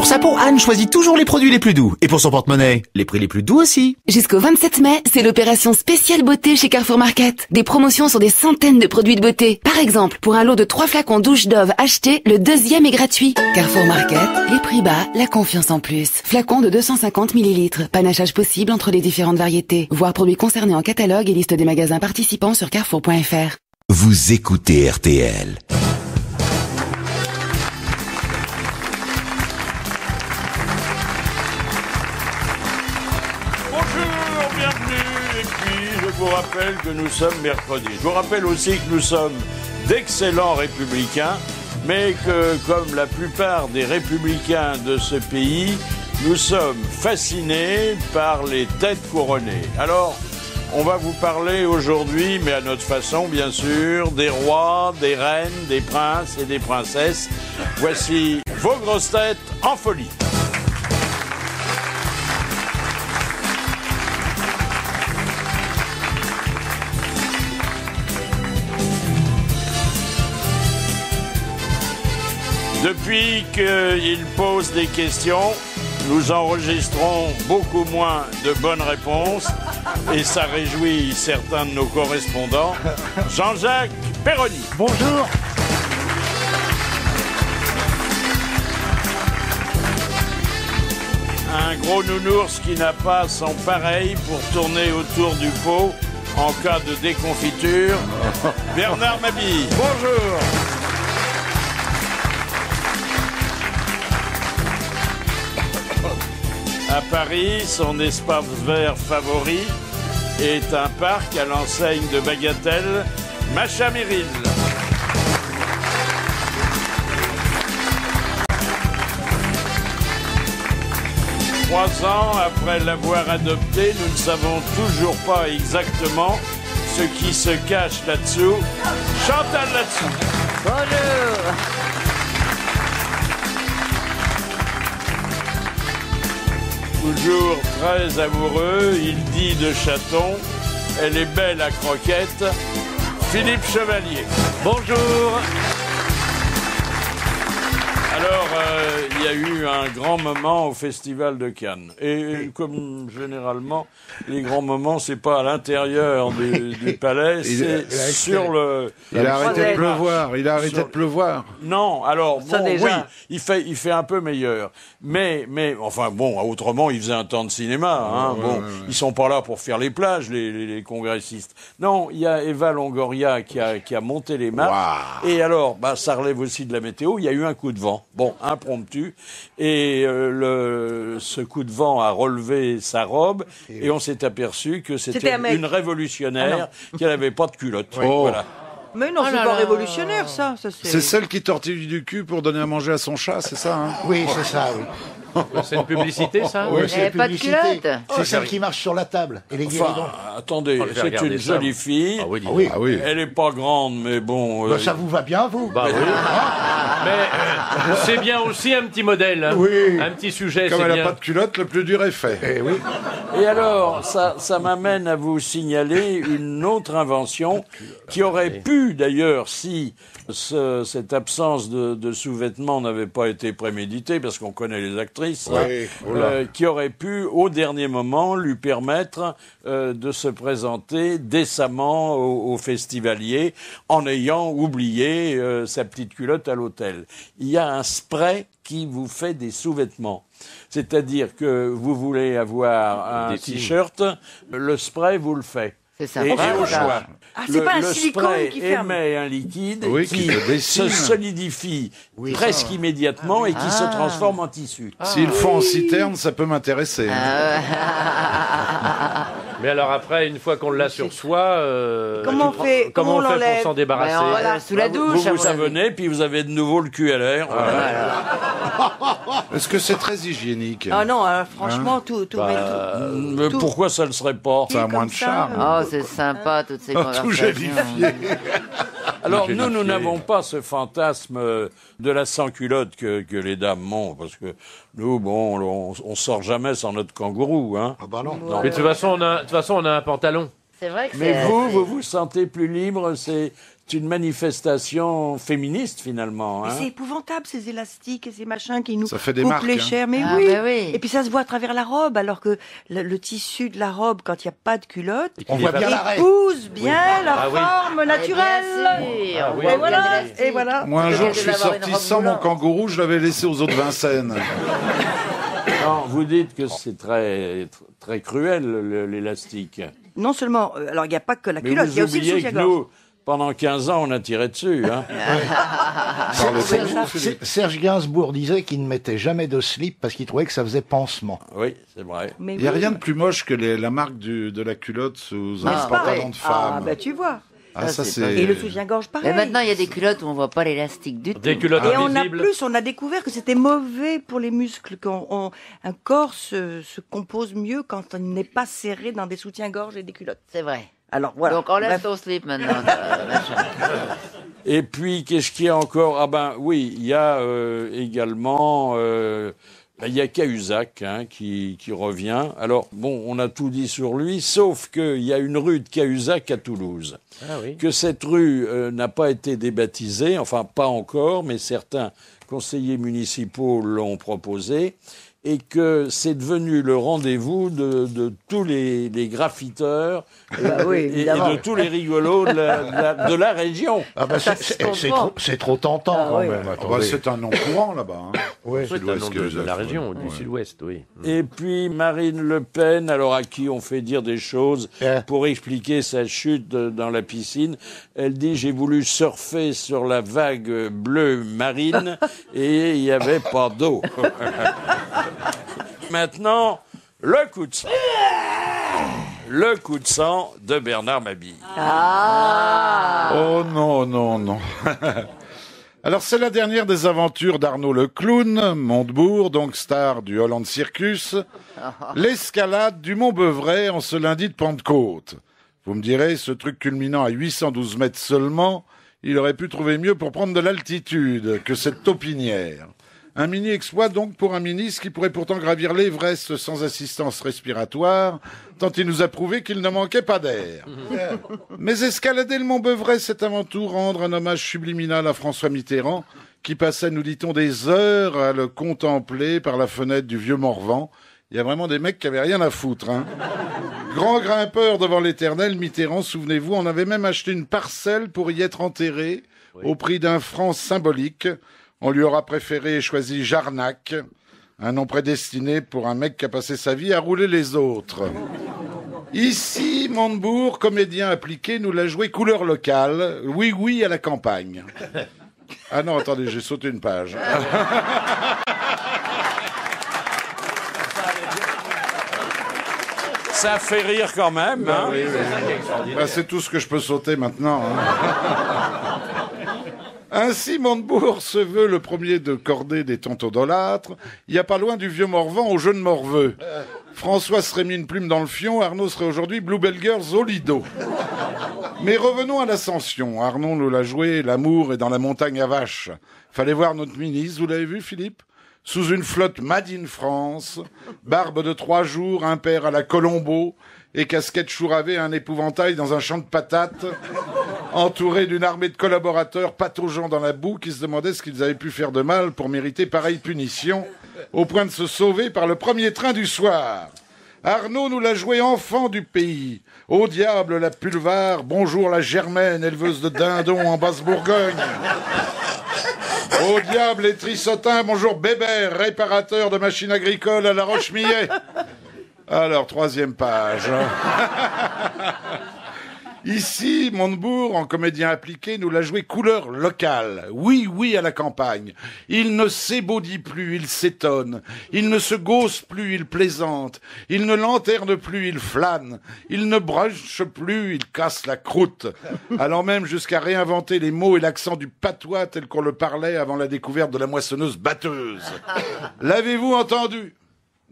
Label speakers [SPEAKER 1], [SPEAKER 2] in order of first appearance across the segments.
[SPEAKER 1] Pour sa peau, Anne choisit toujours les produits les plus doux. Et pour son porte-monnaie, les prix les plus doux aussi.
[SPEAKER 2] Jusqu'au 27 mai, c'est l'opération spéciale beauté chez Carrefour Market. Des promotions sur des centaines de produits de beauté. Par exemple, pour un lot de 3 flacons douche Dove achetés, le 2e est gratuit. Carrefour Market, les prix bas, la confiance en plus. Flacon de 250 ml. Panachage possible entre les différentes variétés. Voir produits concernés en catalogue et liste des magasins participants sur carrefour.fr.
[SPEAKER 3] Vous écoutez RTL.
[SPEAKER 4] Je vous rappelle que nous sommes mercredi. Je vous rappelle aussi que nous sommes d'excellents républicains, mais que, comme la plupart des républicains de ce pays, nous sommes fascinés par les têtes couronnées. Alors, on va vous parler aujourd'hui, mais à notre façon, bien sûr, des rois, des reines, des princes et des princesses. Voici vos grosses têtes en folie. Depuis qu'il pose des questions, nous enregistrons beaucoup moins de bonnes réponses et ça réjouit certains de nos correspondants. Jean-Jacques Perroni.
[SPEAKER 5] Bonjour.
[SPEAKER 4] Un gros nounours qui n'a pas son pareil pour tourner autour du pot en cas de déconfiture. Bernard Mabille.
[SPEAKER 5] Bonjour.
[SPEAKER 4] À Paris, son espace vert favori est un parc à l'enseigne de Bagatelle, Macha Merrill. Trois ans après l'avoir adopté, nous ne savons toujours pas exactement ce qui se cache là-dessous. Chantal là-dessous.
[SPEAKER 6] Bonjour.
[SPEAKER 4] Toujours très amoureux, il dit de chaton, elle est belle à croquette, Philippe Chevalier.
[SPEAKER 5] Bonjour.
[SPEAKER 4] Alors, il y a eu un grand moment au Festival de Cannes. Et comme généralement, les grands moments, c'est pas à l'intérieur du palais, c'est sur le...
[SPEAKER 7] Il a arrêté de pleuvoir, de pleuvoir.
[SPEAKER 4] Non, alors,
[SPEAKER 6] Ça,
[SPEAKER 4] bon,
[SPEAKER 6] déjà.
[SPEAKER 4] oui, il fait un peu meilleur. Mais, enfin, bon, autrement, il faisait un temps de cinéma, hein. Ils sont pas là pour faire les plages, les congressistes. Non, il y a Eva Longoria qui a monté les maps.
[SPEAKER 7] Wow.
[SPEAKER 4] Et alors, ça relève aussi de la météo, il y a eu un coup de vent. Bon, impromptu. Et ce coup de vent a relevé sa robe et on s'est aperçu que c'était
[SPEAKER 6] un mec.
[SPEAKER 4] une révolutionnaire qui n'avait pas de culotte.
[SPEAKER 7] Oh.
[SPEAKER 4] Voilà.
[SPEAKER 6] Mais non,
[SPEAKER 2] Oh
[SPEAKER 6] c'est
[SPEAKER 2] là
[SPEAKER 6] pas
[SPEAKER 2] là.
[SPEAKER 6] révolutionnaire, ça.
[SPEAKER 7] C'est celle qui tortille du cul pour donner à manger à son chat, c'est ça, hein?
[SPEAKER 5] Oui, c'est ça, oui.
[SPEAKER 8] C'est une publicité, ça?
[SPEAKER 5] Oui,
[SPEAKER 6] Elle
[SPEAKER 5] c'est
[SPEAKER 6] avait pas de
[SPEAKER 5] publicité.
[SPEAKER 6] culotte.
[SPEAKER 5] C'est celle qui marche sur la table. Et les guéridons.
[SPEAKER 4] Enfin, attendez,
[SPEAKER 8] Oh, je vais
[SPEAKER 4] c'est
[SPEAKER 8] regarder
[SPEAKER 4] une
[SPEAKER 8] ça,
[SPEAKER 4] jolie
[SPEAKER 8] moi.
[SPEAKER 4] fille.
[SPEAKER 8] Ah oui, dis
[SPEAKER 5] Ah oui.
[SPEAKER 8] donc.
[SPEAKER 7] Ah oui.
[SPEAKER 4] Elle est pas grande, mais bon.
[SPEAKER 5] Ça vous va bien, vous?
[SPEAKER 8] Bah oui. Mais c'est bien aussi un petit modèle. Hein.
[SPEAKER 5] Oui.
[SPEAKER 8] Un petit sujet,
[SPEAKER 7] Comme
[SPEAKER 8] c'est
[SPEAKER 7] elle
[SPEAKER 8] bien.
[SPEAKER 7] n'a pas de culotte, le plus dur est fait.
[SPEAKER 5] Eh oui.
[SPEAKER 4] Et alors, ça m'amène à vous signaler une autre invention qui aurait pu, d'ailleurs, si cette absence de sous-vêtements n'avait pas été préméditée, parce qu'on connaît les actrices,
[SPEAKER 7] Oui.
[SPEAKER 4] qui aurait pu, au dernier moment, lui permettre de se présenter décemment au festivalier en ayant oublié sa petite culotte à l'hôtel. Il y a un spray qui vous fait des sous-vêtements. C'est-à-dire que vous voulez avoir un
[SPEAKER 8] Des signes.
[SPEAKER 4] t-shirt, le spray vous le fait.
[SPEAKER 6] C'est sympa,
[SPEAKER 4] Et au
[SPEAKER 6] ça.
[SPEAKER 4] choix.
[SPEAKER 6] Ah, c'est pas un
[SPEAKER 4] le
[SPEAKER 6] silicone
[SPEAKER 4] spray
[SPEAKER 6] qui ferme.
[SPEAKER 4] émet un liquide
[SPEAKER 7] Oui, qui
[SPEAKER 4] qui
[SPEAKER 7] se dessine.
[SPEAKER 4] se solidifie
[SPEAKER 5] Oui,
[SPEAKER 4] presque immédiatement et qui se
[SPEAKER 6] Ah.
[SPEAKER 4] transforme en tissu.
[SPEAKER 7] S'ils le font en citerne, ça peut m'intéresser. hein.
[SPEAKER 8] Mais alors après, une fois qu'on l'a sur soi,
[SPEAKER 6] Comment on fait?
[SPEAKER 8] comment on fait
[SPEAKER 6] l'enlève?
[SPEAKER 8] pour s'en débarrasser?
[SPEAKER 6] Ben, voilà, sous la douche.
[SPEAKER 4] Vous
[SPEAKER 6] à
[SPEAKER 4] vous
[SPEAKER 6] mon avis.
[SPEAKER 4] savonnez, puis vous avez de nouveau le cul à l'air. Voilà.
[SPEAKER 7] Est-ce que c'est très hygiénique?
[SPEAKER 6] Ah non, franchement, tout.
[SPEAKER 4] Mais pourquoi ça ne le serait pas?
[SPEAKER 7] Ça a moins
[SPEAKER 6] comme
[SPEAKER 7] de
[SPEAKER 6] ça.
[SPEAKER 7] charme.
[SPEAKER 6] Ah,
[SPEAKER 9] Oh, c'est sympa, toutes ces
[SPEAKER 7] Tout
[SPEAKER 9] conversations.
[SPEAKER 7] gélifié.
[SPEAKER 4] Alors nous
[SPEAKER 8] Génifié.
[SPEAKER 4] n'avons pas ce fantasme de la sans-culotte que les dames ont, parce que nous, bon, on sort jamais sans notre kangourou, hein.
[SPEAKER 5] Ah bah non.
[SPEAKER 8] Mais de toute façon, on a un pantalon.
[SPEAKER 9] C'est vrai que
[SPEAKER 4] Mais
[SPEAKER 9] c'est...
[SPEAKER 4] vous vous sentez plus libre, c'est une manifestation féministe finalement.
[SPEAKER 6] Mais
[SPEAKER 4] Hein.
[SPEAKER 6] c'est épouvantable ces élastiques et ces machins qui nous
[SPEAKER 7] Ça fait des
[SPEAKER 6] coupent
[SPEAKER 7] marques,
[SPEAKER 6] les
[SPEAKER 7] hein.
[SPEAKER 6] chairs. Mais
[SPEAKER 9] Ah,
[SPEAKER 6] oui.
[SPEAKER 9] bah oui.
[SPEAKER 6] Et puis ça se voit à travers la robe, alors que le tissu de la robe, quand il n'y a pas de culotte,
[SPEAKER 5] On voit bien l'arrêt.
[SPEAKER 6] épouse bien la
[SPEAKER 8] Ah oui.
[SPEAKER 6] forme naturelle.
[SPEAKER 9] Bien sûr.
[SPEAKER 8] oui.
[SPEAKER 6] Et voilà, et voilà.
[SPEAKER 7] Moi, un
[SPEAKER 9] C'est
[SPEAKER 7] jour,
[SPEAKER 9] qu'elle
[SPEAKER 7] je suis
[SPEAKER 9] devait avoir une
[SPEAKER 7] sorti
[SPEAKER 9] robe
[SPEAKER 7] sans mon
[SPEAKER 9] moulante.
[SPEAKER 7] kangourou, je l'avais laissé aux autres Vincennes.
[SPEAKER 4] Non, vous dites que c'est très cruel l'élastique.
[SPEAKER 6] Non seulement, alors il n'y a pas que la
[SPEAKER 4] Mais
[SPEAKER 6] culotte, il y a
[SPEAKER 4] vous
[SPEAKER 6] aussi le
[SPEAKER 4] oubliez que
[SPEAKER 6] soutien-gorge.
[SPEAKER 4] nous, pendant 15 ans, on a tiré dessus. Hein.
[SPEAKER 7] Parlez pour vous, Philippe.
[SPEAKER 5] Serge Gainsbourg disait qu'il ne mettait jamais de slip parce qu'il trouvait que ça faisait pansement.
[SPEAKER 4] Oui, c'est vrai.
[SPEAKER 6] Mais
[SPEAKER 7] Il n'y a
[SPEAKER 6] oui.
[SPEAKER 7] rien de plus moche que la marque de la culotte sous un
[SPEAKER 6] N'est-ce pas
[SPEAKER 7] pantalon de
[SPEAKER 6] Ah,
[SPEAKER 7] femme.
[SPEAKER 6] bah tu vois.
[SPEAKER 7] Ah, ça,
[SPEAKER 9] c'est pas-
[SPEAKER 7] c'est...
[SPEAKER 6] Et le soutien-gorge, pareil.
[SPEAKER 9] Mais maintenant, il y a des culottes où on voit pas l'élastique du tout.
[SPEAKER 8] Des culottes
[SPEAKER 6] Et
[SPEAKER 8] invisibles.
[SPEAKER 6] on a découvert que c'était mauvais pour les muscles, qu'un corps se compose mieux quand il n'est pas serré dans des soutiens-gorge et des culottes.
[SPEAKER 9] C'est vrai.
[SPEAKER 6] Alors voilà.
[SPEAKER 9] Donc on laisse
[SPEAKER 6] Bref.
[SPEAKER 9] ton slip maintenant. machin.
[SPEAKER 4] Et puis, qu'est-ce qu'il y a encore? Ah ben oui, il y a également... il y a Cahuzac qui revient. Alors, bon, on a tout dit sur lui, sauf qu'il y a une rue de Cahuzac à Toulouse.
[SPEAKER 8] Ah oui.
[SPEAKER 4] Que cette rue n'a pas été débaptisée, enfin pas encore, mais certains conseillers municipaux l'ont proposé, et que c'est devenu le rendez-vous de tous les graffiteurs
[SPEAKER 6] oui,
[SPEAKER 4] et
[SPEAKER 6] évidemment.
[SPEAKER 4] de tous les rigolos de la région.
[SPEAKER 5] Ah bah
[SPEAKER 6] Ça,
[SPEAKER 5] c'est
[SPEAKER 6] je comprends.
[SPEAKER 5] trop tentant
[SPEAKER 6] Ah
[SPEAKER 5] quand
[SPEAKER 6] oui.
[SPEAKER 5] même.
[SPEAKER 7] Ah bah,
[SPEAKER 5] Attendez.
[SPEAKER 7] c'est un nom courant là-bas. Hein.
[SPEAKER 5] Ouais.
[SPEAKER 8] C'est un
[SPEAKER 7] Sud-Ouest
[SPEAKER 8] nom de
[SPEAKER 7] Cahuzac,
[SPEAKER 8] la
[SPEAKER 7] ouais.
[SPEAKER 8] région, du
[SPEAKER 7] Ouais.
[SPEAKER 8] sud-ouest, oui.
[SPEAKER 4] Et puis Marine Le Pen, alors à qui on fait dire des choses pour expliquer sa chute dans la piscine, elle dit « J'ai voulu surfer sur la vague bleue marine et il n'y avait pas d'eau. » Maintenant, le coup de sang. Le coup de sang de Bernard Mabille.
[SPEAKER 7] Oh non, non, non. Alors c'est la dernière des aventures d'Arnaud le clown, Montebourg, donc star du Holland Circus, l'escalade du Mont Beuvray en ce lundi de Pentecôte. Vous me direz, ce truc culminant à 812 mètres seulement, il aurait pu trouver mieux pour prendre de l'altitude que cette taupinière. Un mini-exploit donc pour un ministre qui pourrait pourtant gravir l'Everest sans assistance respiratoire, tant il nous a prouvé qu'il ne manquait pas d'air. Mais escalader le Mont Beuvray, c'est avant tout rendre un hommage subliminal à François Mitterrand, qui passait, nous dit-on, des heures à le contempler par la fenêtre du vieux Morvan. Il y a vraiment des mecs qui avaient rien à foutre, hein. Grand grimpeur devant l'éternel, Mitterrand, souvenez-vous, on avait même acheté une parcelle pour y être enterré, au prix d'un franc symbolique. On lui aura préféré choisi Jarnac, un nom prédestiné pour un mec qui a passé sa vie à rouler les autres. Ici, Montebourg, comédien appliqué, nous l'a joué couleur locale, oui, oui à la campagne. Ah non, attendez, j'ai sauté une page.
[SPEAKER 4] Ça fait rire quand même. Hein.
[SPEAKER 7] Oui, oui. Bah, c'est tout ce que je peux sauter maintenant. Hein. Ainsi, Montebourg se veut le premier de cordée des tontodolâtres. Il n'y a pas loin du vieux Morvan au jeune Morveux. François serait mis une plume dans le fion, Arnaud serait aujourd'hui Bluebell Girls au Lido. Mais revenons à l'Ascension. Arnaud nous l'a joué, l'amour est dans la montagne à vache. Fallait voir notre ministre, vous l'avez vu, Philippe ? Sous une flotte Made in France, barbe de 3 jours, un père à la Colombo, et casquette chouravé, un épouvantail dans un champ de patates, entouré d'une armée de collaborateurs pataugeant dans la boue qui se demandaient ce qu'ils avaient pu faire de mal pour mériter pareille punition, au point de se sauver par le premier train du soir. Arnaud nous l'a joué enfant du pays. Au diable la Pulvar, bonjour la Germaine, éleveuse de dindons en Basse-Bourgogne. Au diable les Trissotins, bonjour Bébert, réparateur de machines agricoles à La Roche-Millet. Alors, 3e page. Ici, Montebourg, en comédien appliqué, nous l'a joué couleur locale. Oui, oui à la campagne. Il ne s'ébaudit plus, il s'étonne. Il ne se gausse plus, il plaisante. Il ne lanterne plus, il flâne. Il ne broche plus, il casse la croûte. Allant même jusqu'à réinventer les mots et l'accent du patois tel qu'on le parlait avant la découverte de la moissonneuse batteuse. L'avez-vous entendu ?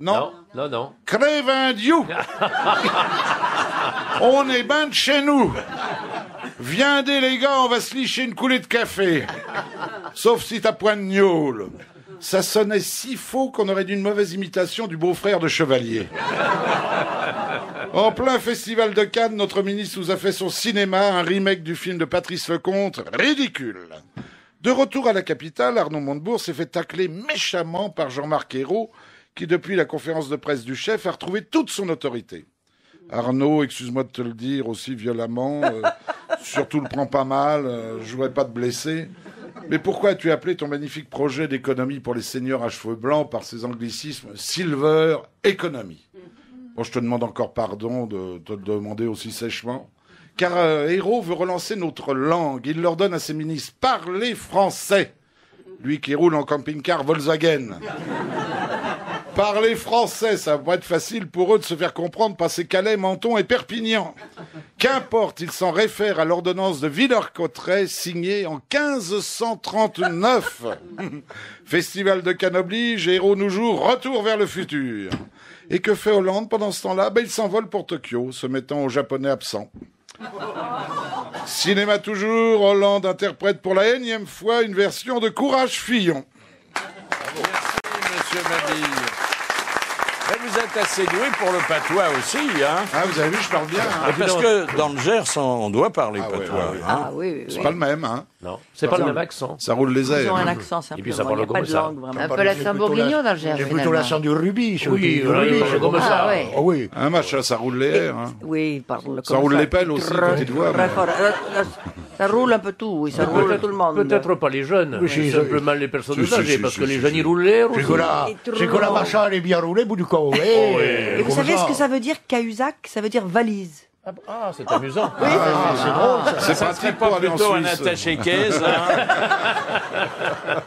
[SPEAKER 7] Non.
[SPEAKER 8] Non, non.
[SPEAKER 7] Crève un dieu. On est ben de chez nous. Viendez les gars, on va se licher une coulée de café. Sauf si t'as point de gnôle. Ça sonnait si faux qu'on aurait dit une mauvaise imitation du beau-frère de Chevalier. En plein festival de Cannes, notre ministre nous a fait son cinéma, un remake du film de Patrice Lecomte, ridicule. De retour à la capitale, Arnaud Montebourg s'est fait tacler méchamment par Jean-Marc Ayrault, qui depuis la conférence de presse du chef a retrouvé toute son autorité. Arnaud, excuse-moi de te le dire aussi violemment, surtout le prends pas mal, je voudrais pas te blesser. Mais pourquoi as-tu appelé ton magnifique projet d'économie pour les seniors à cheveux blancs par ces anglicismes Silver Economy? Bon, je te demande encore pardon de te le demander aussi sèchement. Car Ayrault veut relancer notre langue. Il leur donne à ses ministres « Parlez français !» Lui qui roule en camping-car Volkswagen. Parler français, ça va être facile pour eux de se faire comprendre par ces Calais, Menton et Perpignan. Qu'importe, ils s'en réfèrent à l'ordonnance de Villers-Cotterêts signée en 1539. Festival de Cannes oblige, Ayrault nous joue Retour vers le futur. Et que fait Hollande pendant ce temps-là? Il s'envole pour Tokyo, se mettant aux Japonais absents. Cinéma toujours, Hollande interprète pour la énième fois une version de Courage Fillon.
[SPEAKER 4] Merci, monsieur Mabille. Mais vous êtes assez doué pour le patois aussi, hein?
[SPEAKER 7] Ah, vous avez vu, je parle bien. Hein.
[SPEAKER 4] Parce que dans le Gers, on doit parler patois.
[SPEAKER 7] Oui,
[SPEAKER 4] hein.
[SPEAKER 6] oui.
[SPEAKER 7] C'est pas le même, hein?
[SPEAKER 8] Non, c'est pas le même accent.
[SPEAKER 7] Ça roule les
[SPEAKER 6] Ils
[SPEAKER 7] airs.
[SPEAKER 6] ont un accent simplement.
[SPEAKER 8] Et puis ça parle
[SPEAKER 6] Il n'y a pas
[SPEAKER 8] comme
[SPEAKER 6] de
[SPEAKER 8] ça.
[SPEAKER 6] langue, vraiment.
[SPEAKER 9] Un peu l'accent bourguignon dans le Gers,
[SPEAKER 5] C'est plutôt
[SPEAKER 9] finalement.
[SPEAKER 5] l'accent du rubis.
[SPEAKER 8] Oui, c'est comme ça.
[SPEAKER 9] Ah ouais.
[SPEAKER 5] Ah oui.
[SPEAKER 7] Un match, ça roule les airs. Hein.
[SPEAKER 6] Oui, il parle comme
[SPEAKER 7] Ça roule les pelles aussi, petite voix.
[SPEAKER 6] Très fort. Ça roule un peu tout, oui, ça roule tout le monde.
[SPEAKER 8] Peut-être pas les jeunes,
[SPEAKER 5] Oui, si,
[SPEAKER 8] simplement les personnes
[SPEAKER 7] Si, si,
[SPEAKER 8] âgées,
[SPEAKER 7] si,
[SPEAKER 8] parce
[SPEAKER 7] si,
[SPEAKER 8] que
[SPEAKER 7] si,
[SPEAKER 8] les
[SPEAKER 7] si.
[SPEAKER 8] jeunes ils roulent les airs aussi.
[SPEAKER 5] C'est que la marchande est bien roulée, bout du corps.
[SPEAKER 6] Et vous savez ce que ça veut dire, Cahuzac? Ça veut dire valise.
[SPEAKER 8] Ah, c'est amusant.
[SPEAKER 5] C'est drôle, ça.
[SPEAKER 7] C'est
[SPEAKER 4] Ça serait
[SPEAKER 7] pratique
[SPEAKER 4] pas
[SPEAKER 7] pour aller en
[SPEAKER 4] plutôt un
[SPEAKER 7] Suisse.
[SPEAKER 4] attaché-caisse, hein?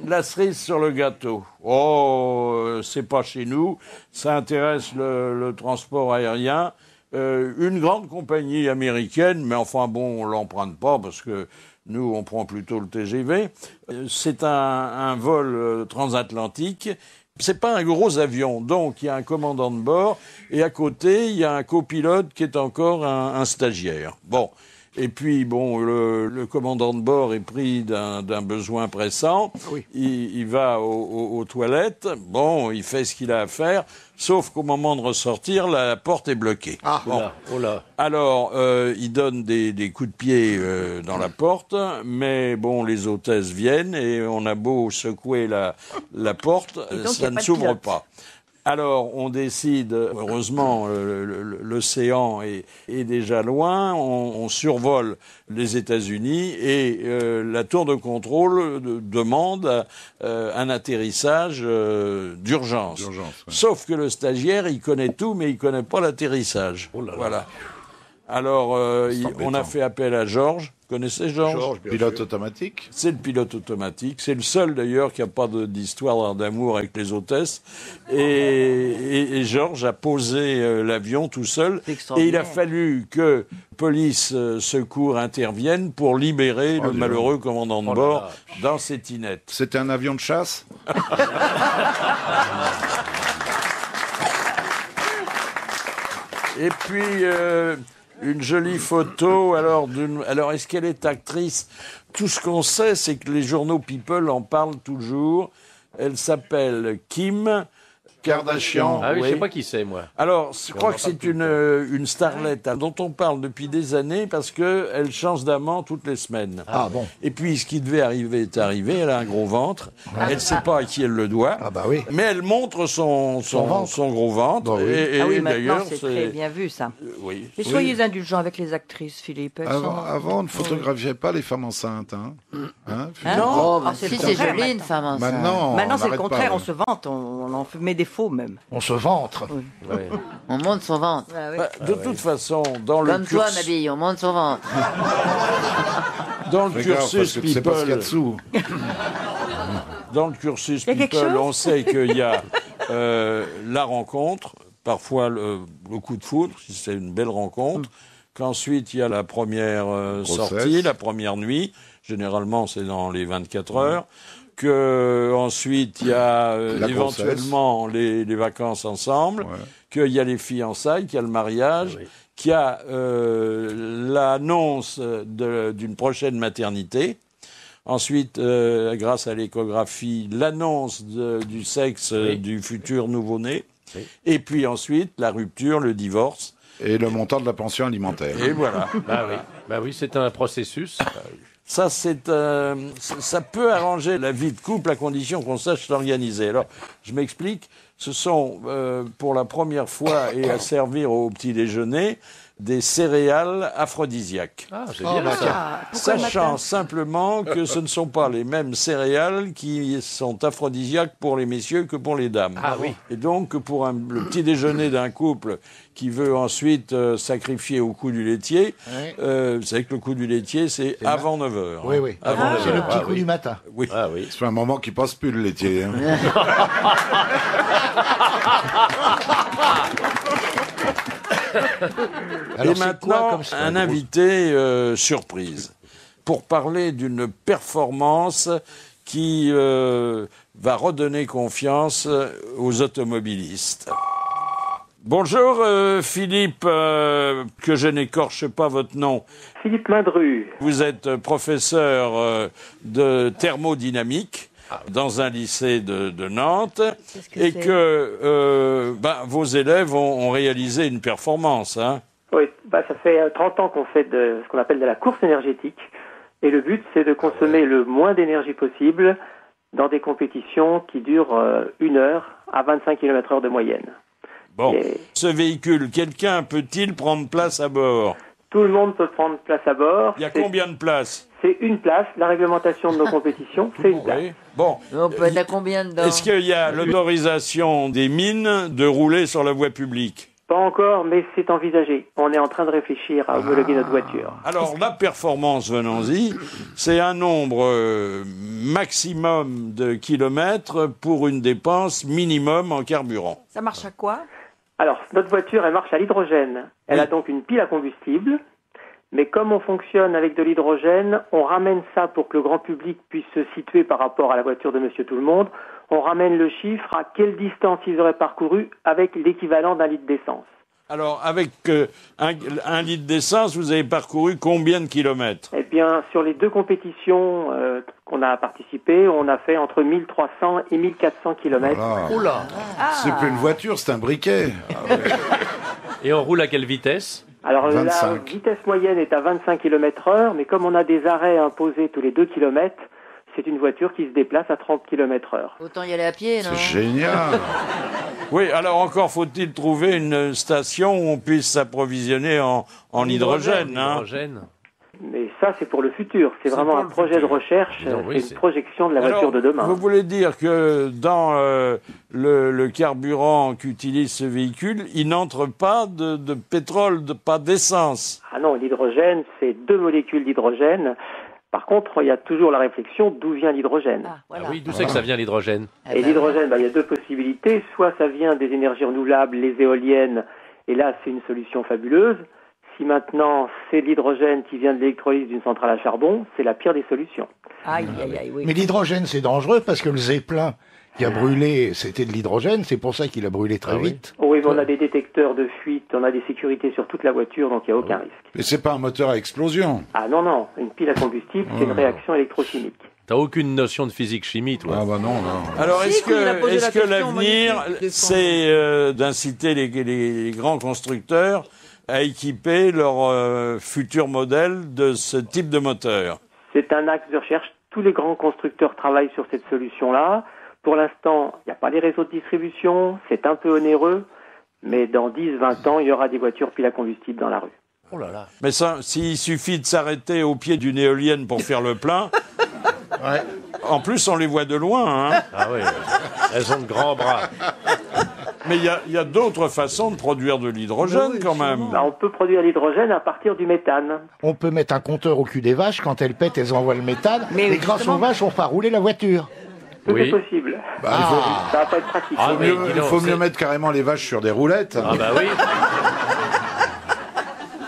[SPEAKER 4] La cerise sur le gâteau. Oh, c'est pas chez nous. Ça intéresse le transport aérien. Une grande compagnie américaine, mais enfin bon, on l'emprunte pas parce que nous, on prend plutôt le TGV. C'est un vol transatlantique. C'est pas un gros avion, donc il y a un commandant de bord et à côté il y a un copilote qui est encore un stagiaire. Bon, et puis bon, le commandant de bord est pris d'un besoin pressant.
[SPEAKER 5] Oui.
[SPEAKER 4] Il va aux toilettes. Bon, il fait ce qu'il a à faire, sauf qu'au moment de ressortir, la porte est bloquée.
[SPEAKER 5] Ah,
[SPEAKER 4] Bon.
[SPEAKER 8] Oh là.
[SPEAKER 4] Alors, il donne des coups de pied dans la porte, mais bon, les hôtesses viennent et on a beau secouer la porte,
[SPEAKER 6] donc, y a
[SPEAKER 4] ça
[SPEAKER 6] pas
[SPEAKER 4] ne
[SPEAKER 6] de
[SPEAKER 4] s'ouvre
[SPEAKER 6] pilote.
[SPEAKER 4] pas. Alors, on décide, heureusement, l'océan est déjà loin, on survole les États-Unis et la tour de contrôle demande un atterrissage d'urgence.
[SPEAKER 7] D'urgence, ouais.
[SPEAKER 4] Sauf que le stagiaire, il connaît tout, mais il connaît pas l'atterrissage.
[SPEAKER 8] Oh là là.
[SPEAKER 4] Voilà. Alors, on a fait appel à Georges. Vous connaissez Georges?
[SPEAKER 7] Pilote automatique.
[SPEAKER 4] C'est le pilote automatique. C'est le seul, d'ailleurs, qui n'a pas d'histoire d'amour avec les hôtesses. Et Georges a posé l'avion tout seul.
[SPEAKER 6] C'est
[SPEAKER 4] Et il
[SPEAKER 6] extraordinaire.
[SPEAKER 4] a fallu que police, secours interviennent pour libérer le malheureux commandant de
[SPEAKER 8] Oh là
[SPEAKER 4] bord
[SPEAKER 8] là.
[SPEAKER 4] dans ses tinettes.
[SPEAKER 7] C'était un avion de chasse.
[SPEAKER 4] Et puis, une jolie photo. Alors, est-ce qu'elle est actrice? Tout ce qu'on sait, c'est que les journaux People en parlent toujours. Elle s'appelle Kim
[SPEAKER 7] Kardashian.
[SPEAKER 8] Ah oui, je
[SPEAKER 4] Oui.
[SPEAKER 8] sais pas qui c'est, moi.
[SPEAKER 4] Alors, je crois que c'est une starlette dont on parle depuis des années parce qu'elle change d'amant toutes les semaines.
[SPEAKER 5] Ah bon.
[SPEAKER 4] Et puis, ce qui devait arriver est arrivé. Elle a un gros ventre. Elle ne sait pas à qui elle le doit.
[SPEAKER 5] Ah bah oui.
[SPEAKER 4] Mais elle montre son gros ventre.
[SPEAKER 5] Bah oui.
[SPEAKER 4] Et
[SPEAKER 6] Ah oui,
[SPEAKER 4] d'ailleurs,
[SPEAKER 6] maintenant c'est très bien vu ça.
[SPEAKER 4] Oui.
[SPEAKER 6] Mais soyez indulgents avec les actrices, Philippe. Elles sont...
[SPEAKER 7] Avant, on ne photographiait pas les femmes enceintes. Hein. Hein,
[SPEAKER 6] Hein
[SPEAKER 7] Philippe
[SPEAKER 9] Oh,
[SPEAKER 6] Ah,
[SPEAKER 9] bah,
[SPEAKER 6] c'est
[SPEAKER 9] si,
[SPEAKER 6] le
[SPEAKER 9] c'est
[SPEAKER 6] contraire,
[SPEAKER 9] joli, une femme enceinte.
[SPEAKER 7] Maintenant,
[SPEAKER 6] Maintenant c'est le
[SPEAKER 7] n'arrête
[SPEAKER 6] contraire,
[SPEAKER 7] pas,
[SPEAKER 6] on se vante, on en met des faux même.
[SPEAKER 5] On se ventre.
[SPEAKER 8] Ouais.
[SPEAKER 9] On monte son ventre.
[SPEAKER 6] Ah, oui.
[SPEAKER 4] Bah, de toute façon, dans le
[SPEAKER 9] Comme toi,
[SPEAKER 4] cursus,
[SPEAKER 9] Mabille, on monte son ventre.
[SPEAKER 4] dans le
[SPEAKER 7] Fais gaffe, parce
[SPEAKER 4] cursus
[SPEAKER 7] que tu sais pas ce qu'il y a
[SPEAKER 4] People,
[SPEAKER 7] dessous.
[SPEAKER 4] dans le cursus
[SPEAKER 6] Il y a quelque
[SPEAKER 4] People,
[SPEAKER 6] chose
[SPEAKER 4] on sait qu'il y a la rencontre, parfois le coup de foudre, si c'est une belle rencontre, qu'ensuite il y a la première sortie, la première nuit, généralement c'est dans les 24 heures, que ensuite il y a
[SPEAKER 7] La
[SPEAKER 4] éventuellement les vacances ensemble,
[SPEAKER 7] Ouais.
[SPEAKER 4] qu'il y a les fiançailles, qu'il y a le mariage, qu'il y a l'annonce d'une prochaine maternité. Ensuite, grâce à l'échographie, l'annonce du sexe du futur nouveau-né.
[SPEAKER 8] Oui.
[SPEAKER 4] Et puis ensuite, la rupture, le divorce.
[SPEAKER 7] Et le montant de la pension alimentaire.
[SPEAKER 4] Et voilà.
[SPEAKER 8] Bah oui, c'est un processus.
[SPEAKER 4] Ça, ça peut arranger la vie de couple à condition qu'on sache l'organiser. Alors, je m'explique. Ce sont, pour la première fois et à servir au petit déjeuner, des céréales aphrodisiaques.
[SPEAKER 8] Ah, c'est bien ça.
[SPEAKER 4] Sachant simplement que ce ne sont pas les mêmes céréales qui sont aphrodisiaques pour les messieurs que pour les dames.
[SPEAKER 8] Ah oui.
[SPEAKER 4] Et donc, pour le petit déjeuner d'un couple qui veut ensuite sacrifier au coup du laitier, vous savez que le coup du laitier, c'est avant 9h.
[SPEAKER 5] Oui, oui.
[SPEAKER 4] Avant
[SPEAKER 5] C'est
[SPEAKER 4] 9h.
[SPEAKER 5] le petit coup du matin.
[SPEAKER 4] Oui.
[SPEAKER 8] Ah oui.
[SPEAKER 7] C'est un moment qui passe plus le laitier. Hein.
[SPEAKER 5] Alors,
[SPEAKER 4] Et
[SPEAKER 5] c'est
[SPEAKER 4] maintenant,
[SPEAKER 5] quoi comme ça,
[SPEAKER 4] un invité surprise pour parler d'une performance qui va redonner confiance aux automobilistes. Bonjour Philippe, que je n'écorche pas votre nom.
[SPEAKER 10] Philippe Mindru.
[SPEAKER 4] Vous êtes professeur de thermodynamique dans un lycée de Nantes et que vos élèves ont réalisé une performance. Hein.
[SPEAKER 10] Oui, ça fait 30 ans qu'on fait de ce qu'on appelle de la course énergétique. Et le but, c'est de consommer le moins d'énergie possible dans des compétitions qui durent 1 heure à 25 km/h de moyenne.
[SPEAKER 4] Bon, ce véhicule, quelqu'un peut-il prendre place à bord?
[SPEAKER 10] Tout le monde peut prendre place à bord.
[SPEAKER 4] Il y a combien de places?
[SPEAKER 10] C'est une place. La réglementation de nos compétitions, c'est une place.
[SPEAKER 4] Oui. Bon.
[SPEAKER 9] On peut être à combien dedans?
[SPEAKER 4] Est-ce qu'il y a l'autorisation des mines de rouler sur la voie publique?
[SPEAKER 10] Pas encore, mais c'est envisagé. On est en train de réfléchir à homologuer notre voiture.
[SPEAKER 4] Alors, la performance, venons-y, c'est un nombre maximum de kilomètres pour une dépense minimum en carburant.
[SPEAKER 6] Ça marche à quoi?
[SPEAKER 10] Alors, notre voiture, elle marche à l'hydrogène. Elle a donc une pile à combustible. Mais comme on fonctionne avec de l'hydrogène, on ramène ça pour que le grand public puisse se situer par rapport à la voiture de Monsieur Tout-le-Monde. On ramène le chiffre à quelle distance ils auraient parcouru avec l'équivalent d'un litre d'essence.
[SPEAKER 4] Alors, avec un litre d'essence, vous avez parcouru combien de kilomètres?
[SPEAKER 10] Eh bien, sur les 2 compétitions qu'on a participé, on a fait entre 1300 et 1400 kilomètres.
[SPEAKER 7] Voilà.
[SPEAKER 8] Oula.
[SPEAKER 7] C'est plus une voiture, c'est un briquet.
[SPEAKER 8] Et on roule à quelle vitesse?
[SPEAKER 10] Alors
[SPEAKER 7] 25.
[SPEAKER 10] la vitesse moyenne est à 25 km/h, mais comme on a des arrêts imposés tous les 2 km, c'est une voiture qui se déplace à 30 km/h.
[SPEAKER 9] Autant y aller à pied, non?
[SPEAKER 7] C'est génial.
[SPEAKER 4] Oui, alors encore faut-il trouver une station où on puisse s'approvisionner en hydrogène. Hein.
[SPEAKER 8] Hydrogène.
[SPEAKER 10] Mais ça, c'est pour le futur. C'est vraiment
[SPEAKER 4] pour
[SPEAKER 10] un
[SPEAKER 4] le
[SPEAKER 10] projet
[SPEAKER 4] futur.
[SPEAKER 10] de recherche,
[SPEAKER 8] Non, oui,
[SPEAKER 10] c'est
[SPEAKER 8] c'est-
[SPEAKER 10] une projection de la
[SPEAKER 4] Alors,
[SPEAKER 10] voiture de demain.
[SPEAKER 4] Vous voulez dire que dans le carburant qu'utilise ce véhicule, il n'entre pas de pétrole, pas d'essence?
[SPEAKER 10] Ah non, l'hydrogène, c'est 2 molécules d'hydrogène. Par contre, il y a toujours la réflexion d'où vient l'hydrogène.
[SPEAKER 9] Ah, voilà.
[SPEAKER 8] Ah oui, d'où c'est que ça vient l'hydrogène?
[SPEAKER 9] Ah
[SPEAKER 10] Et
[SPEAKER 9] bah,
[SPEAKER 10] l'hydrogène, il y a 2 possibilités. Soit ça vient des énergies renouvelables, les éoliennes, et là, c'est une solution fabuleuse. Si maintenant, c'est l'hydrogène qui vient de l'électrolyse d'une centrale à charbon, c'est la pire des solutions.
[SPEAKER 6] Aïe, aïe, aïe, oui.
[SPEAKER 5] Mais l'hydrogène, c'est dangereux parce que le Zeppelin qui a brûlé, c'était de l'hydrogène, c'est pour ça qu'il a brûlé très vite.
[SPEAKER 10] Oui, mais on a des détecteurs de fuite, on a des sécurités sur toute la voiture, donc il n'y a aucun risque.
[SPEAKER 7] Mais c'est pas un moteur à explosion.
[SPEAKER 10] Ah non, une pile à combustible, c'est une réaction électrochimique.
[SPEAKER 8] T'as aucune notion de physique-chimie, toi.
[SPEAKER 7] Ah bah non, non.
[SPEAKER 4] Alors,
[SPEAKER 6] Si,
[SPEAKER 4] est-ce
[SPEAKER 6] quand il a posé la
[SPEAKER 4] que
[SPEAKER 6] question,
[SPEAKER 4] l'avenir,
[SPEAKER 6] magnifique.
[SPEAKER 4] c'est d'inciter les grands constructeurs à équiper leurs futurs modèles de ce type de moteur?
[SPEAKER 10] C'est un axe de recherche. Tous les grands constructeurs travaillent sur cette solution-là. Pour l'instant, il n'y a pas les réseaux de distribution, c'est un peu onéreux, mais dans 10-20 ans, il y aura des voitures piles à combustible dans la rue.
[SPEAKER 8] Oh là là.
[SPEAKER 4] Mais ça, s'il suffit de s'arrêter au pied d'une éolienne pour faire le plein, en plus on les voit de loin. Hein.
[SPEAKER 8] Ah oui, elles ont de grands bras.
[SPEAKER 4] Mais il y a d'autres façons de produire de l'hydrogène quand même.
[SPEAKER 10] Bah, on peut produire l'hydrogène à partir du méthane.
[SPEAKER 5] On peut mettre un compteur au cul des vaches, quand elles pètent, elles envoient le méthane,
[SPEAKER 6] Mais
[SPEAKER 5] et grâce
[SPEAKER 6] justement-
[SPEAKER 5] aux vaches, on fera rouler la voiture.
[SPEAKER 10] Tout
[SPEAKER 8] Oui.
[SPEAKER 10] est possible.
[SPEAKER 7] Bah, il faut,
[SPEAKER 10] Ça va pas être pratique.
[SPEAKER 8] Ah, mais dis
[SPEAKER 7] il
[SPEAKER 8] donc,
[SPEAKER 7] faut
[SPEAKER 8] c'est-
[SPEAKER 7] mieux mettre carrément les vaches sur des roulettes.
[SPEAKER 8] Ah bah oui.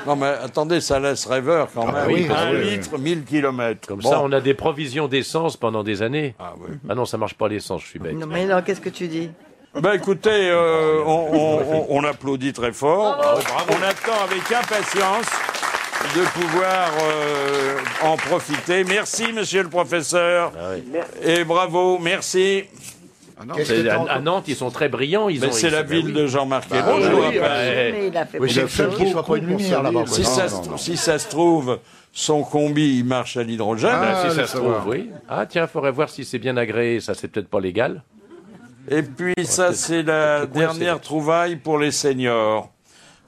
[SPEAKER 4] Non mais attendez, ça laisse rêveur quand même.
[SPEAKER 5] oui,
[SPEAKER 4] Un
[SPEAKER 7] oui,
[SPEAKER 4] litre, 1000 kilomètres.
[SPEAKER 8] Comme ça, on a des provisions d'essence pendant des années.
[SPEAKER 4] Ah oui.
[SPEAKER 8] Ah non, ça marche pas l'essence, je suis bête.
[SPEAKER 6] Non, mais non, qu'est-ce que tu dis?
[SPEAKER 4] Ben écoutez, on applaudit très fort. On attend avec impatience de pouvoir en profiter. Merci, monsieur le professeur.
[SPEAKER 10] Merci.
[SPEAKER 4] Et bravo, merci.
[SPEAKER 8] À Nantes, ils sont très brillants.
[SPEAKER 4] Mais c'est la ville de Jean-Marc Ayrault.
[SPEAKER 6] Mais il a fait
[SPEAKER 5] Oui, c'est le seul qui soit pas une lumière là-bas.
[SPEAKER 4] Si ça se trouve, son combi, il marche à l'hydrogène.
[SPEAKER 8] Si ça se trouve, oui. Ah tiens, il faudrait voir si c'est bien agréé. Ça, c'est peut-être pas légal.
[SPEAKER 4] Et puis ça, c'est la dernière trouvaille pour les seniors.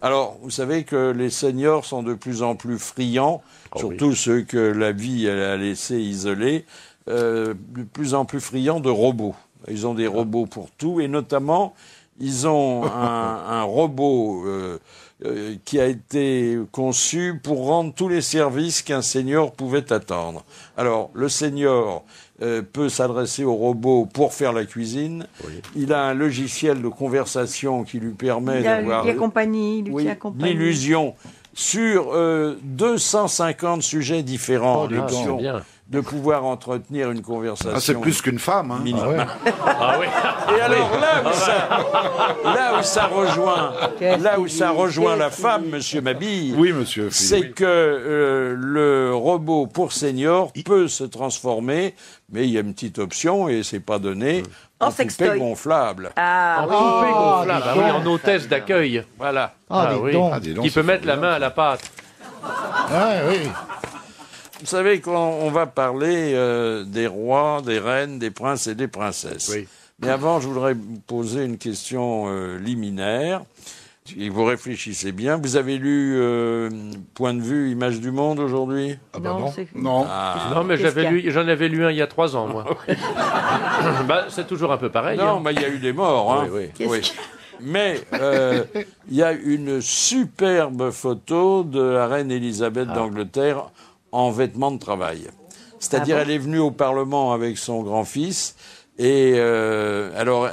[SPEAKER 4] Alors, vous savez que les seniors sont de plus en plus friands, surtout ceux que la vie a laissés isolés, de plus en plus friands de robots. Ils ont des robots pour tout, et notamment, ils ont un robot qui a été conçu pour rendre tous les services qu'un senior pouvait attendre. Alors, le senior peut s'adresser au robot pour faire la cuisine. Oui. Il a un logiciel de conversation qui lui permet d'avoir l'illusion sur 250 sujets différents. De pouvoir entretenir une conversation.
[SPEAKER 7] Ah, c'est plus qu'une femme, hein.
[SPEAKER 8] Ah oui.
[SPEAKER 4] Et alors là où ça rejoint la femme, Monsieur Mabille.
[SPEAKER 7] Oui, monsieur.
[SPEAKER 4] C'est que le robot pour senior peut se transformer, mais il y a une petite option et c'est pas donné. En poupée gonflable.
[SPEAKER 8] En poupée gonflable. Ah oui, en hôtesse d'accueil.
[SPEAKER 4] Voilà.
[SPEAKER 8] Qui peut mettre la main à la pâte.
[SPEAKER 5] Oui.
[SPEAKER 4] Vous savez qu'on va parler des rois, des reines, des princes et des princesses. Oui. Mais avant, je voudrais vous poser une question liminaire. Et vous réfléchissez bien. Vous avez lu Point de vue, Image du Monde aujourd'hui ?
[SPEAKER 7] Non.
[SPEAKER 8] Non, mais j'en avais lu un il y a 3 ans, moi. C'est toujours un peu pareil.
[SPEAKER 4] Non, mais il y a eu des morts. Hein. Oui. Mais il y a une superbe photo de la reine Elisabeth d'Angleterre en vêtements de travail. C'est-à-dire, elle est venue au Parlement avec son grand-fils, et alors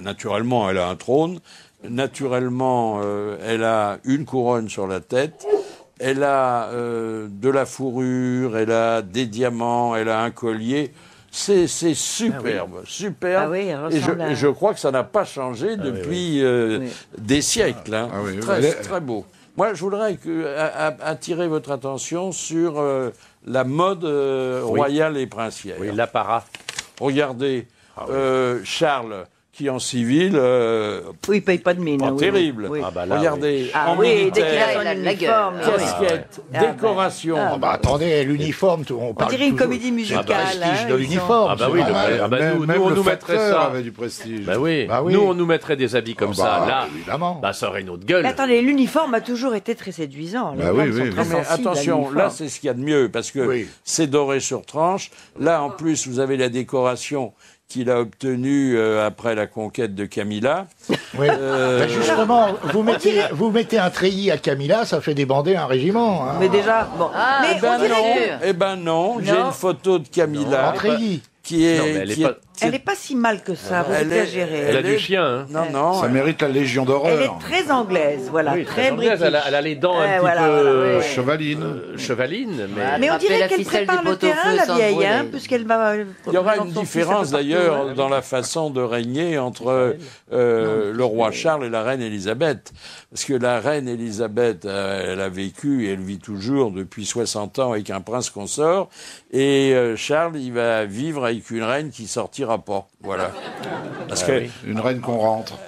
[SPEAKER 4] naturellement, elle a un trône, naturellement, elle a une couronne sur la tête, elle a de la fourrure, elle a des diamants, elle a un collier. C'est superbe, superbe. Et je crois que ça n'a pas changé depuis des siècles. Hein. Très beau. Moi, je voudrais attirer votre attention sur la mode royale et princière.
[SPEAKER 8] Oui, l'apparat.
[SPEAKER 4] Regardez, Charles, qui en civil...
[SPEAKER 6] il paye pas de mine.
[SPEAKER 4] Pas terrible.
[SPEAKER 6] Oui.
[SPEAKER 4] Regardez, en militaire, casquette, décoration.
[SPEAKER 5] Attendez, l'uniforme, on
[SPEAKER 6] dirait une comédie musicale.
[SPEAKER 5] Le prestige de l'uniforme.
[SPEAKER 8] Nous, on nous mettrait ça.
[SPEAKER 7] Avait du prestige.
[SPEAKER 8] Oui. Nous, on nous mettrait des habits comme ça. Là,
[SPEAKER 5] évidemment.
[SPEAKER 8] Ça aurait une autre gueule.
[SPEAKER 6] Mais attendez, l'uniforme a toujours été très séduisant.
[SPEAKER 4] Mais attention, là, c'est ce qu'il y a de mieux, parce que c'est doré sur tranche. Là, en plus, vous avez la décoration qu'il a obtenu après la conquête de Camilla.
[SPEAKER 5] Oui. Justement, vous mettez un treillis à Camilla, ça fait débander un régiment. Hein.
[SPEAKER 6] Mais déjà, bon.
[SPEAKER 4] Non, j'ai une photo de Camilla.
[SPEAKER 5] En treillis.
[SPEAKER 6] Elle n'est pas si mal que ça, vous exagérez.
[SPEAKER 8] Elle a du chien. Hein.
[SPEAKER 4] Non.
[SPEAKER 7] Ça mérite la Légion d'horreur.
[SPEAKER 6] Elle est très anglaise, voilà, très british.
[SPEAKER 8] Elle a les dents un petit peu
[SPEAKER 7] chevalines.
[SPEAKER 6] Mais on dirait qu'elle prépare le terrain, la vieille, puisqu'elle va...
[SPEAKER 4] Il y aura une différence d'ailleurs dans la façon de régner entre le roi Charles et la reine Élisabeth. Parce que la reine Élisabeth, elle a vécu et elle vit toujours depuis 60 ans avec un prince consort. Et Charles, il va vivre avec une reine qui sortira pas, voilà. Parce que
[SPEAKER 7] une reine qu'on rentre.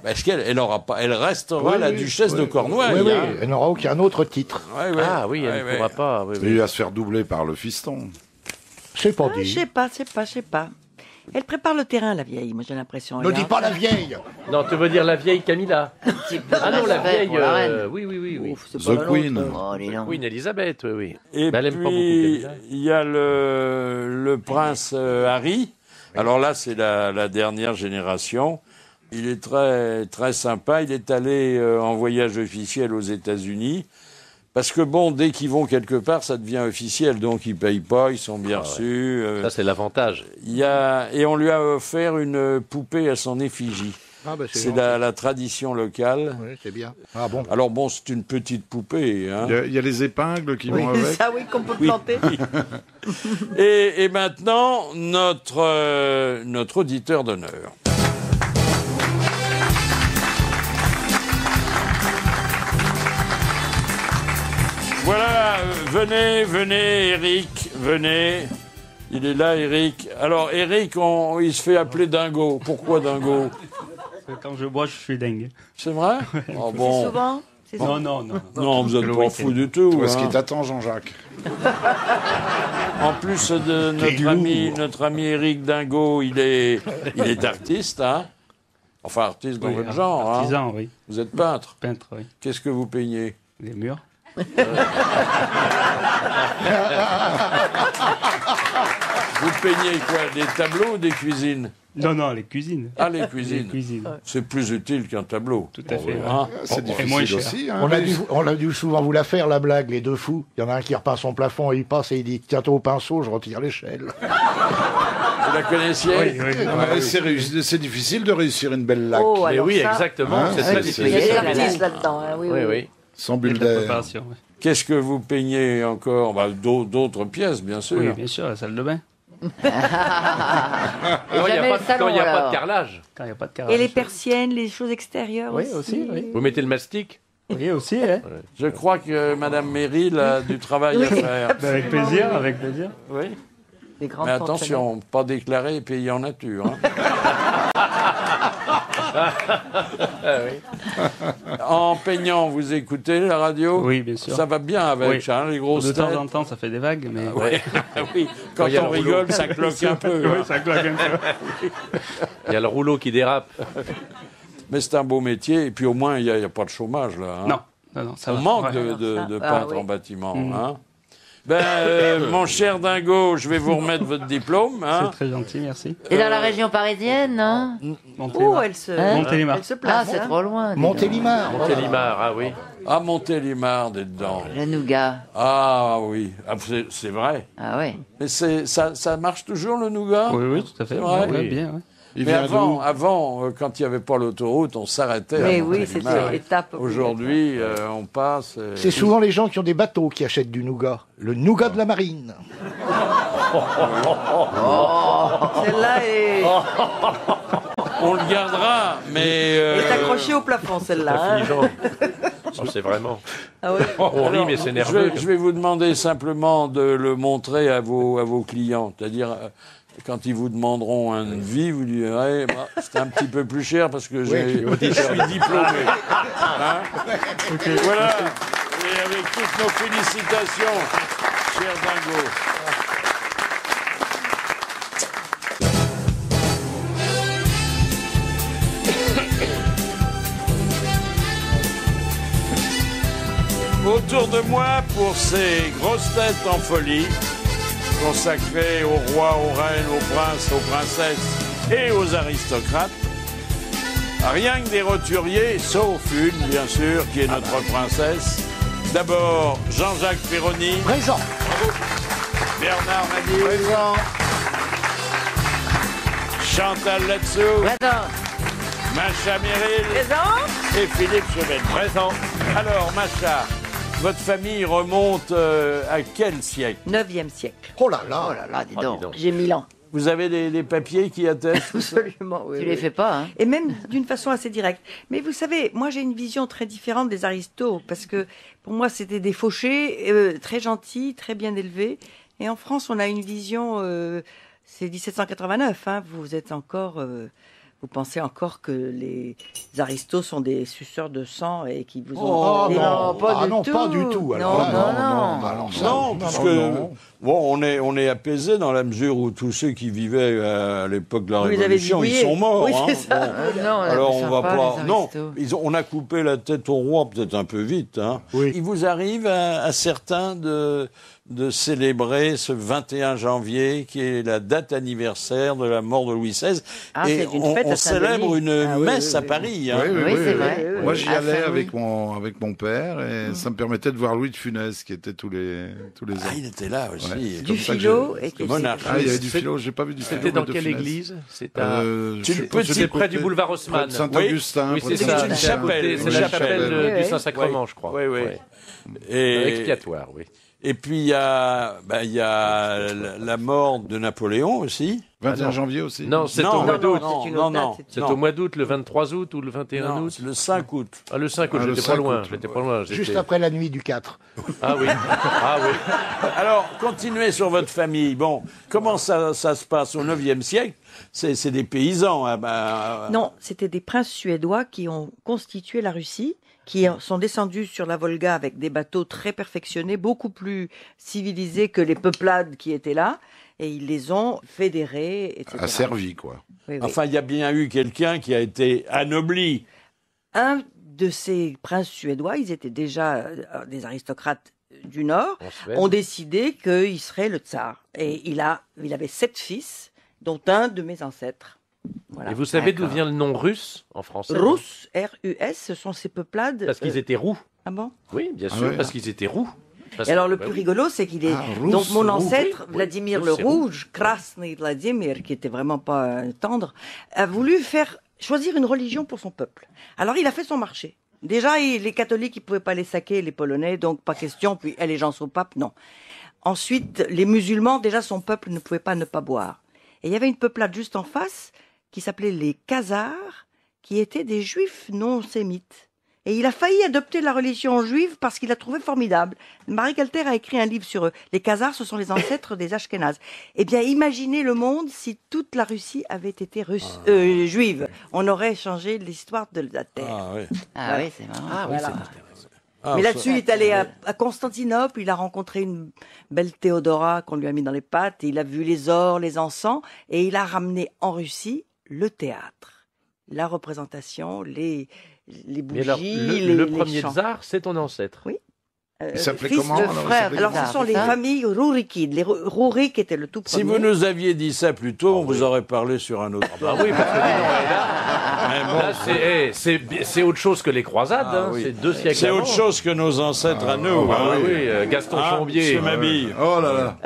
[SPEAKER 4] Parce qu'elle n'aura pas, elle restera la duchesse de Cornouailles.
[SPEAKER 5] Oui, elle n'aura aucun autre titre.
[SPEAKER 8] Elle ne pourra pas.
[SPEAKER 7] Il va se faire doubler par le fiston.
[SPEAKER 5] C'est pas dit.
[SPEAKER 6] Je sais pas. Elle prépare le terrain, la vieille, moi j'ai l'impression.
[SPEAKER 5] Ne dis pas la vieille.
[SPEAKER 8] Non, tu veux dire la vieille Camilla.
[SPEAKER 9] Non,
[SPEAKER 8] la vieille.
[SPEAKER 9] Oui.
[SPEAKER 7] The Queen.
[SPEAKER 8] Queen Elizabeth, oui.
[SPEAKER 4] Et puis, il y a le prince Harry. Alors là, c'est la dernière génération. Il est très, très sympa. Il est allé en voyage officiel aux États-Unis. Parce que dès qu'ils vont quelque part, ça devient officiel. Donc, ils payent pas, ils sont bien reçus.
[SPEAKER 8] Ça, c'est l'avantage.
[SPEAKER 4] Et on lui a offert une poupée à son effigie. C'est la tradition locale.
[SPEAKER 5] Oui, c'est bien.
[SPEAKER 4] Alors c'est une petite poupée. Hein.
[SPEAKER 7] Il y a les épingles qui vont avec.
[SPEAKER 6] Ça, qu'on peut planter.
[SPEAKER 4] Et maintenant, notre auditeur d'honneur. Voilà, venez, Eric, venez. Il est là, Eric. Alors, Eric, il se fait appeler Dingo. Pourquoi Dingo?
[SPEAKER 11] Quand je bois, je suis dingue.
[SPEAKER 4] C'est vrai? Oh, bon.
[SPEAKER 6] Souvent
[SPEAKER 11] Non.
[SPEAKER 4] Non, vous êtes pas fou du tout.
[SPEAKER 7] Toi, ce qui
[SPEAKER 4] hein.
[SPEAKER 7] t'attend, Jean-Jacques.
[SPEAKER 4] En plus de notre ami Eric Dingo, il est artiste, hein? Enfin, artiste dans votre genre.
[SPEAKER 11] Artisan,
[SPEAKER 4] hein.
[SPEAKER 11] oui.
[SPEAKER 4] Vous êtes peintre.
[SPEAKER 11] Peintre, oui.
[SPEAKER 4] Qu'est-ce que vous peignez?
[SPEAKER 11] Les murs.
[SPEAKER 4] Vous peignez quoi? Des tableaux ou des cuisines?
[SPEAKER 11] Non, les cuisines.
[SPEAKER 4] Ah, les cuisines.
[SPEAKER 11] Les cuisines.
[SPEAKER 4] C'est plus utile qu'un tableau.
[SPEAKER 11] Tout à fait.
[SPEAKER 4] Hein?
[SPEAKER 7] C'est
[SPEAKER 11] Et moins
[SPEAKER 7] difficile
[SPEAKER 11] cher.
[SPEAKER 7] aussi. Hein,
[SPEAKER 5] On a dû souvent vous la faire, la blague, les deux fous. Il y en a un qui repasse son plafond et il passe et il dit « Tiens-toi au pinceau, je retire l'échelle. »
[SPEAKER 4] Vous la connaissiez?
[SPEAKER 11] Oui.
[SPEAKER 7] Non, mais c'est difficile de réussir une belle laque.
[SPEAKER 6] Oh,
[SPEAKER 8] Mais
[SPEAKER 6] alors
[SPEAKER 8] oui,
[SPEAKER 6] ça,
[SPEAKER 8] exactement.
[SPEAKER 7] Hein,
[SPEAKER 8] c'est
[SPEAKER 7] c'est-
[SPEAKER 8] très
[SPEAKER 7] c'est-
[SPEAKER 6] il y a
[SPEAKER 8] difficile.
[SPEAKER 6] des artistes là-dedans. Hein, oui.
[SPEAKER 8] Oui.
[SPEAKER 7] Sans
[SPEAKER 11] De
[SPEAKER 7] bulle
[SPEAKER 11] la
[SPEAKER 7] d'air.
[SPEAKER 11] préparation, oui.
[SPEAKER 4] Qu'est-ce que vous peignez encore? Bah, d'autres pièces, bien sûr.
[SPEAKER 11] Oui, bien sûr, la salle de bain.
[SPEAKER 8] Quand il n'y a, pas de carrelage.
[SPEAKER 11] Quand il n'y a pas de carrelage.
[SPEAKER 6] Et les persiennes, les choses extérieures
[SPEAKER 11] Oui,
[SPEAKER 6] aussi.
[SPEAKER 11] aussi, oui.
[SPEAKER 8] Vous mettez le mastic?
[SPEAKER 11] Oui, aussi, hein.
[SPEAKER 4] Je crois que Madame Meryl a du travail à faire.
[SPEAKER 11] Avec plaisir, avec plaisir.
[SPEAKER 4] Oui.
[SPEAKER 6] Les grandes
[SPEAKER 4] Mais attention, pas déclaré et payé en nature. Hein. En peignant, vous écoutez la radio?
[SPEAKER 11] Oui, bien sûr.
[SPEAKER 4] Ça va bien avec
[SPEAKER 11] Oui.
[SPEAKER 4] hein, les grosses
[SPEAKER 11] De
[SPEAKER 4] têtes.
[SPEAKER 11] temps en temps, ça fait des vagues, mais...
[SPEAKER 4] Ouais. Oui. Quand
[SPEAKER 8] il y a
[SPEAKER 4] on
[SPEAKER 8] le
[SPEAKER 4] rigole,
[SPEAKER 8] rouleau.
[SPEAKER 4] ça cloque un peu.
[SPEAKER 11] Oui,
[SPEAKER 4] hein.
[SPEAKER 11] ça claque un peu.
[SPEAKER 8] Il y a le rouleau qui dérape.
[SPEAKER 4] Mais c'est un beau métier et puis au moins il n'y a pas de chômage là. Hein.
[SPEAKER 11] Non, ça
[SPEAKER 4] On
[SPEAKER 11] va.
[SPEAKER 4] manque
[SPEAKER 11] Ouais.
[SPEAKER 4] de
[SPEAKER 6] Ah,
[SPEAKER 4] peintres
[SPEAKER 6] oui.
[SPEAKER 4] en bâtiment.
[SPEAKER 11] Mm.
[SPEAKER 4] Hein. Mon cher Dingo, je vais vous remettre votre diplôme. Hein.
[SPEAKER 11] C'est très gentil, merci.
[SPEAKER 12] Et dans la région parisienne, non?
[SPEAKER 6] Oh,
[SPEAKER 11] Montélimar.
[SPEAKER 6] elle se,
[SPEAKER 11] Montélimar.
[SPEAKER 6] elle se
[SPEAKER 12] Ah,
[SPEAKER 6] place.
[SPEAKER 12] c'est
[SPEAKER 6] hein.
[SPEAKER 12] trop loin. dis
[SPEAKER 5] Montélimar.
[SPEAKER 8] Montélimar, ah oui.
[SPEAKER 4] Ah, Montélimar, dedans.
[SPEAKER 12] donc. Le nougat.
[SPEAKER 4] Ah oui, ah, c'est vrai.
[SPEAKER 12] Ah ouais.
[SPEAKER 4] Mais ça marche toujours le nougat?
[SPEAKER 11] Oui, tout à fait.
[SPEAKER 4] C'est vrai?
[SPEAKER 11] Oui, bien, oui.
[SPEAKER 7] Il
[SPEAKER 4] Mais
[SPEAKER 7] vient d'où?
[SPEAKER 4] avant quand il n'y avait pas l'autoroute, on s'arrêtait.
[SPEAKER 6] Mais
[SPEAKER 4] à
[SPEAKER 6] oui,
[SPEAKER 4] Montélimar.
[SPEAKER 6] c'était étape.
[SPEAKER 4] Aujourd'hui, on passe.
[SPEAKER 5] C'est souvent les gens qui ont des bateaux qui achètent du nougat. Le nougat de la marine.
[SPEAKER 6] Celle-là est,
[SPEAKER 4] On le gardera, mais.
[SPEAKER 6] est accrochée au plafond, celle-là. hein.
[SPEAKER 8] Affligeant. Oh, c'est vraiment.
[SPEAKER 6] Ah oui.
[SPEAKER 8] On rit, mais c'est nerveux.
[SPEAKER 4] Je vais vous demander simplement de le montrer à vos clients. C'est-à-dire, quand ils vous demanderont un devis, vous direz bah, c'est un petit peu plus cher parce que je suis diplômé. Hein. Voilà. Et avec toutes nos félicitations, cher Dingo. Autour de moi, pour ces grosses têtes en folie, consacrées aux rois, aux reines, aux princes, aux princesses et aux aristocrates, rien que des roturiers, sauf une, bien sûr, qui est notre princesse. D'abord, Jean-Jacques Perroni.
[SPEAKER 5] Présent.
[SPEAKER 4] Bernard Mabille.
[SPEAKER 5] Présent.
[SPEAKER 4] Chantal Latsou.
[SPEAKER 12] Présent.
[SPEAKER 4] Macha Meryl.
[SPEAKER 6] Présent.
[SPEAKER 4] Et Philippe Chevène. Présent. Alors, Macha, votre famille remonte à quel siècle?
[SPEAKER 6] 9e siècle.
[SPEAKER 5] Oh là là.
[SPEAKER 12] Oh là là, dis donc.
[SPEAKER 6] J'ai 1000 ans.
[SPEAKER 4] Vous avez des papiers qui attestent tout ça?
[SPEAKER 6] Absolument, oui.
[SPEAKER 12] Tu
[SPEAKER 6] oui.
[SPEAKER 12] les fais pas, hein?
[SPEAKER 6] Et même d'une façon assez directe. Mais vous savez, moi j'ai une vision très différente des aristos, parce que pour moi c'était des fauchés, très gentils, très bien élevés. Et en France, on a une vision, c'est 1789, hein, vous êtes encore... vous pensez encore que les aristos sont des suceurs de sang et qui vous ont...
[SPEAKER 5] Oh non,
[SPEAKER 6] pas du tout.
[SPEAKER 5] pas du tout. Alors
[SPEAKER 6] Non,
[SPEAKER 5] là,
[SPEAKER 6] non,
[SPEAKER 4] Non, parce que bon, on est apaisé dans la mesure où tous ceux qui vivaient à l'époque de la
[SPEAKER 6] Vous les avez
[SPEAKER 4] Révolution, ils
[SPEAKER 6] zigouillés.
[SPEAKER 4] sont morts.
[SPEAKER 6] Oui,
[SPEAKER 4] hein.
[SPEAKER 6] c'est ça.
[SPEAKER 4] Bon.
[SPEAKER 12] Non,
[SPEAKER 4] Alors on va pas. Non,
[SPEAKER 12] Non.
[SPEAKER 4] on a coupé la tête au roi peut-être un peu vite. Hein.
[SPEAKER 5] Oui.
[SPEAKER 4] Il vous arrive à certains de célébrer ce 21 janvier qui est la date anniversaire de la mort de Louis XVI.
[SPEAKER 6] Ah,
[SPEAKER 4] et
[SPEAKER 6] c'est une fête
[SPEAKER 4] on
[SPEAKER 6] à Saint-Denis.
[SPEAKER 4] célèbre une
[SPEAKER 6] Ah oui,
[SPEAKER 4] messe
[SPEAKER 6] oui,
[SPEAKER 4] à
[SPEAKER 6] oui.
[SPEAKER 4] Paris. Hein.
[SPEAKER 12] Oui, c'est vrai.
[SPEAKER 7] Moi, j'y
[SPEAKER 12] À
[SPEAKER 7] allais
[SPEAKER 12] Saint-Louis.
[SPEAKER 7] avec mon père et ça me permettait de voir Louis de Funès qui était tous les ans.
[SPEAKER 4] Ah, il était là aussi.
[SPEAKER 7] Ouais.
[SPEAKER 6] Du
[SPEAKER 7] Comme ça que
[SPEAKER 6] philo
[SPEAKER 7] j'ai-
[SPEAKER 6] et qui
[SPEAKER 4] monarque.
[SPEAKER 7] Ah, il y avait du philo, j'ai pas vu du philo.
[SPEAKER 8] C'était dans
[SPEAKER 7] de
[SPEAKER 8] quelle
[SPEAKER 7] Funès.
[SPEAKER 8] église? C'est à...
[SPEAKER 4] C'était
[SPEAKER 8] près du boulevard Haussmann.
[SPEAKER 7] Près de Saint-Augustin.
[SPEAKER 8] Oui,
[SPEAKER 7] près
[SPEAKER 8] c'est
[SPEAKER 7] de
[SPEAKER 8] ça.
[SPEAKER 4] C'est une
[SPEAKER 7] Saint-Augustin.
[SPEAKER 4] chapelle.
[SPEAKER 8] C'est la chapelle
[SPEAKER 6] Oui,
[SPEAKER 8] du
[SPEAKER 6] oui.
[SPEAKER 8] Saint-Sacrement, je crois.
[SPEAKER 4] Oui, oui.
[SPEAKER 8] Ouais.
[SPEAKER 4] Et,
[SPEAKER 8] Expiatoire, oui.
[SPEAKER 4] Et puis il y a la mort de Napoléon aussi.
[SPEAKER 7] 21 janvier aussi.
[SPEAKER 8] Non, c'est au mois d'août. C'est
[SPEAKER 4] non.
[SPEAKER 8] au mois d'août, le 23 août ou le 21 août.
[SPEAKER 4] Le 5 août.
[SPEAKER 8] Ah, le 5 août, j'étais pas loin. J'étais pas loin.
[SPEAKER 5] Juste après la nuit du 4.
[SPEAKER 8] Ah oui. Ah oui.
[SPEAKER 4] Alors, continuez sur votre famille. Bon, comment ça se passe au 9e siècle? C'est des paysans.
[SPEAKER 6] Non, c'était des princes suédois qui ont constitué la Russie, qui sont descendus sur la Volga avec des bateaux très perfectionnés, beaucoup plus civilisés que les peuplades qui étaient là, et ils les ont fédérés, etc.
[SPEAKER 7] Asservis, quoi.
[SPEAKER 6] Oui, oui.
[SPEAKER 4] Enfin, il y a bien eu quelqu'un qui a été anobli.
[SPEAKER 6] Un de ces princes suédois, ils étaient déjà des aristocrates du Nord, ont décidé qu'il serait le tsar. Et il avait 7 fils, dont un de mes ancêtres. Voilà.
[SPEAKER 8] Et vous savez d'où vient le nom russe en français?
[SPEAKER 6] Russe, R-U-S, ce sont ces peuplades.
[SPEAKER 8] Parce qu'ils étaient roux.
[SPEAKER 6] Ah bon?
[SPEAKER 8] Oui, bien sûr,
[SPEAKER 7] oui.
[SPEAKER 8] parce qu'ils étaient roux.
[SPEAKER 6] Et alors le plus rigolo, c'est qu'il est donc mon ancêtre Vladimir le Rouge, Krasny Vladimir, qui était vraiment pas tendre, a voulu choisir une religion pour son peuple. Alors il a fait son marché. Déjà, les catholiques, ils pouvaient pas les saquer, les Polonais, donc pas question. Puis allégeance au pape, non. Ensuite, les musulmans, déjà son peuple ne pouvait pas ne pas boire. Et il y avait une peuplade juste en face qui s'appelait les Khazars, qui étaient des juifs non sémites. Et il a failli adopter la religion juive parce qu'il l'a trouvé formidable. Marie Calter a écrit un livre sur eux. Les Khazars, ce sont les ancêtres des Ashkénazes. Eh bien, imaginez le monde si toute la Russie avait été juive. On aurait changé l'histoire de la Terre.
[SPEAKER 4] Ah oui.
[SPEAKER 12] Ah oui, c'est marrant.
[SPEAKER 8] Ah oui,
[SPEAKER 6] Voilà.
[SPEAKER 8] c'est intéressant.
[SPEAKER 6] Mais là-dessus, il est allé à Constantinople, il a rencontré une belle Théodora qu'on lui a mis dans les pattes, il a vu les ors, les encens, et il a ramené en Russie le théâtre, la représentation, les bougies,
[SPEAKER 8] Mais alors, le premier tsar, c'est ton ancêtre.
[SPEAKER 6] Oui.
[SPEAKER 7] Il s'appelait
[SPEAKER 6] fils
[SPEAKER 7] comment
[SPEAKER 6] de
[SPEAKER 7] alors,
[SPEAKER 6] frère.
[SPEAKER 7] il
[SPEAKER 6] Alors,
[SPEAKER 7] s'appelait
[SPEAKER 6] ce sont les familles Rourikides. Les Rourik étaient le tout premier.
[SPEAKER 4] Si vous nous aviez dit ça plus tôt, on vous aurait parlé sur un autre.
[SPEAKER 8] Ah oui, parce que là, c'est autre chose que les croisades.
[SPEAKER 4] Ah,
[SPEAKER 8] hein.
[SPEAKER 4] oui.
[SPEAKER 8] C'est 2 siècles
[SPEAKER 4] C'est
[SPEAKER 8] avant.
[SPEAKER 4] autre chose que nos ancêtres à nous.
[SPEAKER 8] Ah
[SPEAKER 4] hein.
[SPEAKER 8] oui, Gaston Chambier.
[SPEAKER 4] Monsieur Mabille.
[SPEAKER 7] Oh là là.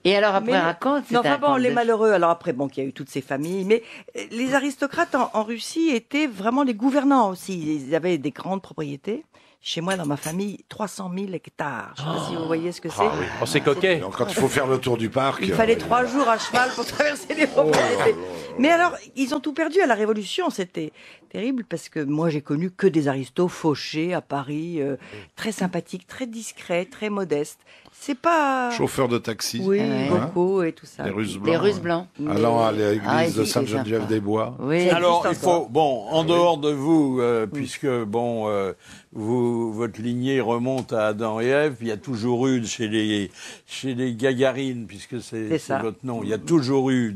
[SPEAKER 12] Et alors après,
[SPEAKER 6] Mais-
[SPEAKER 12] raconte.
[SPEAKER 6] Non,
[SPEAKER 12] c'était
[SPEAKER 6] enfin
[SPEAKER 12] un
[SPEAKER 6] bon,
[SPEAKER 12] conte
[SPEAKER 6] les
[SPEAKER 12] de-
[SPEAKER 6] malheureux. Alors après, bon, qu'il y a eu toutes ces familles, mais les aristocrates en Russie étaient vraiment les gouvernants aussi. Ils avaient des grandes propriétés. Chez moi, dans ma famille, 300 000 hectares. Je ne sais pas si vous voyez ce que c'est.
[SPEAKER 8] Ah oui. Oh, c'est coquet.
[SPEAKER 7] Donc, quand il faut faire le tour du parc.
[SPEAKER 6] Il fallait 3 jours à cheval pour traverser les propriétés. Mais alors, ils ont tout perdu à la Révolution. C'était terrible parce que moi, j'ai connu que des aristos fauchés à Paris, très sympathiques, très discrets, très modestes. C'est pas...
[SPEAKER 7] Chauffeur de taxi.
[SPEAKER 6] Oui,
[SPEAKER 12] Ouais.
[SPEAKER 6] beaucoup et tout ça.
[SPEAKER 7] Les Russes blancs.
[SPEAKER 12] Les Russes blancs.
[SPEAKER 7] Allant à l'église
[SPEAKER 12] Ah,
[SPEAKER 7] de
[SPEAKER 12] ici, c'est
[SPEAKER 7] Sainte-Geneviève-des-Bois.
[SPEAKER 12] Oui.
[SPEAKER 4] Alors, il
[SPEAKER 6] existe
[SPEAKER 4] faut,
[SPEAKER 6] encore.
[SPEAKER 4] bon, en dehors de vous, puisque, bon, votre lignée remonte à Adam et Ève, il y a toujours eu, chez les Gagarines, puisque c'est
[SPEAKER 6] ça.
[SPEAKER 4] votre nom, il y a toujours eu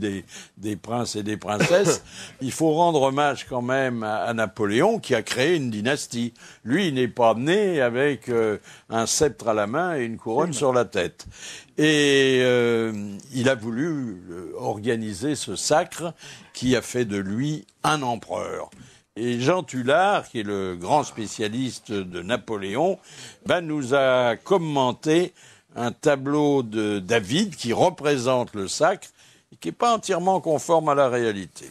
[SPEAKER 4] des princes et des princesses. Il faut rendre hommage quand même à Napoléon, qui a créé une dynastie. Lui, il n'est pas né avec un sceptre à la main et une couronne sur la tête. Et il a voulu organiser ce sacre qui a fait de lui un empereur. Et Jean Tullard, qui est le grand spécialiste de Napoléon, nous a commenté un tableau de David qui représente le sacre et qui n'est pas entièrement conforme à la réalité.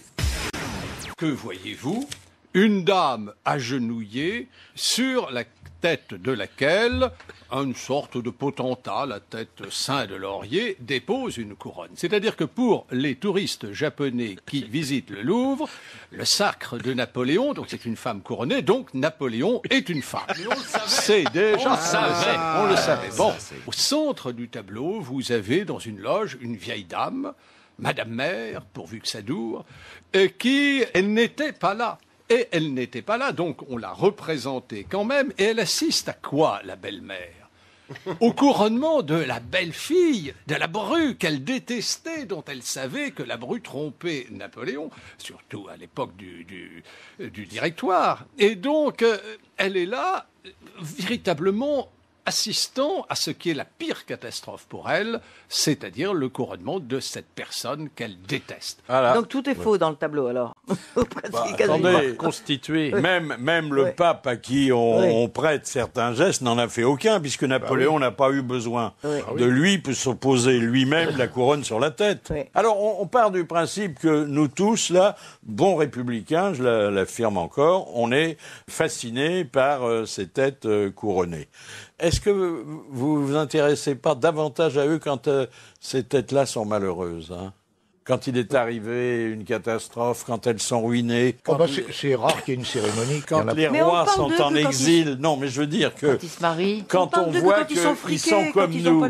[SPEAKER 13] Que voyez-vous? Une dame agenouillée sur la tête de laquelle une sorte de potentat, la tête ceint de laurier, dépose une couronne. C'est-à-dire que pour les touristes japonais qui visitent le Louvre, le sacre de Napoléon, donc c'est une femme couronnée, donc Napoléon est une femme. C'est déjà, on le savait. Bon, au centre du tableau, vous avez dans une loge une vieille dame, Madame Mère, pourvu que ça dure, elle n'était pas là. Et elle n'était pas là, donc on l'a représentée quand même. Et elle assiste à quoi, la belle-mère? Au couronnement de la belle-fille, de la bru qu'elle détestait, dont elle savait que la bru trompait Napoléon, surtout à l'époque du Directoire. Et donc, elle est là, véritablement assistant à ce qui est la pire catastrophe pour elle, c'est-à-dire le couronnement de cette personne qu'elle déteste.
[SPEAKER 4] Voilà.
[SPEAKER 6] Donc tout est faux dans le tableau alors.
[SPEAKER 4] Attendez,
[SPEAKER 8] constitué.
[SPEAKER 4] Même le pape à qui on prête certains gestes n'en a fait aucun, puisque Napoléon n'a pas eu besoin de lui pour se poser lui-même la couronne sur la tête.
[SPEAKER 6] Oui.
[SPEAKER 4] Alors on part du principe que nous tous, là, bons républicains, je l'affirme encore, on est fascinés par ces têtes couronnées. Est-ce que vous vous intéressez pas davantage à eux quand ces têtes-là sont malheureuses, hein? Quand il est arrivé une catastrophe, quand elles sont ruinées, quand
[SPEAKER 5] c'est rare qu'il y ait une cérémonie.
[SPEAKER 4] Quand les rois sont en exil, non, mais je veux dire que
[SPEAKER 12] Quand ils se marient.
[SPEAKER 4] quand on voit qu'ils sont comme nous,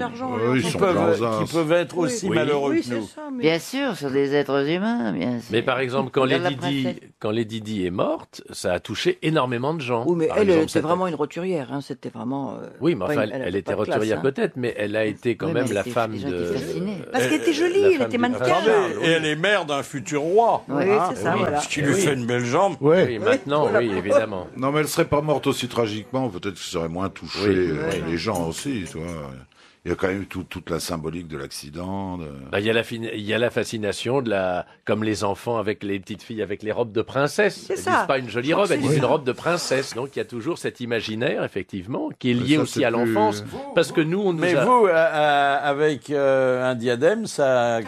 [SPEAKER 7] ils
[SPEAKER 4] qui
[SPEAKER 7] sont
[SPEAKER 4] peuvent être aussi malheureux que nous.
[SPEAKER 12] Bien sûr, sur des êtres humains, bien sûr.
[SPEAKER 8] Mais par exemple, quand
[SPEAKER 12] Regarde la
[SPEAKER 8] Lady
[SPEAKER 12] princesse.
[SPEAKER 8] Di est morte, ça a touché énormément de gens.
[SPEAKER 6] Oui, mais
[SPEAKER 8] Par
[SPEAKER 6] elle
[SPEAKER 8] exemple,
[SPEAKER 6] était
[SPEAKER 8] cette-
[SPEAKER 6] vraiment une roturière. Hein. C'était vraiment.
[SPEAKER 8] Oui, mais
[SPEAKER 6] pas
[SPEAKER 8] enfin,
[SPEAKER 6] une-
[SPEAKER 8] elle
[SPEAKER 6] avait
[SPEAKER 8] était
[SPEAKER 6] pas de classe,
[SPEAKER 8] roturière
[SPEAKER 6] hein.
[SPEAKER 8] peut-être, mais elle a été quand
[SPEAKER 12] Oui,
[SPEAKER 8] même
[SPEAKER 12] mais
[SPEAKER 8] la
[SPEAKER 12] c'était
[SPEAKER 8] femme
[SPEAKER 12] des gens qui
[SPEAKER 8] de...
[SPEAKER 12] étaient fascinés.
[SPEAKER 6] Parce qu'elle était jolie,
[SPEAKER 8] la
[SPEAKER 6] elle
[SPEAKER 8] femme
[SPEAKER 6] était
[SPEAKER 8] du
[SPEAKER 6] mannequin.
[SPEAKER 8] prince Charles,
[SPEAKER 4] Et elle est mère d'un futur roi.
[SPEAKER 6] Oui, c'est ça, voilà.
[SPEAKER 4] Ce qui lui fait une belle jambe.
[SPEAKER 8] Oui, maintenant, oui, évidemment.
[SPEAKER 7] Non, mais elle serait pas morte aussi tragiquement. Peut-être que ça aurait moins touché les gens aussi, tu vois. Il y a quand même toute la symbolique de l'accident.
[SPEAKER 8] Bah, il y a la fascination de la, comme les enfants avec les petites filles avec les robes de princesse. Elles
[SPEAKER 6] ça.
[SPEAKER 8] disent pas une jolie
[SPEAKER 6] Je crois
[SPEAKER 8] robe, elles
[SPEAKER 6] que
[SPEAKER 8] disent
[SPEAKER 6] c'est
[SPEAKER 8] une
[SPEAKER 6] ça.
[SPEAKER 8] robe de princesse. Donc il y a toujours cet imaginaire, effectivement, qui est
[SPEAKER 7] Mais
[SPEAKER 8] lié
[SPEAKER 7] ça,
[SPEAKER 8] aussi
[SPEAKER 7] c'est
[SPEAKER 8] à
[SPEAKER 7] plus-
[SPEAKER 8] l'enfance. Parce que nous, on nous
[SPEAKER 4] Mais
[SPEAKER 8] a...
[SPEAKER 4] vous, avec un diadème, ça,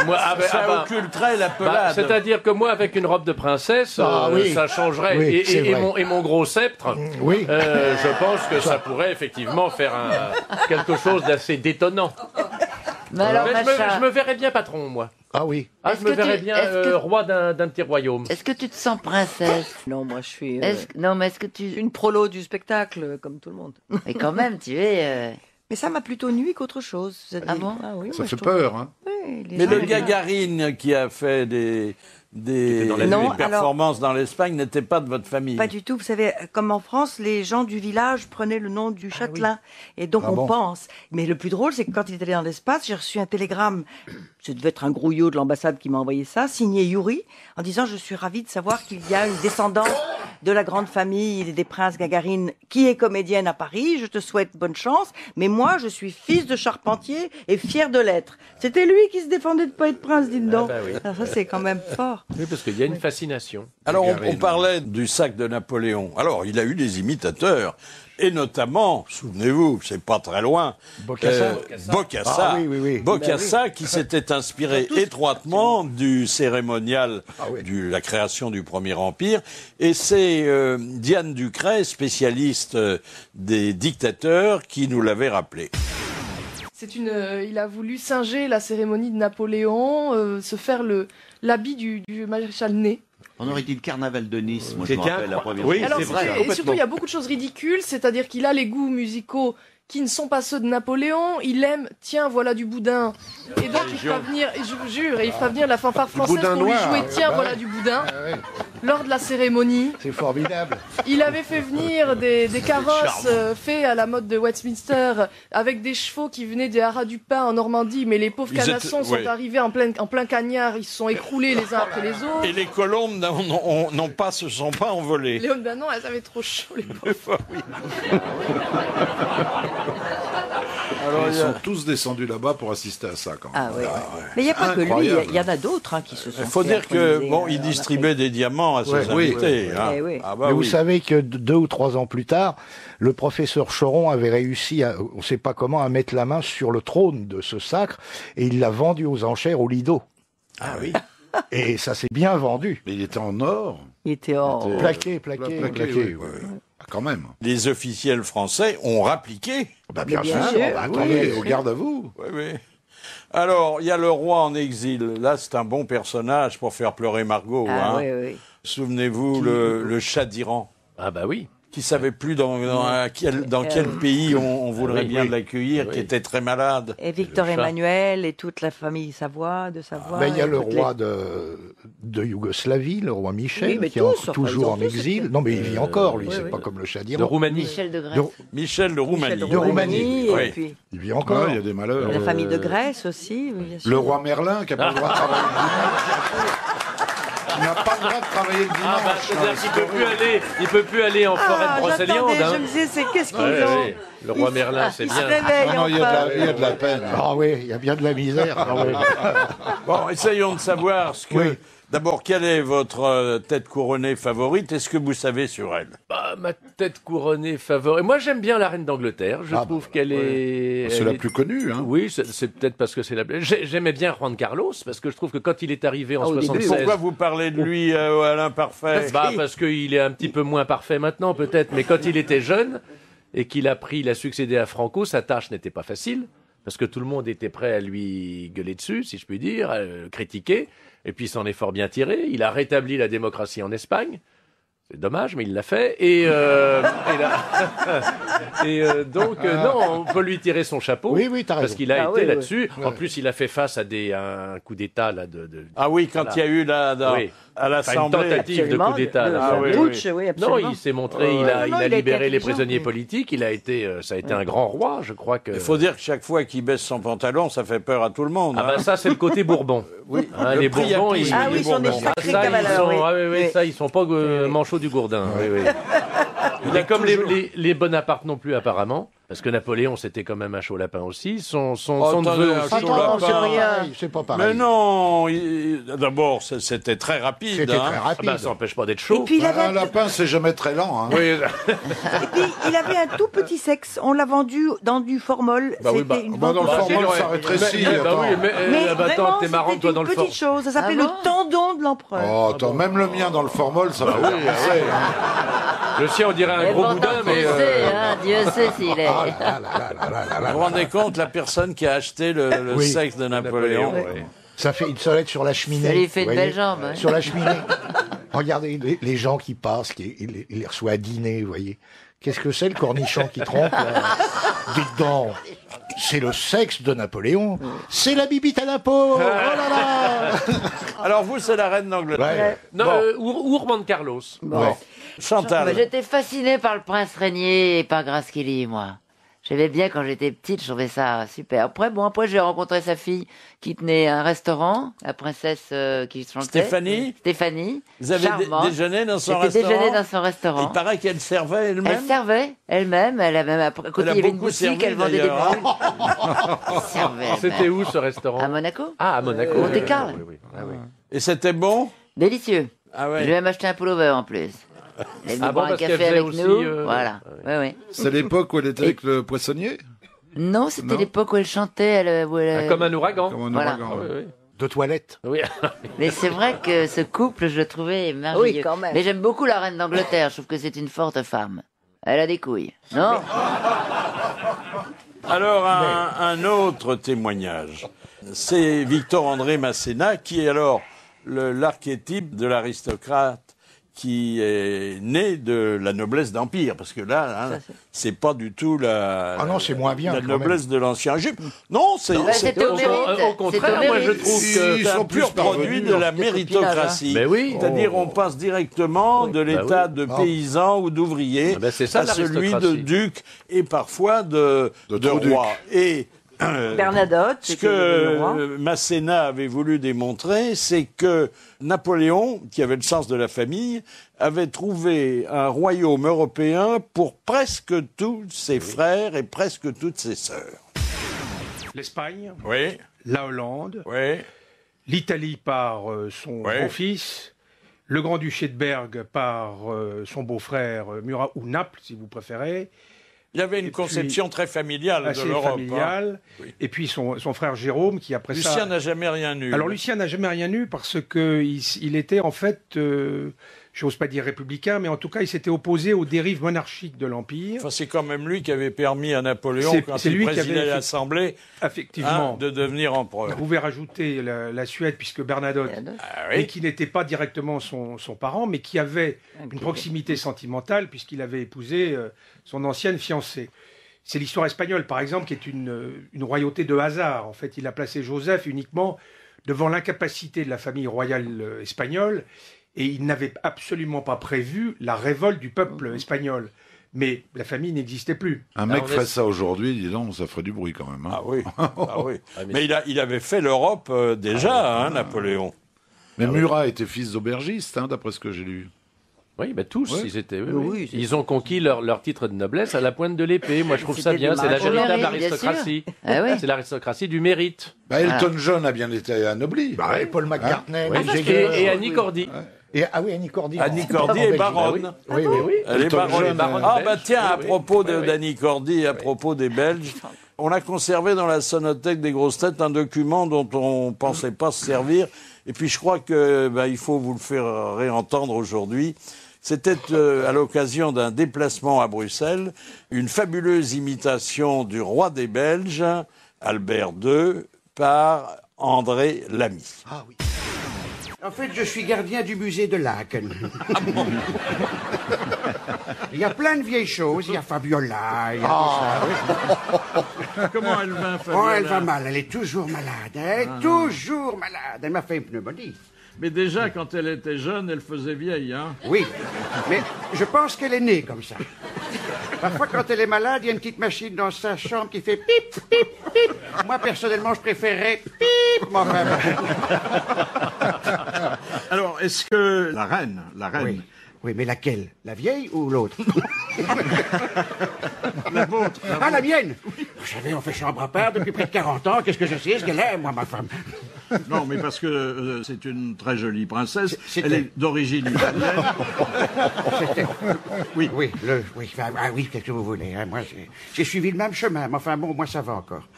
[SPEAKER 8] Moi,
[SPEAKER 4] ça occulterait la
[SPEAKER 8] bah,
[SPEAKER 4] pelade.
[SPEAKER 8] c'est-à-dire que moi, avec une robe de princesse,
[SPEAKER 5] Ah, oui.
[SPEAKER 8] ça changerait.
[SPEAKER 5] Oui, c'est vrai.
[SPEAKER 8] Et mon gros sceptre,
[SPEAKER 5] Oui.
[SPEAKER 8] je pense que ça pourrait effectivement faire quelque chose d'assez détonnant.
[SPEAKER 12] Mais alors,
[SPEAKER 8] Mais
[SPEAKER 12] Macha,
[SPEAKER 8] je me verrais bien patron, moi.
[SPEAKER 5] Ah oui.
[SPEAKER 8] Ah,
[SPEAKER 12] Est-ce
[SPEAKER 8] je me
[SPEAKER 12] que
[SPEAKER 8] verrais
[SPEAKER 12] tu-
[SPEAKER 8] bien
[SPEAKER 12] est-ce que-
[SPEAKER 8] roi d'un petit royaume.
[SPEAKER 12] est-ce que tu te sens princesse?
[SPEAKER 6] Non, moi je suis
[SPEAKER 12] Non, mais est-ce que tu...
[SPEAKER 6] une prolo du spectacle, comme tout le monde.
[SPEAKER 12] Mais quand même, tu es...
[SPEAKER 6] Mais ça m'a plutôt nui qu'autre chose.
[SPEAKER 12] Ah bon?
[SPEAKER 6] Oui,
[SPEAKER 7] Ça
[SPEAKER 6] moi,
[SPEAKER 7] fait
[SPEAKER 6] je trouve-
[SPEAKER 7] peur, hein.
[SPEAKER 6] Oui, les
[SPEAKER 4] Mais
[SPEAKER 6] gens
[SPEAKER 4] le
[SPEAKER 6] aiment bien.
[SPEAKER 4] Gagarine qui a fait des
[SPEAKER 8] dans la
[SPEAKER 6] nuit.
[SPEAKER 4] performances dans l'Espagne n'était pas de votre famille.
[SPEAKER 6] Pas du tout. Vous savez, comme en France, les gens du village prenaient le nom du châtelain. Et donc, on pense. Mais le plus drôle, c'est que quand il est allé dans l'espace, j'ai reçu un télégramme. Ce devait être un grouillot de l'ambassade qui m'a envoyé ça, signé Yuri, en disant « Je suis ravi de savoir qu'il y a une descendante de la grande famille des princes Gagarine qui est comédienne à Paris. Je te souhaite bonne chance. Mais moi, je suis fils de charpentier et fier de l'être. » C'était lui qui se défendait de pas être prince, dites donc.
[SPEAKER 8] bah oui.
[SPEAKER 6] Alors ça, c'est quand même fort.
[SPEAKER 8] Oui, parce qu'il y a une fascination.
[SPEAKER 4] Alors, on parlait du sac de Napoléon. Alors, il a eu des imitateurs. Et notamment, souvenez-vous, c'est pas très loin,
[SPEAKER 5] Bokassa.
[SPEAKER 4] Bokassa.
[SPEAKER 5] Ah oui, oui, oui.
[SPEAKER 4] Bokassa qui s'était inspiré étroitement du cérémonial
[SPEAKER 5] Ah oui.
[SPEAKER 4] de la création du Premier Empire. Et c'est Diane Ducret, spécialiste des dictateurs, qui nous l'avait rappelé.
[SPEAKER 14] Il a voulu singer la cérémonie de Napoléon, se faire l'habit du maréchal Ney.
[SPEAKER 15] On aurait dit le carnaval de Nice, moi je me
[SPEAKER 8] C'était
[SPEAKER 15] rappelle la première
[SPEAKER 8] Oui,
[SPEAKER 15] fois.
[SPEAKER 14] Alors,
[SPEAKER 8] c'est vrai,
[SPEAKER 14] et
[SPEAKER 8] complètement.
[SPEAKER 14] surtout, il y a beaucoup de choses ridicules, c'est-à-dire qu'il a les goûts musicaux qui ne sont pas ceux de Napoléon. Il aime, tiens, voilà du boudin. Et donc, il fera venir, et je vous jure, il fera venir la fanfare française
[SPEAKER 5] boudin
[SPEAKER 14] pour lui
[SPEAKER 5] noir.
[SPEAKER 14] jouer, tiens,
[SPEAKER 5] Bah
[SPEAKER 14] voilà
[SPEAKER 5] ouais.
[SPEAKER 14] du boudin,
[SPEAKER 5] Ah ouais.
[SPEAKER 14] lors de la cérémonie.
[SPEAKER 5] C'est formidable.
[SPEAKER 14] Il avait fait venir des carrosses faits à la mode de Westminster avec des chevaux qui venaient des haras du Pin en Normandie, mais les pauvres
[SPEAKER 4] Ils étaient-
[SPEAKER 14] canassons sont
[SPEAKER 4] ouais.
[SPEAKER 14] arrivés en plein cagnard, ils se sont écroulés les uns après les autres.
[SPEAKER 4] Et les colombes se sont pas envolées.
[SPEAKER 14] Léon, ben non, elles avaient trop chaud, les pauvres.
[SPEAKER 4] Alors,
[SPEAKER 7] Ils
[SPEAKER 4] il y a-
[SPEAKER 7] sont tous descendus là-bas pour assister à ça, quand même.
[SPEAKER 6] Ah ouais. Mais il n'y a pas que lui,
[SPEAKER 7] Incroyable.
[SPEAKER 6] il y en a d'autres hein, qui se sont
[SPEAKER 4] Il faut
[SPEAKER 6] fait
[SPEAKER 4] dire que
[SPEAKER 6] introniser,
[SPEAKER 4] bon, il
[SPEAKER 6] en
[SPEAKER 4] distribuait des diamants à ses
[SPEAKER 5] Ouais,
[SPEAKER 7] oui,
[SPEAKER 4] invités.
[SPEAKER 7] oui,
[SPEAKER 4] hein.
[SPEAKER 6] Eh oui.
[SPEAKER 4] Ah bah
[SPEAKER 5] Mais vous
[SPEAKER 4] oui.
[SPEAKER 5] savez que 2 ou 3 ans plus tard, le professeur Choron avait réussi, on ne sait pas comment, à mettre la main sur le trône de ce sacre et il l'a vendu aux enchères au Lido.
[SPEAKER 4] Ah oui.
[SPEAKER 5] Et ça s'est bien vendu.
[SPEAKER 7] Mais il était en or.
[SPEAKER 6] Il était hors.
[SPEAKER 5] Plaqué.
[SPEAKER 7] Oui, oui. Ah, quand même.
[SPEAKER 4] Les officiels français ont rappliqué.
[SPEAKER 5] Bah, bien
[SPEAKER 6] bien
[SPEAKER 5] sûr.
[SPEAKER 6] sûr.
[SPEAKER 5] Bah,
[SPEAKER 7] Oui,
[SPEAKER 5] attendez.
[SPEAKER 7] au garde à vous.
[SPEAKER 4] Oui, oui. Alors, il y a le roi en exil. Là, c'est un bon personnage pour faire pleurer Margot.
[SPEAKER 6] Ah
[SPEAKER 4] hein.
[SPEAKER 6] oui, oui.
[SPEAKER 4] Souvenez-vous, le chat d'Iran,
[SPEAKER 8] Ah bah oui.
[SPEAKER 4] qui savait plus dans quel pays on voudrait
[SPEAKER 8] oui,
[SPEAKER 4] bien
[SPEAKER 8] oui.
[SPEAKER 4] l'accueillir,
[SPEAKER 8] Oui.
[SPEAKER 4] qui était très malade.
[SPEAKER 6] Et Victor
[SPEAKER 8] Le chat.
[SPEAKER 6] Emmanuel et toute la famille de Savoie.
[SPEAKER 5] Ben, il y a
[SPEAKER 6] et
[SPEAKER 5] le
[SPEAKER 6] toutes
[SPEAKER 5] roi de Yougoslavie, le roi Michel,
[SPEAKER 6] Oui, mais
[SPEAKER 5] qui est
[SPEAKER 6] tous, enfin,
[SPEAKER 5] toujours
[SPEAKER 6] ils ont
[SPEAKER 5] en
[SPEAKER 6] tous
[SPEAKER 5] exil.
[SPEAKER 6] été.
[SPEAKER 5] Non, mais il vit encore, lui,
[SPEAKER 6] oui,
[SPEAKER 5] c'est
[SPEAKER 6] oui.
[SPEAKER 5] pas comme le chat
[SPEAKER 8] De
[SPEAKER 5] d'Iran.
[SPEAKER 8] Roumanie.
[SPEAKER 12] Michel de Grèce.
[SPEAKER 4] Michel de Roumanie.
[SPEAKER 6] Michel
[SPEAKER 5] de Roumanie,
[SPEAKER 6] et
[SPEAKER 4] oui.
[SPEAKER 6] puis
[SPEAKER 5] Il vit encore.
[SPEAKER 7] Ouais, il y a des malheurs.
[SPEAKER 6] la famille de Grèce aussi, oui, bien sûr.
[SPEAKER 7] Le roi Merlin qui n'a pas le droit de travailler le dimanche. Il n'a pas le droit de travailler le
[SPEAKER 8] Ah bah,
[SPEAKER 7] dimanche.
[SPEAKER 8] c'est-à-dire qu'il peut plus aller en forêt de Brocéliande.
[SPEAKER 6] j'attendais,
[SPEAKER 8] Hein.
[SPEAKER 6] je me disais, c'est qu'est-ce qu'ils
[SPEAKER 8] Ouais,
[SPEAKER 6] ont
[SPEAKER 8] ouais. Le roi Merlin, c'est
[SPEAKER 6] Ils se
[SPEAKER 8] bien.
[SPEAKER 6] réveillent
[SPEAKER 7] Ah non, il y
[SPEAKER 6] enfin.
[SPEAKER 7] a de la peine.
[SPEAKER 5] Ah oui, il y a bien de la misère. Ah oui.
[SPEAKER 4] Bon, essayons de savoir ce que...
[SPEAKER 5] Oui.
[SPEAKER 4] D'abord, quelle est votre tête couronnée favorite? Est-ce que vous savez sur elle?
[SPEAKER 8] Bah, ma tête couronnée favorite. Moi, j'aime bien la reine d'Angleterre. Je
[SPEAKER 5] Ah,
[SPEAKER 8] trouve qu'elle est.
[SPEAKER 7] C'est
[SPEAKER 8] elle
[SPEAKER 7] la
[SPEAKER 8] est-
[SPEAKER 7] plus connue, hein.
[SPEAKER 8] Oui, c'est peut-être parce que c'est la. J'aimais bien Juan Carlos parce que je trouve que quand il est arrivé en
[SPEAKER 6] Ah, au début,
[SPEAKER 8] 76.
[SPEAKER 4] Pourquoi vous parlez de lui à l'imparfait?
[SPEAKER 8] Bah, parce qu'il est un petit peu moins parfait maintenant, peut-être, mais quand il était jeune, et qu'il a succédé à Franco, sa tâche n'était pas facile, parce que tout le monde était prêt à lui gueuler dessus, si je puis dire, à le critiquer, et puis il s'en est fort bien tiré. Il a rétabli la démocratie en Espagne. C'est dommage, mais il l'a fait. Donc, non, on peut lui tirer son chapeau.
[SPEAKER 5] Oui, t'as raison.
[SPEAKER 8] Parce qu'il a été là-dessus. Oui. En plus, il a fait face à un coup d'État.
[SPEAKER 4] Ah oui, quand il y a eu à l'Assemblée.
[SPEAKER 8] Une tentative de coup d'État.
[SPEAKER 6] Oui, absolument.
[SPEAKER 8] Non, il s'est montré, il a libéré les prisonniers politiques. Ça a été un grand roi, je crois que.
[SPEAKER 4] Il faut dire que chaque fois qu'il baisse son pantalon, ça fait peur à tout le monde.
[SPEAKER 8] Ah ça, c'est le côté Bourbon.
[SPEAKER 4] Oui.
[SPEAKER 8] Les Bourbons, ils
[SPEAKER 6] sont des sacrés cavaliers.
[SPEAKER 8] Ils sont pas manchots du Gourdin. Il est comme les Bonaparte non plus, apparemment. Parce que Napoléon, c'était quand même un chaud lapin aussi. Son neveu aussi.
[SPEAKER 5] C'est pas pareil.
[SPEAKER 4] Mais non, d'abord, c'était très rapide.
[SPEAKER 5] C'était très rapide.
[SPEAKER 8] Ça n'empêche pas d'être chaud.
[SPEAKER 6] Et puis,
[SPEAKER 7] Un lapin, c'est jamais très lent. Hein.
[SPEAKER 4] Oui.
[SPEAKER 6] Et puis, il avait un tout petit sexe. On l'a vendu dans du formol.
[SPEAKER 7] Dans le formol, ça rétrécit.
[SPEAKER 6] Mais
[SPEAKER 8] attends, t'es marrant, toi, dans le formol.
[SPEAKER 6] petite chose. Ça s'appelait le tendon de l'empereur.
[SPEAKER 7] Oh, attends, même le mien dans le formol, ça va bien passer.
[SPEAKER 8] Le sien, on dirait un gros boudin, mais...
[SPEAKER 12] Dieu sait s'il est...
[SPEAKER 4] Vous vous rendez compte, la personne qui a acheté le sexe de Napoléon.
[SPEAKER 5] Ça fait une solette sur la cheminée.
[SPEAKER 12] Ça lui fait une belle jambe.
[SPEAKER 5] Sur la cheminée. Regardez les gens qui passent, il les reçoit à dîner, vous voyez. Qu'est-ce que c'est le cornichon qui trompe dites donc, c'est le sexe de Napoléon. C'est la bibite à Napo. Oh là là.
[SPEAKER 4] Alors vous, c'est la reine d'Angleterre.
[SPEAKER 8] Non, ou Juan Carlos.
[SPEAKER 12] Bon.
[SPEAKER 4] Chantal.
[SPEAKER 12] J'étais fascinée par le prince régnier et par Grace Kelly, moi. J'aimais bien quand j'étais petite, je trouvais ça super. Après j'ai rencontré sa fille qui tenait un restaurant, la princesse qui chantait. Stéphanie.
[SPEAKER 4] Vous avez déjeuné dans son restaurant?
[SPEAKER 12] J'ai déjeuné dans son restaurant.
[SPEAKER 4] Il paraît qu'elle servait elle-même.
[SPEAKER 12] Elle servait elle-même. Elle a même à côté il y avait une boutique, elle vendait des
[SPEAKER 8] C'était où ce restaurant?
[SPEAKER 12] À Monaco.
[SPEAKER 8] Ah, à Monaco.
[SPEAKER 12] Monte-Carlo.
[SPEAKER 8] Oui.
[SPEAKER 4] Et c'était bon?
[SPEAKER 12] Délicieux.
[SPEAKER 4] Ah ouais.
[SPEAKER 12] J'ai même acheté un pullover en plus. Elle venait boire un café avec nous. Voilà. Oui.
[SPEAKER 7] C'est l'époque où elle était avec le poissonnier?
[SPEAKER 12] Non, c'était l'époque où elle chantait.
[SPEAKER 8] Comme un ouragan.
[SPEAKER 12] Voilà.
[SPEAKER 5] De toilette.
[SPEAKER 8] Oui.
[SPEAKER 12] Mais c'est vrai que ce couple, je le trouvais merveilleux.
[SPEAKER 6] Oui, quand même.
[SPEAKER 12] Mais j'aime beaucoup la reine d'Angleterre. Je trouve que c'est une forte femme. Elle a des couilles. Non?
[SPEAKER 4] Alors, un autre témoignage. C'est Victor-André Masséna, qui est alors l'archétype de l'aristocrate qui est né de la noblesse d'Empire, parce que là, c'est pas du tout la
[SPEAKER 5] c'est moins bien,
[SPEAKER 4] la noblesse de l'ancien Égypte. Non, c'est
[SPEAKER 12] au mérite.
[SPEAKER 8] Au contraire, moi je trouve que
[SPEAKER 4] c'est un pur produit de la méritocratie.
[SPEAKER 8] Mais oui.
[SPEAKER 4] C'est-à-dire, on passe directement de l'état de paysan ou d'ouvrier à celui de duc et parfois de roi. Et
[SPEAKER 6] Bernadotte,
[SPEAKER 4] ce que Masséna avait voulu démontrer, c'est que Napoléon, qui avait le sens de la famille, avait trouvé un royaume européen pour presque tous ses frères et presque toutes ses sœurs.
[SPEAKER 16] L'Espagne,
[SPEAKER 4] Oui,
[SPEAKER 16] la Hollande,
[SPEAKER 4] oui,
[SPEAKER 16] l'Italie par son beau-fils, le Grand-Duché de Bergue par son beau-frère Murat, ou Naples, si vous préférez.
[SPEAKER 4] Il y avait une conception très familiale de l'Europe.
[SPEAKER 16] Familiale. Hein. Oui. Et puis son frère Jérôme, qui après
[SPEAKER 4] Lucien
[SPEAKER 16] ça...
[SPEAKER 4] Lucien n'a jamais rien eu.
[SPEAKER 16] Alors Lucien n'a jamais rien eu parce que il était en fait, j'ose pas dire républicain, mais en tout cas il s'était opposé aux dérives monarchiques de l'Empire.
[SPEAKER 4] Enfin, c'est quand même lui qui avait permis à Napoléon, quand il présidait l'Assemblée, de devenir empereur.
[SPEAKER 16] Vous pouvez rajouter la Suède, puisque Bernadotte, et qui n'était pas directement son parent, mais qui avait une proximité sentimentale, puisqu'il avait épousé son ancienne fiancée. C'est l'histoire espagnole, par exemple, qui est une royauté de hasard. En fait, il a placé Joseph uniquement devant l'incapacité de la famille royale espagnole, et il n'avait absolument pas prévu la révolte du peuple espagnol. Mais la famille n'existait plus.
[SPEAKER 7] Un mec ferait ça aujourd'hui, dis donc, ça ferait du bruit quand même. Hein.
[SPEAKER 4] Ah oui, mais il avait fait l'Europe déjà, Napoléon.
[SPEAKER 7] Mais Murat était fils d'aubergiste, d'après ce que j'ai lu.
[SPEAKER 8] Oui, tous, ils étaient. Ils ont conquis leur titre de noblesse à la pointe de l'épée. Moi, je trouve ça bien. C'est la véritable aristocratie. C'est l'aristocratie du mérite.
[SPEAKER 7] Elton John a bien été anobli.
[SPEAKER 5] Paul McCartney.
[SPEAKER 8] Et Annie Cordy.
[SPEAKER 5] Annie Cordy.
[SPEAKER 4] Annie Cordy est baronne.
[SPEAKER 5] Oui.
[SPEAKER 4] Elle est baronne. Tiens, à propos d'Annie Cordy, à propos des Belges, on a conservé dans la sonothèque des grosses têtes un document dont on ne pensait pas se servir. Et puis je crois que il faut vous le faire réentendre aujourd'hui. C'était à l'occasion d'un déplacement à Bruxelles, une fabuleuse imitation du roi des Belges, Albert II, par André Lamy.
[SPEAKER 17] Ah oui. En fait, je suis gardien du musée de Laken. Il y a plein de vieilles choses. Il y a Fabiola, il y a tout ça.
[SPEAKER 4] Comment elle va, Fabiola?
[SPEAKER 17] Oh, elle va mal. Elle est toujours malade. Elle est toujours malade. Elle m'a fait une pneumonie.
[SPEAKER 4] Mais déjà, quand elle était jeune, elle faisait vieille, hein?
[SPEAKER 17] Oui, mais je pense qu'elle est née comme ça. Parfois, quand elle est malade, il y a une petite machine dans sa chambre qui fait pip, pip, pip. Moi, personnellement, je préférerais pip. Mais enfin,
[SPEAKER 4] Alors, est-ce que la reine...
[SPEAKER 17] Oui, mais laquelle? La vieille ou l'autre?
[SPEAKER 4] La vôtre.
[SPEAKER 17] Ah, la mienne? Vous savez, on fait chambre à part depuis près de 40 ans. Qu'est-ce que je sais ce qu'elle est, moi, ma femme?
[SPEAKER 4] Non, mais parce que c'est une très jolie princesse. Elle est d'origine italienne.
[SPEAKER 17] Oui, qu'est-ce que vous voulez, hein? Moi, j'ai suivi le même chemin, mais enfin, bon, moi, ça va encore.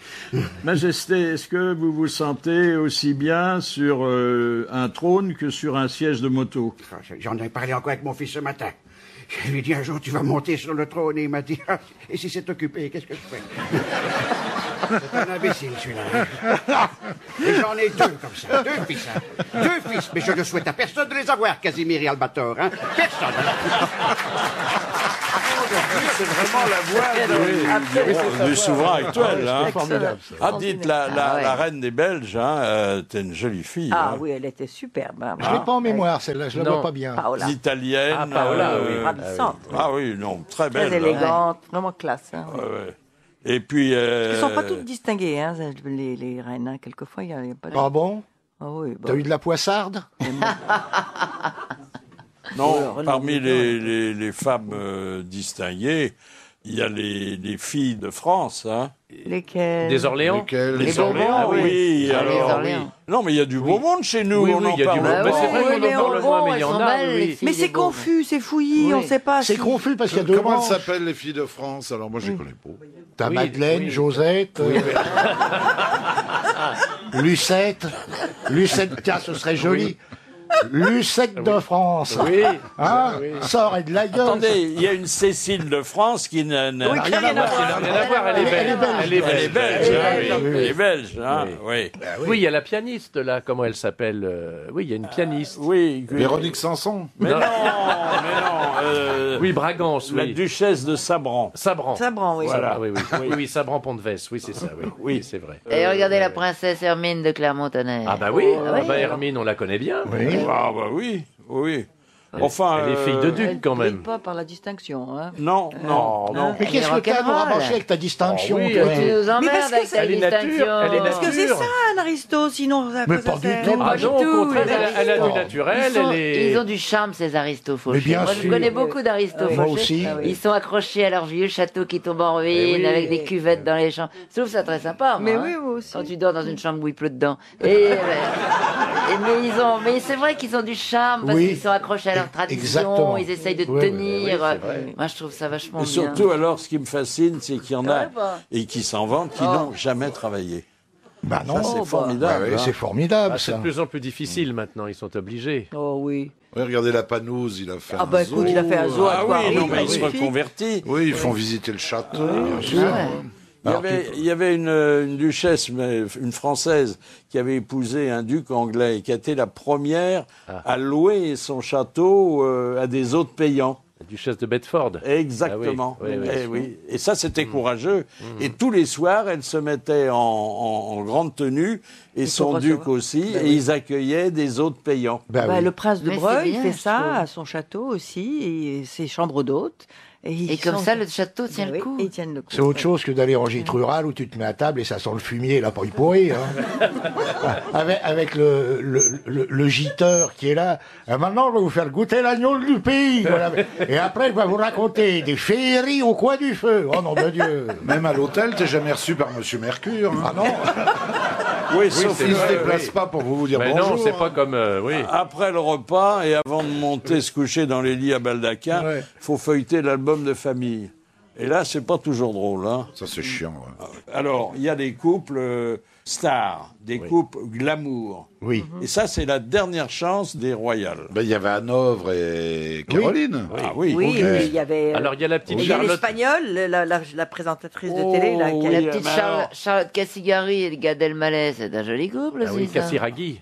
[SPEAKER 4] Majesté, est-ce que vous vous sentez aussi bien sur un trône que sur un siège de moto?
[SPEAKER 17] J'en ai parlé encore avec mon fils ce matin. Je lui ai dit un jour, tu vas monter sur le trône, et il m'a dit, ah, et si c'est occupé, qu'est-ce que je fais? C'est un imbécile, celui-là. Et j'en ai deux comme ça, deux fils, hein. Deux fils, mais je ne souhaite à personne de les avoir, Casimir et Albator, hein. Personne.
[SPEAKER 4] C'est vraiment la voix du souverain actuel. Hein.
[SPEAKER 6] Formidable.
[SPEAKER 4] Ah, dites, la reine des Belges, hein, t'es une jolie fille.
[SPEAKER 6] Ah
[SPEAKER 4] hein.
[SPEAKER 6] oui, elle était superbe. Hein.
[SPEAKER 5] Je l'ai pas en mémoire, celle-là, je la vois pas bien.
[SPEAKER 6] Paola.
[SPEAKER 4] Italienne.
[SPEAKER 6] Ah, Paola, oui. Ravissante.
[SPEAKER 4] Ah oui, non, très belle.
[SPEAKER 6] Très élégante, vraiment classe. Hein, oui.
[SPEAKER 4] Ouais. Et puis...
[SPEAKER 6] Elles ne sont pas toutes distinguées, hein, les reines. Hein. Quelquefois, il n'y a pas de...
[SPEAKER 5] Ah bon?
[SPEAKER 6] Ah oui.
[SPEAKER 5] T'as eu de la poissarde?
[SPEAKER 4] Non, parmi les femmes distinguées, il y a les filles de France. Hein.
[SPEAKER 6] Lesquelles?
[SPEAKER 8] Des Orléans?
[SPEAKER 4] Les Orléans, ah, oui. Alors, oui. Non, mais il y a du beau monde chez nous.
[SPEAKER 8] Oui,
[SPEAKER 4] on en
[SPEAKER 8] il y a du beau monde. C'est vrai qu'on en parle moins, mais il y en a.
[SPEAKER 6] Mais c'est confus, c'est fouillis, on ne sait pas.
[SPEAKER 5] C'est confus parce qu'il y a deux
[SPEAKER 7] Comment
[SPEAKER 5] branches.
[SPEAKER 7] elles s'appellent les filles de France? Alors moi je les connais pas.
[SPEAKER 5] T'as Madeleine, Josette, Lucette. Lucette, tiens, ce serait joli. Lucette de France.
[SPEAKER 4] Oui.
[SPEAKER 5] Hein? Sors et de la gueule.
[SPEAKER 4] Attendez, il y a une Cécile de France qui n'a
[SPEAKER 6] rien à voir.
[SPEAKER 8] Elle est belge.
[SPEAKER 4] Elle est belge, hein. Oui.
[SPEAKER 8] Oui, il y a la pianiste, là. Comment elle s'appelle? Oui, il y a une pianiste.
[SPEAKER 4] Oui.
[SPEAKER 7] Véronique Sanson.
[SPEAKER 4] Mais non.
[SPEAKER 8] Oui, Bragance,
[SPEAKER 4] La
[SPEAKER 8] oui.
[SPEAKER 4] duchesse de Sabran.
[SPEAKER 8] Sabran,
[SPEAKER 6] oui.
[SPEAKER 8] Voilà, oui, Sabran Pont-de-Vesse, oui, c'est ça, oui, c'est vrai.
[SPEAKER 12] Et regardez la princesse Hermine de Clermont-Tonnerre.
[SPEAKER 8] Ah bah oui, Hermine, on la connaît bien.
[SPEAKER 5] Oui.
[SPEAKER 4] Ah bah oui. Enfin,
[SPEAKER 8] elle est fille de duc quand même.
[SPEAKER 6] Pas par la distinction. Hein.
[SPEAKER 4] Non.
[SPEAKER 5] Mais qu'est-ce que t'as à nous rapprocher avec ta distinction?
[SPEAKER 8] Oui,
[SPEAKER 5] toi?
[SPEAKER 12] Tu nous emmerdes avec ta
[SPEAKER 8] elle est nature.
[SPEAKER 12] distinction.
[SPEAKER 6] Parce que c'est ça, un aristo, sinon...
[SPEAKER 5] Mais pas du tout.
[SPEAKER 8] Ah non, au contraire, elle a du naturel.
[SPEAKER 12] Ils ont du charme, ces aristos fauchés.
[SPEAKER 5] Mais bien
[SPEAKER 12] Moi, je
[SPEAKER 5] sûr.
[SPEAKER 12] connais beaucoup d'aristos
[SPEAKER 5] Moi
[SPEAKER 12] fauchés.
[SPEAKER 5] aussi.
[SPEAKER 12] Ils sont accrochés à leur vieux château qui tombe en ruine, avec des cuvettes dans les chambres. Je trouve ça très sympa.
[SPEAKER 6] Mais
[SPEAKER 12] moi,
[SPEAKER 6] oui,
[SPEAKER 12] hein.
[SPEAKER 6] moi aussi.
[SPEAKER 12] Quand tu dors dans une chambre où il pleut dedans. Mais c'est vrai qu'ils ont du charme parce
[SPEAKER 5] Oui.
[SPEAKER 12] qu'ils sont accrochés à leur tradition.
[SPEAKER 5] Exactement.
[SPEAKER 12] Ils essayent de
[SPEAKER 5] Oui,
[SPEAKER 12] tenir.
[SPEAKER 8] oui, c'est vrai.
[SPEAKER 12] Moi, je trouve ça vachement
[SPEAKER 4] Et
[SPEAKER 12] bien.
[SPEAKER 4] surtout, alors, ce qui me fascine, c'est qu'il y en a
[SPEAKER 12] Ouais, bah.
[SPEAKER 4] et qui s'en vantent, qui n'ont jamais travaillé.
[SPEAKER 5] Bah non,
[SPEAKER 4] Ça, c'est
[SPEAKER 5] bah.
[SPEAKER 4] formidable.
[SPEAKER 5] Ouais,
[SPEAKER 4] hein.
[SPEAKER 5] c'est formidable,
[SPEAKER 8] C'est
[SPEAKER 5] ça.
[SPEAKER 8] de plus en plus difficile maintenant, ils sont obligés.
[SPEAKER 6] Oh oui.
[SPEAKER 7] Oui, regardez la Panouse, il a fait
[SPEAKER 6] Ah bah
[SPEAKER 7] un zoo.
[SPEAKER 6] écoute, il a fait un zoo à
[SPEAKER 4] Ah oui, non, mais il se reconvertit.
[SPEAKER 7] Oui, ils font visiter le château.
[SPEAKER 5] Bien sûr.
[SPEAKER 4] Il y avait une duchesse, mais une française, qui avait épousé un duc anglais et qui a été la première à louer son château à des hôtes payants.
[SPEAKER 8] La duchesse de Bedford.
[SPEAKER 4] Exactement.
[SPEAKER 8] Ah oui, oui.
[SPEAKER 4] Et ça, c'était courageux. Et tous les soirs, elle se mettait en grande tenue, et son duc aussi, et ils accueillaient des hôtes payants.
[SPEAKER 6] Le prince de
[SPEAKER 12] Mais
[SPEAKER 6] Breuil
[SPEAKER 12] c'est bien,
[SPEAKER 6] fait
[SPEAKER 12] je
[SPEAKER 6] ça
[SPEAKER 12] trouve.
[SPEAKER 6] à son château aussi, et ses chambres d'hôtes.
[SPEAKER 12] Et comme ça, le château tient le coup.
[SPEAKER 6] Ils tiennent le coup.
[SPEAKER 5] C'est autre chose que d'aller en gîte rural où tu te mets à table et ça sent le fumier, la paille pourrie. Hein. avec le giteur qui est là. Et maintenant, je vais vous faire goûter l'agneau du pays. Voilà. Et après, je vais vous raconter des féeries au coin du feu. Oh nom de Dieu.
[SPEAKER 7] Même à l'hôtel, t'es jamais reçu par Monsieur Mercure. Hein.
[SPEAKER 5] Ah non.
[SPEAKER 4] Oui,
[SPEAKER 7] sauf qu'il ne se déplace pas pour vous dire
[SPEAKER 8] mais
[SPEAKER 7] bonjour.
[SPEAKER 8] non, c'est pas comme... oui.
[SPEAKER 4] Après le repas, et avant de monter se coucher dans les lits à baldaquin, faut feuilleter l'album de famille. Et là, c'est pas toujours drôle. Hein.
[SPEAKER 7] Ça, c'est chiant. Ouais.
[SPEAKER 4] Alors, il y a des couples stars, des couples glamour.
[SPEAKER 5] Oui.
[SPEAKER 4] Et ça, c'est la dernière chance des royales.
[SPEAKER 7] Ben, il y avait Hanovre et Caroline.
[SPEAKER 4] Ah oui.
[SPEAKER 6] Oui, mais il y avait.
[SPEAKER 8] Alors, il y a la petite
[SPEAKER 6] il y a
[SPEAKER 8] Charlotte.
[SPEAKER 6] l'Espagnole, la présentatrice de télé. Là, qui a-
[SPEAKER 12] La petite Charlotte Cassigari et Gad Elmaleh, c'est un joli couple
[SPEAKER 8] Ah
[SPEAKER 12] aussi,
[SPEAKER 8] oui,
[SPEAKER 12] ça.
[SPEAKER 8] Casiraghi.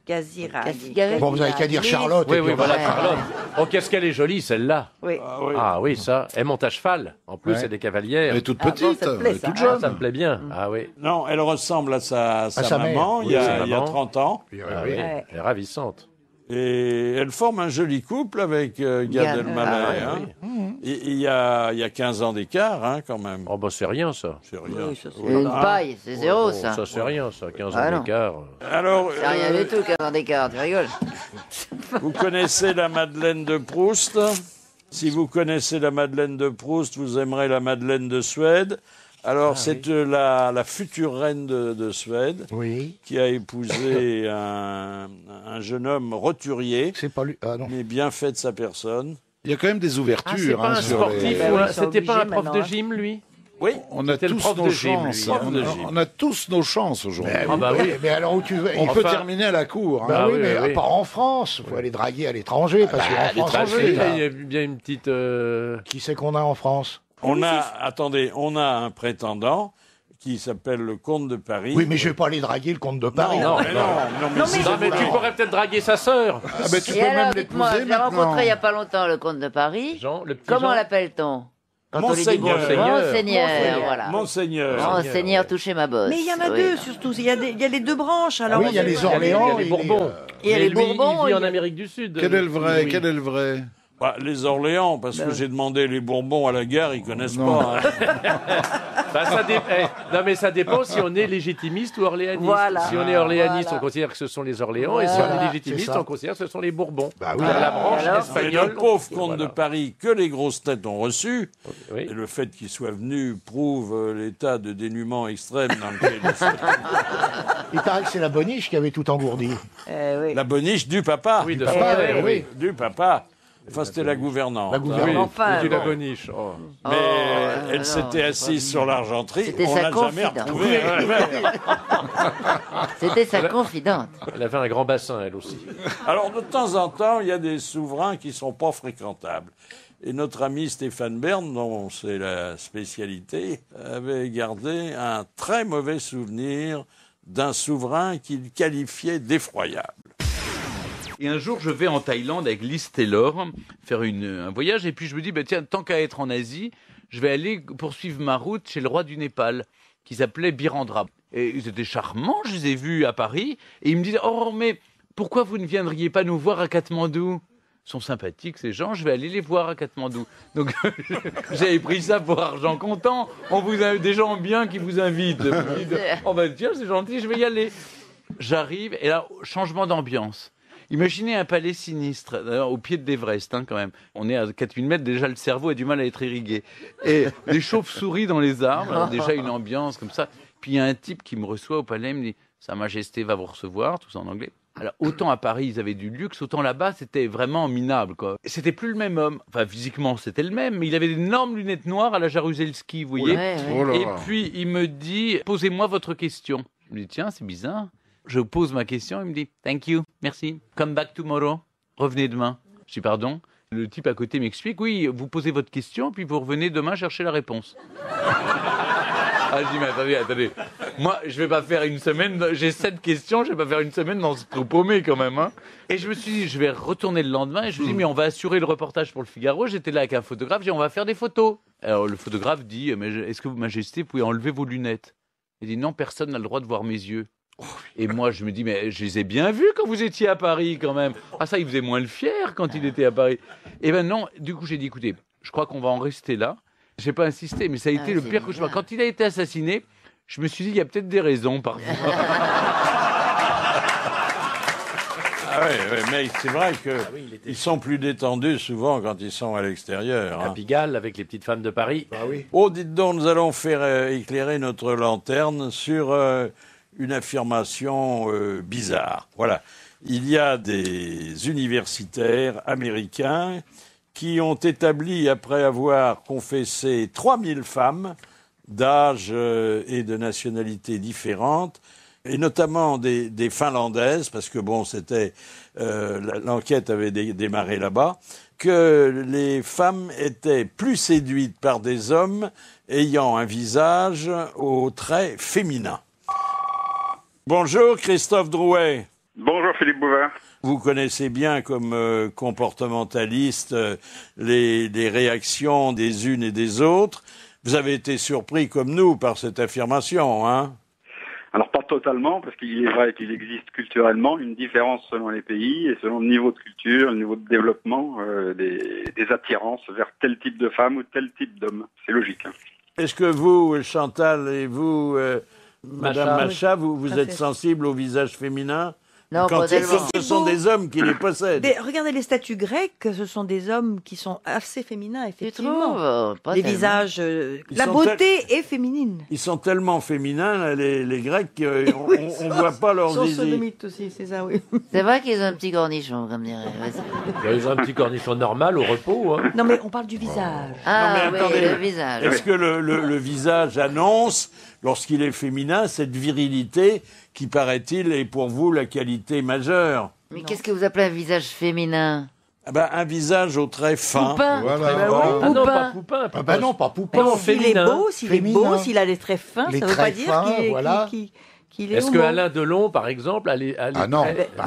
[SPEAKER 12] Cassigari.
[SPEAKER 5] Bon, vous avez qu'à dire Charlotte.
[SPEAKER 8] Oui,
[SPEAKER 5] et puis
[SPEAKER 8] oui,
[SPEAKER 5] on va-
[SPEAKER 8] voilà, Charlotte. Oh, qu'est-ce qu'elle est jolie, celle-là.
[SPEAKER 6] Oui.
[SPEAKER 8] Ah oui, ça. Elle monte à cheval. En plus,
[SPEAKER 7] Ouais.
[SPEAKER 8] c'est des cavalières.
[SPEAKER 7] Elle est toute
[SPEAKER 6] Ah bon,
[SPEAKER 7] petite,
[SPEAKER 6] ça te plaît,
[SPEAKER 7] elle est
[SPEAKER 6] ça,
[SPEAKER 7] toute
[SPEAKER 6] hein
[SPEAKER 7] jeune.
[SPEAKER 8] Ça me plaît bien. Ah oui.
[SPEAKER 4] Non, elle ressemble à sa
[SPEAKER 5] sa
[SPEAKER 4] maman,
[SPEAKER 5] mère.
[SPEAKER 4] il y
[SPEAKER 8] Oui,
[SPEAKER 4] a
[SPEAKER 8] sa maman.
[SPEAKER 4] 30 ans.
[SPEAKER 8] Ah oui.
[SPEAKER 6] Ouais.
[SPEAKER 8] Elle est ravissante.
[SPEAKER 4] Et elle forme un joli couple avec Gad
[SPEAKER 12] Gad,
[SPEAKER 4] Elmaleh.
[SPEAKER 8] ah,
[SPEAKER 4] hein. Et il y a 15 ans d'écart, hein, quand même.
[SPEAKER 8] Oh, bah, c'est rien, ça.
[SPEAKER 4] C'est rien.
[SPEAKER 6] Oui, ça, c'est-
[SPEAKER 12] Une paille, c'est zéro,
[SPEAKER 8] Oh,
[SPEAKER 12] ça.
[SPEAKER 8] ça, c'est rien, ça. 15
[SPEAKER 12] Ah,
[SPEAKER 8] ans
[SPEAKER 12] non.
[SPEAKER 8] d'écart.
[SPEAKER 4] Alors,
[SPEAKER 12] C'est rien du tout, 15 ans d'écart, tu rigoles.
[SPEAKER 4] vous connaissez la Madeleine de Proust? Si vous connaissez la Madeleine de Proust, vous aimerez la Madeleine de Suède. Alors, c'est la future reine de Suède
[SPEAKER 5] Oui.
[SPEAKER 4] qui a épousé un jeune homme roturier,
[SPEAKER 5] C'est pas lui. Ah non.
[SPEAKER 4] mais bien fait de sa personne.
[SPEAKER 7] Il y a quand même des
[SPEAKER 8] Ah, c'est
[SPEAKER 7] ouvertures
[SPEAKER 8] pas un
[SPEAKER 7] sur
[SPEAKER 8] sportif,
[SPEAKER 7] les...
[SPEAKER 6] Ben oui, ils sont
[SPEAKER 8] c'était pas un
[SPEAKER 6] obligés
[SPEAKER 8] prof de
[SPEAKER 6] maintenant, hein.
[SPEAKER 8] gym, lui.
[SPEAKER 4] Oui,
[SPEAKER 7] On a
[SPEAKER 8] C'était le
[SPEAKER 7] tous
[SPEAKER 8] prof
[SPEAKER 7] nos
[SPEAKER 8] de gym,
[SPEAKER 7] chances.
[SPEAKER 8] lui. Prof de gym.
[SPEAKER 7] On a tous nos chances aujourd'hui.
[SPEAKER 8] Ah bah oui.
[SPEAKER 5] Mais alors où tu veux
[SPEAKER 7] On peut
[SPEAKER 8] Enfin-
[SPEAKER 7] terminer à la cour. hein.
[SPEAKER 5] Bah
[SPEAKER 8] Ah
[SPEAKER 5] oui,
[SPEAKER 8] oui,
[SPEAKER 5] mais
[SPEAKER 8] oui.
[SPEAKER 5] pas en France. Il faut aller draguer à l'étranger parce qu'en France,
[SPEAKER 7] l'étranger,
[SPEAKER 8] Il y a bien une petite.
[SPEAKER 5] qui c'est qu'on a en France?
[SPEAKER 4] on a un prétendant qui s'appelle le comte de Paris.
[SPEAKER 5] Oui, mais je vais pas aller draguer le comte de Paris.
[SPEAKER 8] non,
[SPEAKER 4] mais
[SPEAKER 8] Non, mais tu pourrais peut-être draguer sa sœur.
[SPEAKER 7] Ah ben, tu
[SPEAKER 12] Et
[SPEAKER 7] peux
[SPEAKER 12] alors,
[SPEAKER 7] même
[SPEAKER 12] dites-moi,
[SPEAKER 7] l'épouser
[SPEAKER 12] je l'ai rencontré
[SPEAKER 7] maintenant.
[SPEAKER 12] il y a pas longtemps, le comte de Paris.
[SPEAKER 8] Jean, le petit
[SPEAKER 12] Comment
[SPEAKER 8] Jean.
[SPEAKER 12] l'appelle-t-on Quand on lui dit
[SPEAKER 4] Monseigneur.
[SPEAKER 12] bonjour. Monseigneur, voilà.
[SPEAKER 4] Monseigneur.
[SPEAKER 12] Monseigneur, touchez ma bosse.
[SPEAKER 6] Mais il y en a
[SPEAKER 12] Oui.
[SPEAKER 6] deux, surtout. Il y a les deux branches. Alors,
[SPEAKER 5] oui, il y a
[SPEAKER 6] on-
[SPEAKER 5] les Orléans.
[SPEAKER 8] Il y a les
[SPEAKER 5] et
[SPEAKER 8] Bourbons.
[SPEAKER 6] Il y a
[SPEAKER 8] Mais
[SPEAKER 6] les
[SPEAKER 8] lui,
[SPEAKER 6] Bourbons,
[SPEAKER 8] il vit en
[SPEAKER 6] il y a-
[SPEAKER 8] Amérique du Sud.
[SPEAKER 7] Quel est le vrai
[SPEAKER 8] Oui.
[SPEAKER 7] Quel est le vrai
[SPEAKER 4] Bah, les Orléans, parce que j'ai demandé les Bourbons à la gare, ils connaissent
[SPEAKER 7] Non.
[SPEAKER 4] pas. hein.
[SPEAKER 8] Bah, non, mais ça dépend si on est légitimiste ou orléaniste.
[SPEAKER 6] Voilà.
[SPEAKER 8] Si on est orléaniste,
[SPEAKER 6] Voilà.
[SPEAKER 8] on considère que ce sont les Orléans, et si on
[SPEAKER 6] Voilà.
[SPEAKER 8] est légitimiste,
[SPEAKER 5] C'est ça.
[SPEAKER 8] on considère que ce sont les Bourbons.
[SPEAKER 5] Bah oui.
[SPEAKER 8] La branche
[SPEAKER 6] Alors
[SPEAKER 4] Et
[SPEAKER 8] espagnole.
[SPEAKER 4] le pauvre comte
[SPEAKER 8] Voilà.
[SPEAKER 4] de Paris que les grosses têtes ont reçu,
[SPEAKER 8] Oui.
[SPEAKER 4] et le fait qu'il soit venu prouve l'état de dénuement extrême dans lequel il se
[SPEAKER 5] Il paraît que c'est la Boniche qui avait tout engourdi.
[SPEAKER 6] oui.
[SPEAKER 4] La boniche du papa.
[SPEAKER 8] Oui, de
[SPEAKER 5] Papa,
[SPEAKER 8] son père,
[SPEAKER 5] oui.
[SPEAKER 8] oui.
[SPEAKER 4] Du papa. Enfin, c'était la gouvernante.
[SPEAKER 5] La gouvernante.
[SPEAKER 8] Oui,
[SPEAKER 6] Enfin,
[SPEAKER 8] c'est la
[SPEAKER 6] bon.
[SPEAKER 8] boniche. Oh.
[SPEAKER 4] Mais
[SPEAKER 12] non,
[SPEAKER 4] elle s'était assise sur l'argenterie.
[SPEAKER 12] C'était
[SPEAKER 4] On
[SPEAKER 12] sa
[SPEAKER 4] l'a jamais
[SPEAKER 12] confidente.
[SPEAKER 4] retrouvée.
[SPEAKER 12] C'était sa confidente.
[SPEAKER 8] Elle avait un grand bassin, elle aussi.
[SPEAKER 4] Alors, de temps en temps, il y a des souverains qui sont pas fréquentables. Et notre ami Stéphane Bern, dont c'est la spécialité, avait gardé un très mauvais souvenir d'un souverain qu'il qualifiait d'effroyable.
[SPEAKER 18] Et un jour, je vais en Thaïlande avec Liz Taylor faire un voyage. Et puis, je me dis, bah, tiens, tant qu'à être en Asie, je vais aller poursuivre ma route chez le roi du Népal, qui s'appelait Birendra. Et ils étaient charmants, je les ai vus à Paris. Et ils me disaient, oh, mais pourquoi vous ne viendriez pas nous voir à Katmandou ? Ils sont sympathiques, ces gens, je vais aller les voir à Katmandou. Donc, j'avais pris ça pour argent comptant. On vous a des gens bien qui vous invitent. Oh, bah, tiens, c'est gentil, je vais y aller. J'arrive, et là, changement d'ambiance. Imaginez un palais sinistre, d'ailleurs, au pied de l'Everest, hein, quand même. On est à 4000 mètres, déjà le cerveau a du mal à être irrigué. Et des chauves-souris dans les arbres, alors déjà une ambiance comme ça. Puis il y a un type qui me reçoit au palais, il me dit « Sa Majesté va vous recevoir », tout ça en anglais. Alors, autant à Paris, ils avaient du luxe, autant là-bas, c'était vraiment minable, quoi. C'était plus le même homme. Enfin, physiquement, c'était le même, mais il avait d'énormes lunettes noires à la Jaruzelski, vous voyez.
[SPEAKER 12] Ouais, ouais.
[SPEAKER 7] Oh là
[SPEAKER 18] Et
[SPEAKER 7] là.
[SPEAKER 18] puis, il me dit « Posez-moi votre question ». Je me dis « Tiens, c'est bizarre ». Je pose ma question, il me dit « Thank you, merci, come back tomorrow ». Revenez demain. Je dis « Pardon ». Le type à côté m'explique « Oui, vous posez votre question, puis vous revenez demain chercher la réponse ». Ah, je dis, mais attendez. Moi, je vais pas faire une semaine, j'ai 7 questions, je vais pas faire une semaine dans ce trou paumé quand même, hein. Et je me suis dit, je vais retourner le lendemain, et je me dis, mais on va assurer le reportage pour le Figaro. J'étais là avec un photographe, j'ai dit, on va faire des photos. Alors, le photographe dit, mais est-ce que, Majesté, vous pouvez enlever vos lunettes? Il dit, non, personne n'a le droit de voir mes yeux. Et moi, je me dis, mais je les ai bien vus quand vous étiez à Paris, quand même. Ah, ça, il faisait moins le fier quand il était à Paris. Et ben non, du coup, j'ai dit, écoutez, je crois qu'on va en rester là. J'ai pas insisté, mais ça a été le pire cauchemar. Quand il a été assassiné, je me suis dit, il y a peut-être des raisons parfois.
[SPEAKER 4] Ah oui, mais c'est vrai qu'ils sont plus détendus souvent quand ils sont à l'extérieur.
[SPEAKER 8] À Pigalle, avec les petites femmes de Paris.
[SPEAKER 5] Ah oui.
[SPEAKER 4] Oh, dites donc, nous allons faire éclairer notre lanterne sur une affirmation bizarre. Voilà. Il y a des universitaires américains qui ont établi, après avoir confessé 3000 femmes d'âge et de nationalités différentes, et notamment des Finlandaises, parce que bon, c'était l'enquête avait démarré là-bas, que les femmes étaient plus séduites par des hommes ayant un visage aux traits féminins. Bonjour Christophe Drouet.
[SPEAKER 19] Bonjour Philippe Bouvard.
[SPEAKER 4] Vous connaissez bien comme comportementaliste les réactions des unes et des autres. Vous avez été surpris comme nous par cette affirmation, hein?
[SPEAKER 19] Alors pas totalement, parce qu'il est vrai qu'il existe culturellement une différence selon les pays et selon le niveau de culture, le niveau de développement, des attirances vers tel type de femme ou tel type d'homme. C'est logique. Hein.
[SPEAKER 4] Est-ce que vous, Chantal, et vous, Madame Macha, vous êtes sensible au visage féminin?
[SPEAKER 12] Non,
[SPEAKER 4] quand
[SPEAKER 12] pas tellement.
[SPEAKER 4] ce sont des hommes qui les possèdent.
[SPEAKER 6] Regardez les statues grecques, ce sont des hommes qui sont assez féminins, effectivement.
[SPEAKER 12] Pas
[SPEAKER 6] les
[SPEAKER 12] tellement.
[SPEAKER 6] visages, la beauté est féminine.
[SPEAKER 4] Ils sont tellement féminins, là, les Grecs, on voit pas leurs
[SPEAKER 6] Ils sont
[SPEAKER 4] zizi.
[SPEAKER 6] sodomites aussi, c'est ça, oui.
[SPEAKER 12] C'est vrai qu'ils ont un petit cornichon, comme dirait.
[SPEAKER 8] Ils ont un petit cornichon normal au repos. Hein.
[SPEAKER 6] Non, mais on parle du visage.
[SPEAKER 12] Ah,
[SPEAKER 4] Non, mais attendez,
[SPEAKER 12] oui, le visage.
[SPEAKER 4] Est-ce que le visage annonce, lorsqu'il est féminin, cette virilité qui, paraît-il, est pour vous la qualité majeure?
[SPEAKER 12] Mais qu'est-ce que vous appelez un visage féminin?
[SPEAKER 4] Un visage aux traits fins.
[SPEAKER 12] Poupin.
[SPEAKER 4] Voilà.
[SPEAKER 8] Ah non, pas Poupin.
[SPEAKER 5] Non, pas Poupin.
[SPEAKER 6] Non, s'il est beau, s'il est beau,
[SPEAKER 5] Féminin.
[SPEAKER 6] s'il a des traits fins,
[SPEAKER 5] Les
[SPEAKER 6] ça ne veut pas
[SPEAKER 5] traits
[SPEAKER 6] dire
[SPEAKER 5] fins,
[SPEAKER 6] qu'il est,
[SPEAKER 5] voilà.
[SPEAKER 6] qu'il est
[SPEAKER 8] Est-ce que
[SPEAKER 6] homo.
[SPEAKER 8] Alain Delon, par exemple, a les
[SPEAKER 7] Ah non,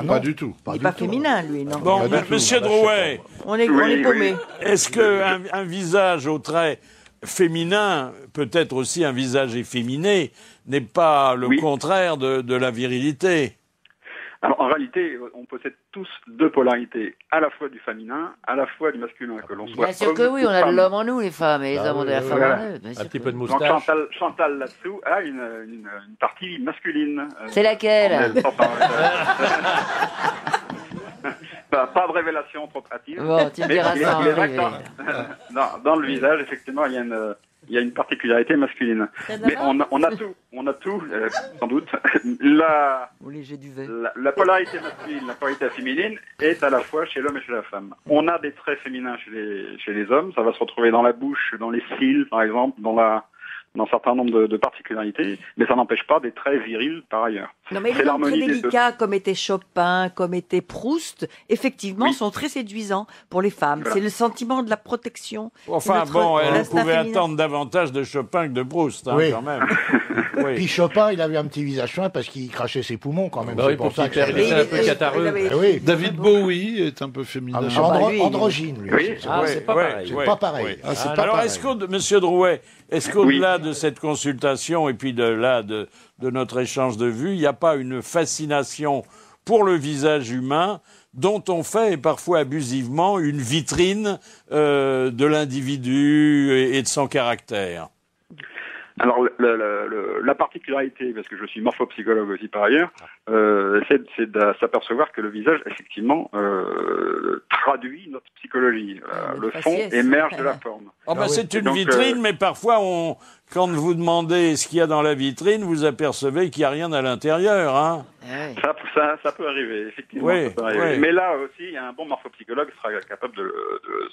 [SPEAKER 7] pas du tout.
[SPEAKER 6] Il n'est pas féminin, lui, non.
[SPEAKER 4] Bon,
[SPEAKER 7] Pas du tout.
[SPEAKER 4] monsieur Drouet,
[SPEAKER 6] On est paumé.
[SPEAKER 4] est-ce qu'un visage aux traits féminins, peut-être aussi un visage efféminé, n'est pas le contraire de la virilité?
[SPEAKER 19] Alors en réalité, on possède tous deux polarités, à la fois du féminin, à la fois du masculin, que l'on soit
[SPEAKER 12] Bien sûr
[SPEAKER 19] homme
[SPEAKER 12] que oui,
[SPEAKER 19] ou
[SPEAKER 12] on a de
[SPEAKER 19] femme.
[SPEAKER 12] l'homme en nous, les femmes, et les hommes ont de la femme
[SPEAKER 19] Voilà.
[SPEAKER 12] en eux. Bien sûr
[SPEAKER 8] Un petit
[SPEAKER 12] que
[SPEAKER 8] peu de
[SPEAKER 12] oui.
[SPEAKER 19] Donc
[SPEAKER 8] moustache.
[SPEAKER 19] Chantal là-dessous a une partie masculine.
[SPEAKER 12] C'est laquelle?
[SPEAKER 19] Pas de révélation trop hâtive.
[SPEAKER 12] Bon, tu me diras
[SPEAKER 19] il est
[SPEAKER 12] ça en
[SPEAKER 19] vrai que
[SPEAKER 12] privé.
[SPEAKER 19] dans le visage, effectivement, il y a une particularité masculine. Mais on a tout, sans doute.
[SPEAKER 6] Au léger du vin.
[SPEAKER 19] La polarité masculine, la polarité féminine est à la fois chez l'homme et chez la femme. On a des traits féminins chez les hommes, ça va se retrouver dans la bouche, dans les cils, par exemple, dans un certain nombre de particularités, mais ça n'empêche pas des traits virils par ailleurs.
[SPEAKER 6] Non, mais
[SPEAKER 19] C'est
[SPEAKER 6] les hommes très
[SPEAKER 19] l'harmonie des deux.
[SPEAKER 6] délicats, comme était Chopin, comme était Proust, effectivement, sont très séduisants pour les femmes.
[SPEAKER 19] Voilà.
[SPEAKER 6] C'est le sentiment de la protection.
[SPEAKER 4] Enfin
[SPEAKER 6] Notre
[SPEAKER 4] bon, elle
[SPEAKER 6] instinct
[SPEAKER 4] pouvait
[SPEAKER 6] féminin.
[SPEAKER 4] attendre davantage de Chopin que de Proust, hein,
[SPEAKER 5] Oui.
[SPEAKER 4] quand même. Oui.
[SPEAKER 5] Puis Chopin, il avait un petit visage fin parce qu'il crachait ses poumons quand même.
[SPEAKER 8] Bah
[SPEAKER 5] C'est
[SPEAKER 8] oui,
[SPEAKER 5] pour
[SPEAKER 8] pour
[SPEAKER 5] ça
[SPEAKER 8] qu'il
[SPEAKER 5] que
[SPEAKER 8] perd, il était un peu catarreux.
[SPEAKER 5] Ah oui.
[SPEAKER 7] David Bowie est un peu féminin.
[SPEAKER 5] Androgyne, lui.
[SPEAKER 19] Oui.
[SPEAKER 8] Ah, c'est pas pareil.
[SPEAKER 5] C'est pas pareil.
[SPEAKER 4] Oui.
[SPEAKER 5] Ah, c'est pas
[SPEAKER 4] Alors,
[SPEAKER 5] pareil.
[SPEAKER 4] Monsieur Drouet, est-ce qu'au-delà de cette consultation et puis de notre échange de vues, il n'y a pas une fascination pour le visage humain dont on fait, et parfois abusivement, une vitrine de l'individu et de son caractère?
[SPEAKER 19] Alors la particularité, parce que je suis morphopsychologue aussi par ailleurs, c'est de s'apercevoir que le visage effectivement traduit notre psychologie. Le fond
[SPEAKER 6] faciès.
[SPEAKER 19] émerge de la forme.
[SPEAKER 4] C'est une
[SPEAKER 19] Donc,
[SPEAKER 4] vitrine, mais parfois, quand vous demandez ce qu'il y a dans la vitrine, vous apercevez qu'il n'y a rien à l'intérieur. Hein.
[SPEAKER 19] Ça peut arriver, effectivement.
[SPEAKER 4] Oui,
[SPEAKER 19] ça peut arriver.
[SPEAKER 4] oui.
[SPEAKER 19] Mais là aussi, un bon morphopsychologue sera capable de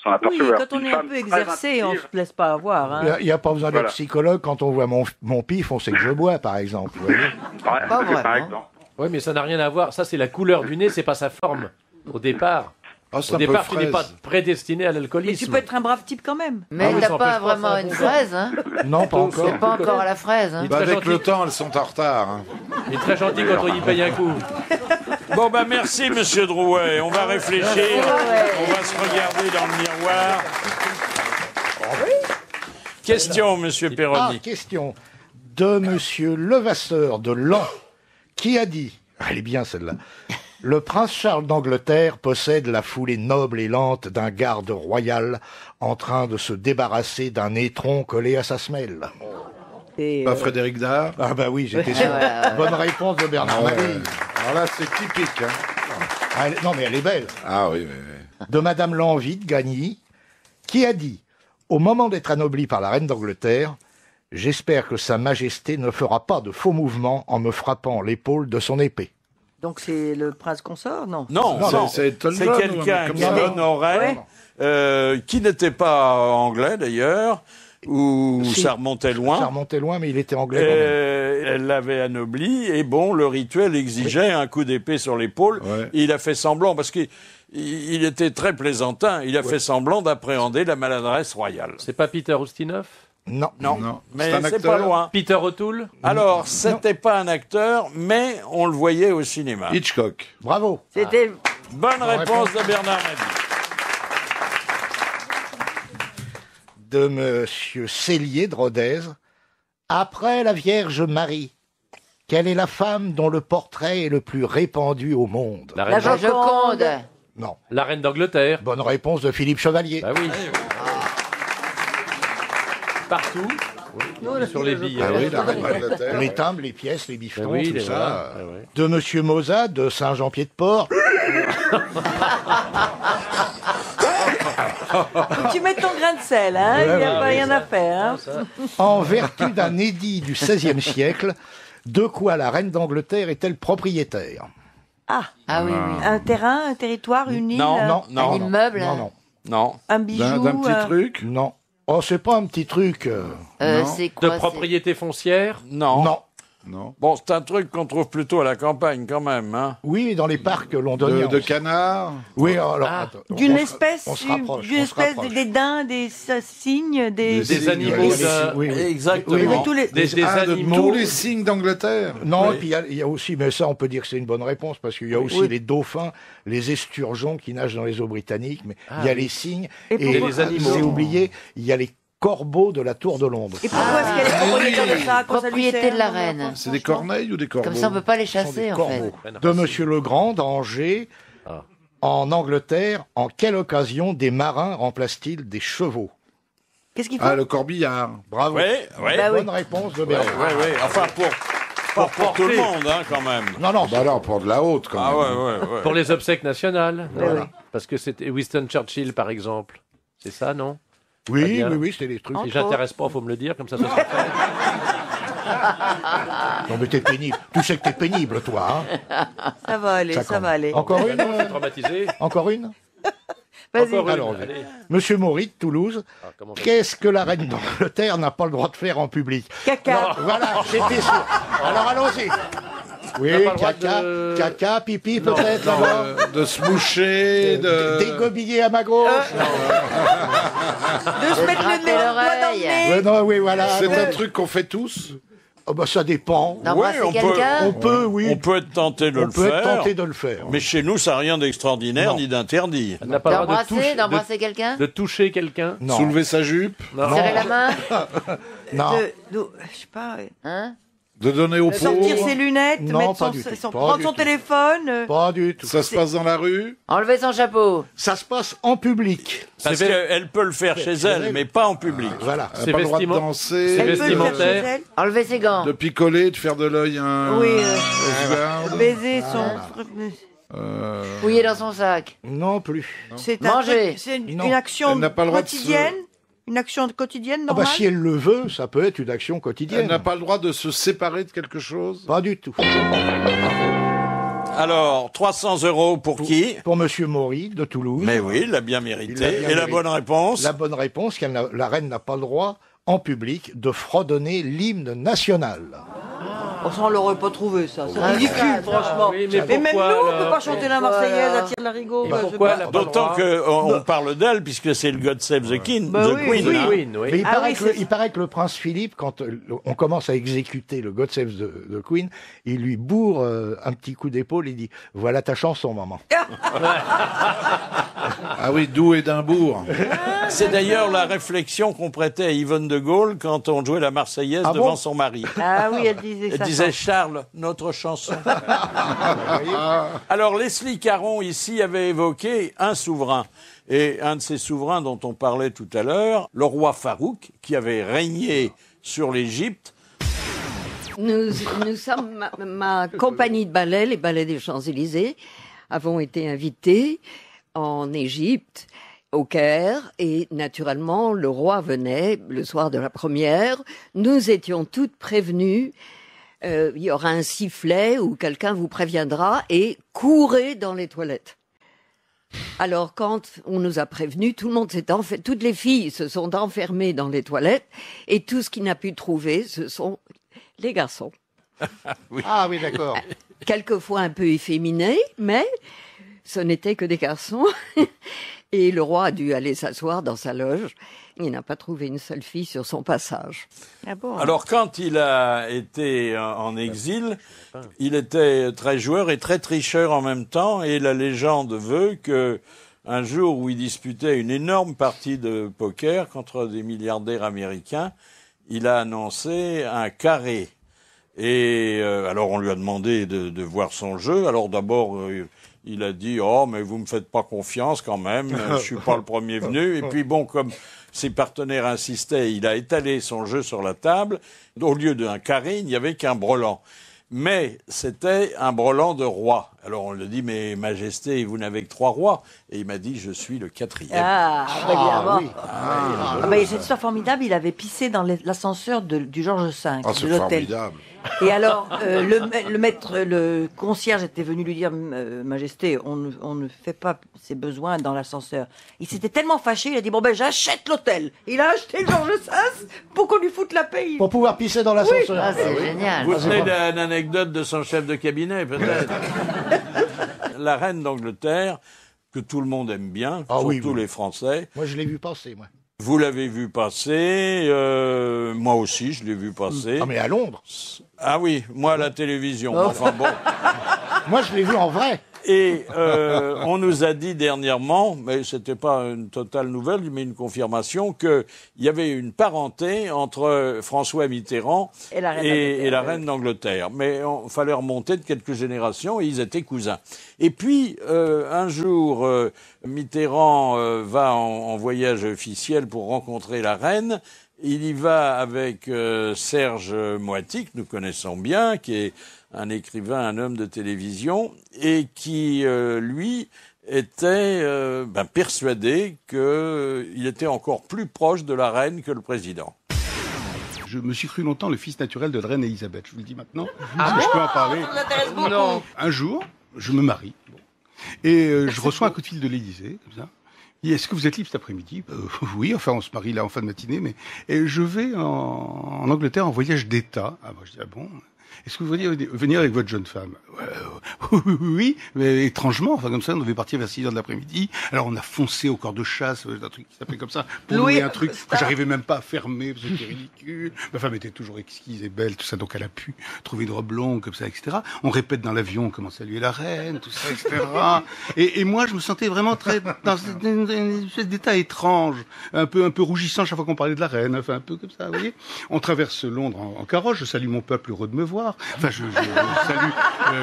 [SPEAKER 19] s'en
[SPEAKER 6] Oui,
[SPEAKER 19] apercevoir.
[SPEAKER 6] quand on
[SPEAKER 19] Une
[SPEAKER 6] est un
[SPEAKER 19] femme
[SPEAKER 6] peu
[SPEAKER 19] très
[SPEAKER 6] exercé, on ne
[SPEAKER 19] intuitive,
[SPEAKER 6] se laisse pas avoir. Hein.
[SPEAKER 5] Il n'y a pas besoin d'être
[SPEAKER 19] Voilà.
[SPEAKER 5] psychologue quand on voit mon pif, on sait que je bois, par exemple. Vous voyez
[SPEAKER 19] par exemple.
[SPEAKER 8] Oui, mais ça n'a rien à voir. Ça, c'est la couleur du nez, c'est pas sa forme. Au départ.
[SPEAKER 7] c'est
[SPEAKER 8] Au
[SPEAKER 7] un peu
[SPEAKER 8] départ, tu n'es
[SPEAKER 7] fraise.
[SPEAKER 8] pas prédestiné à
[SPEAKER 6] Mais
[SPEAKER 8] l'alcoolisme.
[SPEAKER 6] tu peux être un brave type quand même.
[SPEAKER 12] Mais
[SPEAKER 8] oui,
[SPEAKER 12] t'as
[SPEAKER 8] ça
[SPEAKER 12] pas
[SPEAKER 8] empêche pas
[SPEAKER 12] vraiment
[SPEAKER 8] ça,
[SPEAKER 12] une
[SPEAKER 8] bon.
[SPEAKER 12] fraise, hein?
[SPEAKER 5] Non, pas encore.
[SPEAKER 12] C'est pas encore à la fraise, hein?
[SPEAKER 7] Bah,
[SPEAKER 8] très
[SPEAKER 7] avec le
[SPEAKER 8] gentil.
[SPEAKER 7] temps, elles sont en retard. Hein.
[SPEAKER 8] Il est très gentil quand on y paye un coup.
[SPEAKER 4] Bon, merci, monsieur Drouet. On va réfléchir. On va se regarder dans le miroir. Question, monsieur Perroni.
[SPEAKER 5] Question de monsieur Levasseur de Laon, qui a dit, elle est bien celle-là, le prince Charles d'Angleterre possède la foulée noble et lente d'un garde royal en train de se débarrasser d'un étron collé à sa semelle.
[SPEAKER 7] Pas Frédéric Dard.
[SPEAKER 5] Ah bah oui, j'étais sûr. Bonne réponse de Bernard Mabille.
[SPEAKER 7] Alors là, c'est typique. Hein.
[SPEAKER 5] Non mais elle est belle.
[SPEAKER 7] Ah oui, oui.
[SPEAKER 5] De madame Lanvie de Gagny, qui a dit, au moment d'être anobli par la reine d'Angleterre, j'espère que sa majesté ne fera pas de faux mouvements en me frappant l'épaule de son épée.
[SPEAKER 6] Donc c'est le prince consort, non?
[SPEAKER 4] Non, c'est quelqu'un qui l'honorait, qui n'était pas anglais d'ailleurs, ou ça remontait loin.
[SPEAKER 5] Ça remontait loin, mais il était anglais quand même.
[SPEAKER 4] Elle l'avait anobli, et bon, le rituel exigeait un coup d'épée sur l'épaule. Il a fait semblant, parce qu'il était très plaisantin, il a fait semblant d'appréhender la maladresse royale.
[SPEAKER 8] C'est pas Peter Ustinov?
[SPEAKER 5] Non.
[SPEAKER 4] Mais c'est pas loin.
[SPEAKER 8] Peter O'Toole?
[SPEAKER 4] Alors, c'était pas un acteur, mais on le voyait au cinéma.
[SPEAKER 7] Hitchcock.
[SPEAKER 5] Bravo.
[SPEAKER 6] C'était...
[SPEAKER 4] Bonne réponse de Bernard Mabie.
[SPEAKER 5] De Monsieur Cellier de Rodez. Après la Vierge Marie, quelle est la femme dont le portrait est le plus répandu au monde?
[SPEAKER 12] La Joconde.
[SPEAKER 5] Non.
[SPEAKER 8] La reine d'Angleterre.
[SPEAKER 5] Bonne réponse de Philippe Chevalier.
[SPEAKER 8] Bah oui. Partout. Sur les billets.
[SPEAKER 5] Ah oui, la reine d'Angleterre. Les timbres, les pièces, les bifetons,
[SPEAKER 8] oui,
[SPEAKER 5] tout ça.
[SPEAKER 8] voilà.
[SPEAKER 5] De Monsieur Moza, de Saint-Jean-Pied-de-Port.
[SPEAKER 6] Tu mets ton grain de sel, hein, il n'y a pas rien à faire. Hein.
[SPEAKER 5] En vertu d'un édit du XVIe siècle, de quoi la reine d'Angleterre est-elle propriétaire?
[SPEAKER 6] Ah oui. Un terrain, un territoire, une île,
[SPEAKER 5] Non.
[SPEAKER 12] Un immeuble.
[SPEAKER 4] Non.
[SPEAKER 6] un bijou.
[SPEAKER 7] D'un petit truc?
[SPEAKER 5] Non. Oh, c'est pas un petit truc.
[SPEAKER 12] C'est quoi?
[SPEAKER 8] De propriété foncière?
[SPEAKER 4] Non.
[SPEAKER 7] Non.
[SPEAKER 4] Bon, c'est un truc qu'on trouve plutôt à la campagne quand même. Hein.
[SPEAKER 5] Oui, dans les parcs londoniens.
[SPEAKER 7] De canards?
[SPEAKER 5] Oui, alors. Attends,
[SPEAKER 6] D'une espèce,
[SPEAKER 5] on se rapproche.
[SPEAKER 6] des daims, des cygnes,
[SPEAKER 8] Des animaux.
[SPEAKER 5] Oui.
[SPEAKER 4] Exactement.
[SPEAKER 5] Oui,
[SPEAKER 6] tous les...
[SPEAKER 8] Des animaux.
[SPEAKER 7] Tous les signes d'Angleterre.
[SPEAKER 5] Non, et puis il y a aussi, mais ça on peut dire que c'est une bonne réponse, parce qu'il y a aussi les dauphins, les esturgeons qui nagent dans les eaux britanniques, mais il y a les cygnes,
[SPEAKER 6] Et
[SPEAKER 8] les animaux.
[SPEAKER 5] c'est oublié, il y a les corbeaux de la tour de Londres.
[SPEAKER 6] Et pourquoi est-ce qu'elle est propriétaire de ça?
[SPEAKER 12] Propriété de la reine.
[SPEAKER 7] C'est des corneilles ou des corbeaux?
[SPEAKER 12] Comme ça, on peut pas les
[SPEAKER 5] Ce sont
[SPEAKER 12] chasser,
[SPEAKER 5] des
[SPEAKER 12] en
[SPEAKER 5] corbeaux.
[SPEAKER 12] fait.
[SPEAKER 5] De Monsieur Legrand, d'Angers, en Angleterre, en quelle occasion des marins remplacent-ils des chevaux?
[SPEAKER 6] Qu'est-ce qu'il faut?
[SPEAKER 7] Ah, le corbillard.
[SPEAKER 5] Bravo.
[SPEAKER 4] Oui.
[SPEAKER 5] Bonne réponse de Bernard.
[SPEAKER 4] Oui. Enfin, pour tout le monde, hein, quand même.
[SPEAKER 5] Non.
[SPEAKER 7] Bah alors, pour de la haute, quand même.
[SPEAKER 4] Ouais.
[SPEAKER 8] Pour les obsèques nationales.
[SPEAKER 6] Voilà.
[SPEAKER 8] Parce que c'était Winston Churchill, par exemple. C'est ça, non?
[SPEAKER 5] Oui, c'était des trucs.
[SPEAKER 8] Si j'intéresse pas, faut me le dire, comme ça sera fait.
[SPEAKER 5] Non, mais t'es pénible. Tu sais que t'es pénible, toi. Hein.
[SPEAKER 6] Ça va aller.
[SPEAKER 5] Encore une?
[SPEAKER 8] Traumatisé.
[SPEAKER 5] Encore une?
[SPEAKER 6] Vas-y.
[SPEAKER 5] Alors, Monsieur Maury de Toulouse, qu'est-ce que la reine d'Angleterre n'a pas le droit de faire en public?
[SPEAKER 6] Caca.
[SPEAKER 5] Voilà, j'étais sûr. Alors allons-y. Oui,
[SPEAKER 8] pas le droit
[SPEAKER 5] caca, pipi peut-être là-bas.
[SPEAKER 7] De se moucher,
[SPEAKER 5] Dégobiller à ma gauche.
[SPEAKER 6] De se mettre le doigt dans le nez.
[SPEAKER 5] Ouais, non, oui, voilà.
[SPEAKER 7] C'est un truc qu'on fait tous.
[SPEAKER 5] Oh, bah, ça dépend.
[SPEAKER 12] D'embrasser quelqu'un?
[SPEAKER 5] On peut, oui.
[SPEAKER 4] On peut être tenté de
[SPEAKER 5] On
[SPEAKER 4] le
[SPEAKER 5] peut être
[SPEAKER 4] faire.
[SPEAKER 5] tenté de le faire.
[SPEAKER 4] Mais chez nous, ça n'a rien d'extraordinaire
[SPEAKER 5] Non.
[SPEAKER 4] ni d'interdit.
[SPEAKER 8] Elle n'a pas le droit
[SPEAKER 12] D'embrasser quelqu'un?
[SPEAKER 8] de toucher quelqu'un.
[SPEAKER 5] Non.
[SPEAKER 7] Soulever sa jupe.
[SPEAKER 12] Serrer la main?
[SPEAKER 5] Non.
[SPEAKER 6] Je sais pas.
[SPEAKER 12] Hein?
[SPEAKER 7] De donner au pot.
[SPEAKER 6] Sortir ses lunettes,
[SPEAKER 5] Non,
[SPEAKER 6] mettre
[SPEAKER 5] pas du tout. Pas
[SPEAKER 6] prendre
[SPEAKER 5] du
[SPEAKER 6] son
[SPEAKER 5] tout.
[SPEAKER 6] téléphone.
[SPEAKER 5] Pas du tout.
[SPEAKER 7] Ça se passe dans la rue.
[SPEAKER 12] Enlever son chapeau.
[SPEAKER 5] Ça se passe en public.
[SPEAKER 4] Parce qu'elle peut le faire chez elle, mais pas en public.
[SPEAKER 5] Voilà.
[SPEAKER 7] Elle n'a pas le droit de danser.
[SPEAKER 8] C'est
[SPEAKER 6] Elle peut le faire chez
[SPEAKER 8] vestimentaire.
[SPEAKER 6] elle.
[SPEAKER 12] Enlever ses gants.
[SPEAKER 7] De picoler, de faire de l'œil un.
[SPEAKER 6] Oui,
[SPEAKER 7] Oswald.
[SPEAKER 6] baiser son...
[SPEAKER 12] Fouiller dans son sac.
[SPEAKER 5] Non plus.
[SPEAKER 6] C'est
[SPEAKER 12] Manger.
[SPEAKER 6] C'est
[SPEAKER 5] Non.
[SPEAKER 6] une action
[SPEAKER 7] Elle n'a pas le droit de se-
[SPEAKER 6] quotidienne. Une action quotidienne
[SPEAKER 5] Ah bah,
[SPEAKER 6] normale.
[SPEAKER 5] si elle le veut, ça peut être une action
[SPEAKER 7] Elle
[SPEAKER 5] quotidienne.
[SPEAKER 7] n'a pas le droit de se séparer de quelque chose.
[SPEAKER 5] Pas du tout.
[SPEAKER 4] Alors, 300 € pour qui?
[SPEAKER 5] Pour Monsieur Maury de Toulouse.
[SPEAKER 4] Mais oui, il l'a bien
[SPEAKER 5] Il
[SPEAKER 4] mérité.
[SPEAKER 5] l'a bien
[SPEAKER 4] Et la
[SPEAKER 5] mérité.
[SPEAKER 4] bonne réponse?
[SPEAKER 5] La bonne réponse, la reine n'a pas le droit, en public, de fredonner l'hymne national.
[SPEAKER 6] Oh, ça, on l'aurait pas trouvé, ça. C'est ridicule, franchement.
[SPEAKER 8] Oui, mais
[SPEAKER 6] même nous,
[SPEAKER 8] pourquoi,
[SPEAKER 6] on peut
[SPEAKER 8] alors
[SPEAKER 6] pas chanter la Marseillaise à tire larigot.
[SPEAKER 8] Et pourquoi elle a pas le
[SPEAKER 4] D'autant
[SPEAKER 8] droit
[SPEAKER 4] qu'on parle d'elle, puisque c'est le God Save the King,
[SPEAKER 6] Bah
[SPEAKER 4] the
[SPEAKER 6] oui,
[SPEAKER 4] Queen.
[SPEAKER 6] oui.
[SPEAKER 4] hein.
[SPEAKER 8] Queen, oui.
[SPEAKER 5] Mais
[SPEAKER 6] Ah
[SPEAKER 5] il paraît que le prince Philippe, quand on commence à exécuter le God Save the Queen, il lui bourre un petit coup d'épaule, il dit « Voilà ta chanson, maman.
[SPEAKER 7] Ah oui, d'où Édimbourg.
[SPEAKER 4] C'est d'ailleurs la réflexion qu'on prêtait à Yvonne de Gaulle quand on jouait la Marseillaise
[SPEAKER 5] Ah
[SPEAKER 4] devant
[SPEAKER 5] bon
[SPEAKER 4] son mari.
[SPEAKER 6] Ah oui, elle disait ça.
[SPEAKER 4] Elle disait Charles, notre chanson. Alors Leslie Caron ici avait évoqué un souverain. Et un de ces souverains dont on parlait tout à l'heure, le roi Farouk, qui avait régné sur l'Égypte.
[SPEAKER 20] Nous sommes, ma compagnie de ballet, les ballets des Champs-Élysées, avons été invités en Égypte, au Caire, et naturellement, le roi venait le soir de la première. Nous étions toutes prévenues il y aura un sifflet où quelqu'un vous préviendra et courez dans les toilettes. Alors, quand on nous a prévenus, tout le monde s'est enfermé, toutes les filles se sont enfermées dans les toilettes, et tout ce qu'il n'a pu trouver, ce sont les garçons.
[SPEAKER 5] Ah oui, d'accord.
[SPEAKER 20] Quelquefois un peu efféminés, mais ce n'étaient que des garçons. Et le roi a dû aller s'asseoir dans sa loge. Il n'a pas trouvé une seule fille sur son passage.
[SPEAKER 6] Ah bon?
[SPEAKER 4] Alors, quand il a été en exil, il était très joueur et très tricheur en même temps, et la légende veut que un jour où il disputait une énorme partie de poker contre des milliardaires américains, il a annoncé un carré. Et alors on lui a demandé de voir son jeu. Alors d'abord il a dit oh mais vous me faites pas confiance quand même, je suis pas le premier venu. Et puis bon, comme ses partenaires insistaient, il a étalé son jeu sur la table. Au lieu d'un carré, il n'y avait qu'un brelan. Mais c'était un brelan de roi. Alors on lui a dit mais Majesté, vous n'avez que 3 rois. Et il m'a dit je suis le 4e.
[SPEAKER 6] Ah, évidemment.
[SPEAKER 5] oui.
[SPEAKER 6] Cette histoire formidable, il avait pissé dans l'ascenseur du Georges V,
[SPEAKER 7] Ah, c'est
[SPEAKER 6] de l'hôtel.
[SPEAKER 7] formidable.
[SPEAKER 6] Et alors, le concierge était venu lui dire, Majesté, on ne fait pas ses besoins dans l'ascenseur. Il s'était tellement fâché, il a dit, bon ben j'achète l'hôtel. Il a acheté le Georges V pour qu'on lui foute la paix.
[SPEAKER 5] Pour pouvoir pisser dans l'ascenseur.
[SPEAKER 12] Ah, c'est génial.
[SPEAKER 4] Vous tenez une anecdote de son chef de cabinet, peut-être. La reine d'Angleterre, que tout le monde aime bien, surtout les Français.
[SPEAKER 5] Moi, je l'ai vu passer, moi.
[SPEAKER 4] Vous l'avez vu passer, moi aussi je l'ai vu passer.
[SPEAKER 5] Ah mais à Londres.
[SPEAKER 4] Ah oui, moi à la télévision. Enfin bon.
[SPEAKER 5] Moi je l'ai vu en vrai.
[SPEAKER 4] Et on nous a dit dernièrement, mais c'était pas une totale nouvelle, mais une confirmation, qu'il y avait une parenté entre François Mitterrand et la reine d'Angleterre. Mais il fallait remonter de quelques générations et ils étaient cousins. Et puis un jour, Mitterrand va en voyage officiel pour rencontrer la reine. Il y va avec Serge Moiti, que nous connaissons bien, qui est un écrivain, un homme de télévision, et qui, lui, était persuadé qu'il était encore plus proche de la reine que le président.
[SPEAKER 21] Je me suis cru longtemps le fils naturel de la reine Elisabeth, je vous le dis maintenant.
[SPEAKER 6] Ah
[SPEAKER 21] je peux en parler.
[SPEAKER 6] Ça m'intéresse beaucoup.
[SPEAKER 21] Non. Un jour, je me marie, et je reçois un coup de fil de l'Élysée, comme ça. Il dit, est-ce que vous êtes libre cet après-midi? Oui, enfin on se marie là en fin de matinée, mais et je vais en Angleterre en voyage d'État. Ah, moi je dis, ah bon? Est-ce que vous voulez venir avec votre jeune femme? Oui, mais étrangement, enfin comme ça, on devait partir vers 6 heures de l'après-midi. Alors on a foncé au corps de chasse, un truc qui s'appelait comme ça, pour louer un truc que j'arrivais même pas à fermer, parce que c'était ridicule. Ma femme était toujours exquise et belle, tout ça, donc elle a pu trouver une robe longue, comme ça, etc. On répète dans l'avion comment saluer la reine, tout ça, etc. Et moi, je me sentais vraiment très dans une espèce d'état étrange, un peu rougissant chaque fois qu'on parlait de la reine, enfin un peu comme ça, vous voyez. On traverse Londres en carrosse, je salue mon peuple heureux de me voir. Enfin, je salue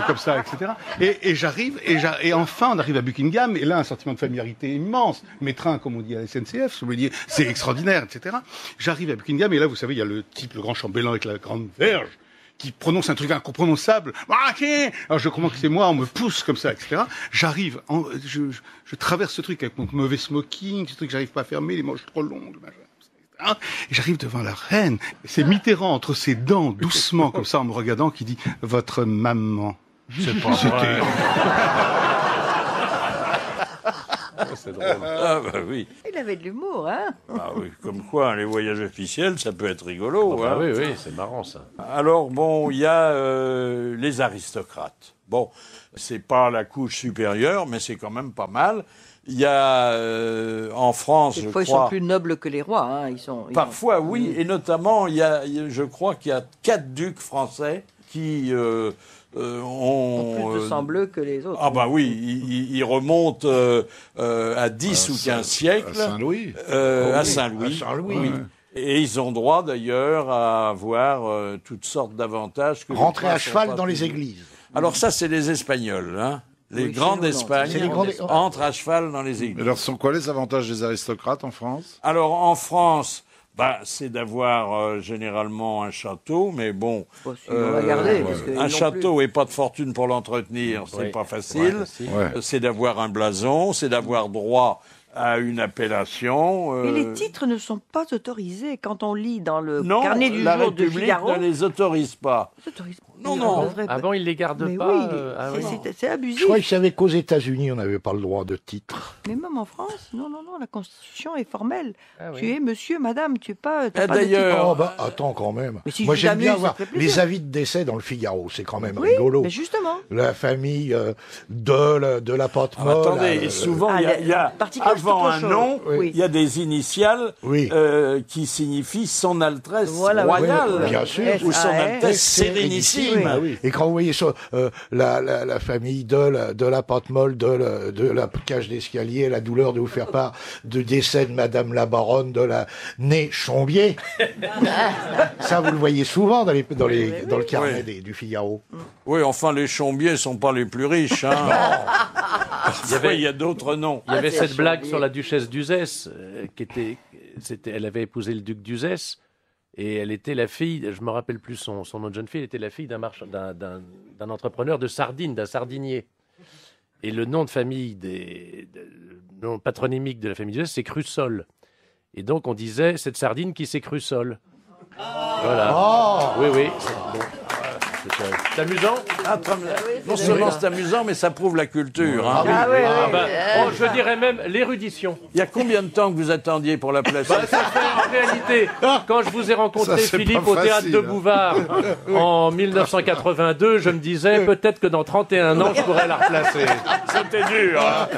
[SPEAKER 21] comme ça, etc. Et j'arrive, et enfin, on arrive à Buckingham, et là, un sentiment de familiarité immense. Mes trains, comme on dit à la SNCF, je me dis, c'est extraordinaire, etc. J'arrive à Buckingham, et là, vous savez, il y a le grand chambellan avec la grande verge, qui prononce un truc incompréhensible. Alors je comprends que c'est moi, on me pousse comme ça, etc. J'arrive, je traverse ce truc avec mon mauvais smoking, ce truc que j'arrive pas à fermer, les manches trop longues, machin. Et j'arrive devant la reine. C'est Mitterrand entre ses dents, doucement, comme ça, en me regardant, qui dit « Votre maman ».
[SPEAKER 4] C'est pas vrai. C'est drôle. Ah bah oui.
[SPEAKER 6] Il avait de l'humour, hein?
[SPEAKER 4] Ah oui, comme quoi, les voyages officiels, ça peut être rigolo.
[SPEAKER 8] Ah bah oui, c'est marrant ça.
[SPEAKER 4] Alors bon, il y a les aristocrates. Bon, c'est pas la couche supérieure, mais c'est quand même pas mal. Il y a en France, je crois...
[SPEAKER 6] Ils sont plus nobles que les rois. Hein.
[SPEAKER 4] Parfois, oui, et notamment, je crois qu'il y a 4 ducs français qui ont
[SPEAKER 6] plus de sang bleu que les autres.
[SPEAKER 4] Ah bah oui, ils remontent à 10 ou 15 siècles.
[SPEAKER 7] À Saint-Louis.
[SPEAKER 4] À Saint-Louis.
[SPEAKER 7] Oui.
[SPEAKER 4] Et ils ont droit d'ailleurs à avoir toutes sortes d'avantages.
[SPEAKER 5] Rentrer à cheval dans les églises.
[SPEAKER 4] Alors ça, c'est les Espagnols, hein. Les grands d'Espagne entrent à cheval dans les églises.
[SPEAKER 7] Alors, sont quoi les avantages des aristocrates en France?
[SPEAKER 4] Alors, en France, c'est d'avoir généralement un château, mais bon, un château et pas de fortune pour l'entretenir, c'est pas facile. C'est d'avoir un blason, c'est d'avoir droit a une appellation.
[SPEAKER 6] Et les titres ne sont pas autorisés quand on lit dans le
[SPEAKER 4] Non,
[SPEAKER 6] carnet du
[SPEAKER 4] la
[SPEAKER 6] jour de
[SPEAKER 4] République
[SPEAKER 6] Figaro.
[SPEAKER 4] ne les autorise pas. Non, non.
[SPEAKER 8] Ah bon, ils les gardent
[SPEAKER 6] Mais
[SPEAKER 8] pas
[SPEAKER 6] oui,
[SPEAKER 8] ah oui.
[SPEAKER 6] c'est abusif.
[SPEAKER 5] Je crois qu'ils savaient qu'aux États-Unis, on n'avait pas le droit de titre.
[SPEAKER 6] Mais même en France, non, la Constitution est formelle.
[SPEAKER 8] Ah oui.
[SPEAKER 6] Tu es monsieur, madame, tu es pas. t'as
[SPEAKER 4] Et
[SPEAKER 6] pas de titre.
[SPEAKER 4] d'ailleurs-
[SPEAKER 5] Oh, bah, attends quand même.
[SPEAKER 6] Mais si
[SPEAKER 5] Moi,
[SPEAKER 6] je
[SPEAKER 5] j'aime bien
[SPEAKER 6] t'amuse,
[SPEAKER 5] voir
[SPEAKER 6] ça fait plaisir.
[SPEAKER 5] les avis de décès dans le Figaro. C'est quand même
[SPEAKER 6] Oui,
[SPEAKER 5] rigolo.
[SPEAKER 6] mais justement.
[SPEAKER 5] La famille de la pâte molle.
[SPEAKER 4] Attendez, et souvent, il y a
[SPEAKER 6] particulier,
[SPEAKER 4] avant
[SPEAKER 6] c'est
[SPEAKER 4] un
[SPEAKER 6] autre
[SPEAKER 4] nom,
[SPEAKER 6] chose. Oui.
[SPEAKER 4] il y a des initiales
[SPEAKER 5] Oui.
[SPEAKER 4] qui signifient Son Altesse
[SPEAKER 6] Voilà,
[SPEAKER 4] Royale.
[SPEAKER 5] oui, bien sûr.
[SPEAKER 4] Ou Son
[SPEAKER 6] SAS.
[SPEAKER 4] Altesse Sérénissime.
[SPEAKER 5] Ah oui. Et quand vous voyez ça, la famille de la pâte molle, de la cage d'escalier, la douleur de vous faire part de décès de Madame la Baronne de la nez Chombier. Ça, vous le voyez souvent dans le carnet du Figaro.
[SPEAKER 4] Oui, enfin, les Chombiers sont pas les plus riches. Hein. Il y a d'autres noms.
[SPEAKER 8] Il y avait
[SPEAKER 6] c'est
[SPEAKER 8] cette blague
[SPEAKER 6] Chombier.
[SPEAKER 8] sur la duchesse d'Uzès, elle avait épousé le duc d'Uzès, et elle était la fille, je me rappelle plus son nom de jeune fille, elle était la fille d'un entrepreneur de sardines, d'un sardinier. Et le nom de famille, le nom patronymique de la famille d'Uzès, c'est Crussol. Et donc on disait, cette sardine qui s'est Crussol. Voilà.
[SPEAKER 5] Oh.
[SPEAKER 8] Oui, oui. Bon. C'est amusant.
[SPEAKER 4] Non seulement c'est amusant, mais ça prouve la culture. Hein.
[SPEAKER 6] Ah oui, oui.
[SPEAKER 8] Oh, je dirais même l'érudition.
[SPEAKER 4] Il y a combien de temps que vous attendiez pour la placer
[SPEAKER 8] Ça fait en réalité, quand je vous ai rencontré,
[SPEAKER 7] Ça, c'est
[SPEAKER 8] Philippe,
[SPEAKER 7] pas
[SPEAKER 8] au théâtre
[SPEAKER 7] facile,
[SPEAKER 8] de
[SPEAKER 7] hein.
[SPEAKER 8] Bouvard en 1982, je me disais peut-être que dans 31 ans, je pourrais la replacer.
[SPEAKER 4] C'était dur. Hein.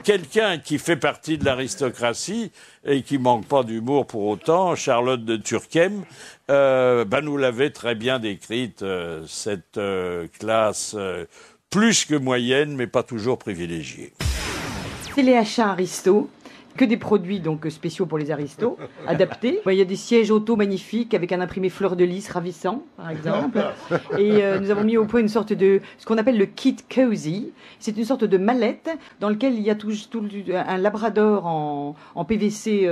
[SPEAKER 4] Quelqu'un qui fait partie de l'aristocratie et qui manque pas d'humour pour autant, Charlotte de Turckheim, nous l'avait très bien décrite, cette classe plus que moyenne, mais pas toujours privilégiée.
[SPEAKER 1] C'est les achats Aristo, que des produits donc spéciaux pour les aristos, adaptés. Il y a des sièges auto magnifiques avec un imprimé fleur de lys ravissant, par exemple. Et nous avons mis au point une sorte de, ce qu'on appelle le kit cozy. C'est une sorte de mallette dans lequel il y a un labrador en PVC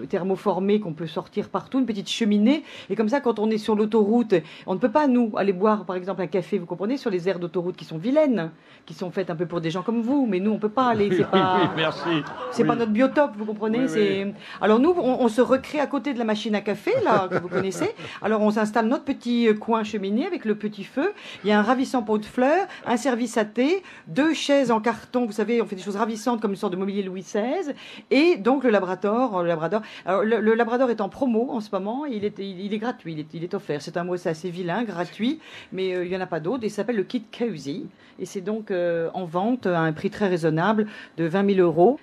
[SPEAKER 1] thermoformé qu'on peut sortir partout, une petite cheminée. Et comme ça, quand on est sur l'autoroute, on ne peut pas, nous, aller boire, par exemple, un café, vous comprenez, sur les aires d'autoroute qui sont vilaines, qui sont faites un peu pour des gens comme vous. Mais nous, on ne peut pas aller. C'est pas,
[SPEAKER 4] Oui, merci.
[SPEAKER 1] c'est pas notre biotope, vous comprenez.
[SPEAKER 4] Oui,
[SPEAKER 1] c'est... Alors nous, on se recrée à côté de la machine à café, là, que vous connaissez. Alors on s'installe notre petit coin cheminée avec le petit feu. Il y a un ravissant pot de fleurs, un service à thé, 2 chaises en carton, vous savez, on fait des choses ravissantes comme une sorte de mobilier Louis XVI. Et donc le Labrador. Alors le Labrador est en promo en ce moment. Il est gratuit, il est offert. C'est un mot assez vilain, gratuit, mais il n'y en a pas d'autre. Il s'appelle le kit cozy. Et c'est donc en vente à un prix très raisonnable de 20 000 €.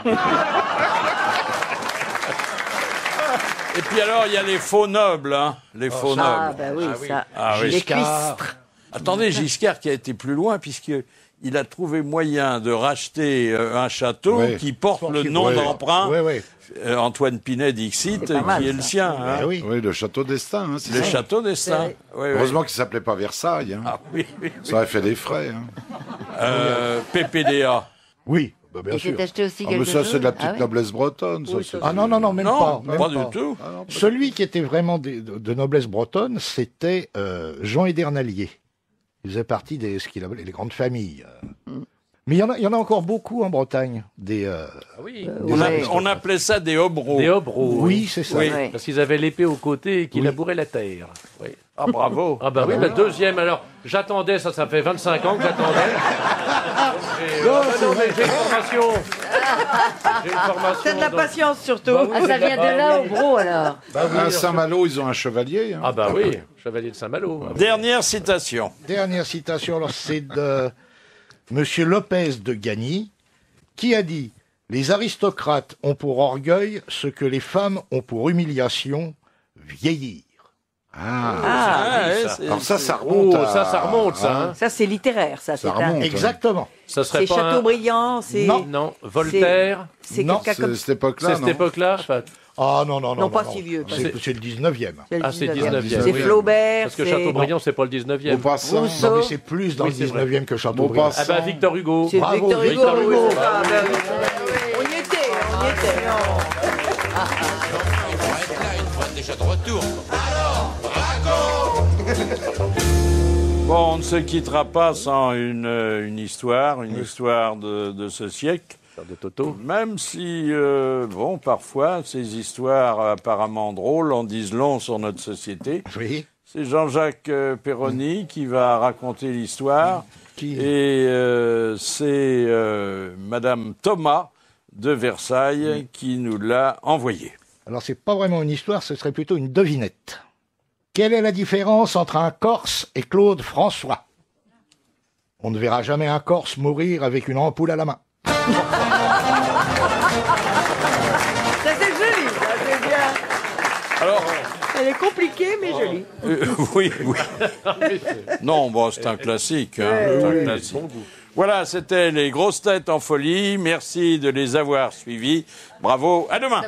[SPEAKER 4] Et puis alors, il y a les faux nobles, hein, les faux nobles.
[SPEAKER 6] Ah, bah oui, ça.
[SPEAKER 4] Ah oui.
[SPEAKER 6] Les cuistres.
[SPEAKER 4] Attendez, Giscard qui a été plus loin, puisqu'il a trouvé moyen de racheter un château
[SPEAKER 5] Oui.
[SPEAKER 4] qui porte le nom
[SPEAKER 5] Oui.
[SPEAKER 4] d'emprunt.
[SPEAKER 5] Oui, oui.
[SPEAKER 4] Antoine Pinet Dixit,
[SPEAKER 6] C'est pas mal,
[SPEAKER 4] qui est le
[SPEAKER 6] ça.
[SPEAKER 4] sien. Hein.
[SPEAKER 5] Eh oui.
[SPEAKER 7] Oui, le château d'Estaing. Hein, c'est
[SPEAKER 4] Le
[SPEAKER 7] ça.
[SPEAKER 4] château d'Estaing.
[SPEAKER 6] C'est-
[SPEAKER 4] Oui, oui.
[SPEAKER 7] Heureusement qu'il s'appelait pas Versailles. Hein.
[SPEAKER 4] Ah, oui, oui,
[SPEAKER 7] Ça aurait fait des frais. Hein.
[SPEAKER 4] PPDA.
[SPEAKER 5] Oui, bah, bien
[SPEAKER 12] Et
[SPEAKER 5] sûr.
[SPEAKER 12] c'est acheté aussi
[SPEAKER 7] Ah, mais
[SPEAKER 12] quelque
[SPEAKER 7] ça,
[SPEAKER 12] chose
[SPEAKER 7] c'est de la petite
[SPEAKER 12] Ah ouais.
[SPEAKER 7] noblesse bretonne. Ça, c'est-
[SPEAKER 5] Ah non, même
[SPEAKER 4] Non,
[SPEAKER 5] pas.
[SPEAKER 4] pas
[SPEAKER 5] Même
[SPEAKER 4] du tout.
[SPEAKER 7] Ah non, pas-
[SPEAKER 5] Celui qui était vraiment de noblesse bretonne, c'était Jean Edernalier. Il faisait partie des ce qu'il appelait les grandes familles. Mais il y en a encore beaucoup en Bretagne.
[SPEAKER 8] Oui.
[SPEAKER 4] On appelait ça des hobereaux.
[SPEAKER 8] Des hobereaux.
[SPEAKER 5] Oui, c'est ça.
[SPEAKER 4] Oui.
[SPEAKER 12] Ouais.
[SPEAKER 8] Parce qu'ils avaient l'épée au côté et qu'ils
[SPEAKER 5] Oui.
[SPEAKER 8] labouraient la terre. Oui.
[SPEAKER 4] Ah, bravo.
[SPEAKER 8] Ah bah oui, la deuxième. Alors, j'attendais, ça fait 25 ans que j'attendais. Mais j'ai une formation. J'ai une formation.
[SPEAKER 6] C'est de la
[SPEAKER 8] donc-
[SPEAKER 6] patience surtout.
[SPEAKER 8] Bah oui.
[SPEAKER 12] Ah, ça vient de là, au gros, alors.
[SPEAKER 7] À Saint-Malo, ils ont un chevalier. Hein.
[SPEAKER 8] Ah bah oui, chevalier de Saint-Malo.
[SPEAKER 4] Dernière citation.
[SPEAKER 5] Dernière citation, alors c'est de Monsieur Lopez de Gagny, qui a dit « Les aristocrates ont pour orgueil ce que les femmes ont pour humiliation, vieillir. »
[SPEAKER 7] Alors ça remonte.
[SPEAKER 8] Oh, ça remonte, ça. Hein.
[SPEAKER 6] Ça, c'est littéraire, ça.
[SPEAKER 7] Ça
[SPEAKER 6] c'est un-
[SPEAKER 7] remonte.
[SPEAKER 5] Exactement.
[SPEAKER 8] Ça serait
[SPEAKER 6] C'est
[SPEAKER 8] pas un-
[SPEAKER 6] Chateaubriand, c'est.
[SPEAKER 5] Non.
[SPEAKER 8] Voltaire.
[SPEAKER 6] C'est
[SPEAKER 5] Non,
[SPEAKER 6] quelqu'un comme.
[SPEAKER 7] C'est cette époque-là,
[SPEAKER 8] C'est cette
[SPEAKER 7] non
[SPEAKER 8] époque-là. Enfin,
[SPEAKER 5] Ah non, non, non.
[SPEAKER 6] Non, pas si vieux, pas
[SPEAKER 5] C'est le 19e.
[SPEAKER 6] C'est le
[SPEAKER 8] Ah, c'est
[SPEAKER 6] 19e.
[SPEAKER 8] 19e.
[SPEAKER 6] C'est
[SPEAKER 8] oui.
[SPEAKER 6] Flaubert.
[SPEAKER 8] Parce que
[SPEAKER 6] c'est-
[SPEAKER 8] Chateaubriand, c'est pas le 19e.
[SPEAKER 7] Maupassant.
[SPEAKER 6] Rousseau.
[SPEAKER 5] Non, mais c'est plus dans
[SPEAKER 8] Oui,
[SPEAKER 5] le
[SPEAKER 8] c'est
[SPEAKER 5] 19e que Chateaubriand.
[SPEAKER 7] Maupassant.
[SPEAKER 8] Ah bah Victor Hugo.
[SPEAKER 6] C'est
[SPEAKER 5] Bravo,
[SPEAKER 6] Victor Hugo.
[SPEAKER 8] Victor
[SPEAKER 6] oui,
[SPEAKER 8] Hugo.
[SPEAKER 6] c'est ça. Ben oui. On y était, on y était.
[SPEAKER 4] Bon, on ne se quittera pas sans une histoire de ce siècle.
[SPEAKER 8] de Toto.
[SPEAKER 4] Même si, bon, parfois, ces histoires apparemment drôles en disent long sur notre société.
[SPEAKER 5] Oui.
[SPEAKER 4] C'est Jean-Jacques Perroni qui va raconter l'histoire. Et c'est Madame Thomas de Versailles qui nous l'a envoyé.
[SPEAKER 5] Alors, c'est pas vraiment une histoire, ce serait plutôt une devinette. Quelle est la différence entre un Corse et Claude François? On ne verra jamais un Corse mourir avec une ampoule à la main.
[SPEAKER 6] Ça c'est joli, ça c'est bien.
[SPEAKER 4] Alors,
[SPEAKER 6] Elle est compliquée mais jolie.
[SPEAKER 4] oui, oui. Non, bon, c'est un classique. Hein, c'est un classique. Voilà, c'était les grosses têtes en folie. Merci de les avoir suivis. Bravo, à demain.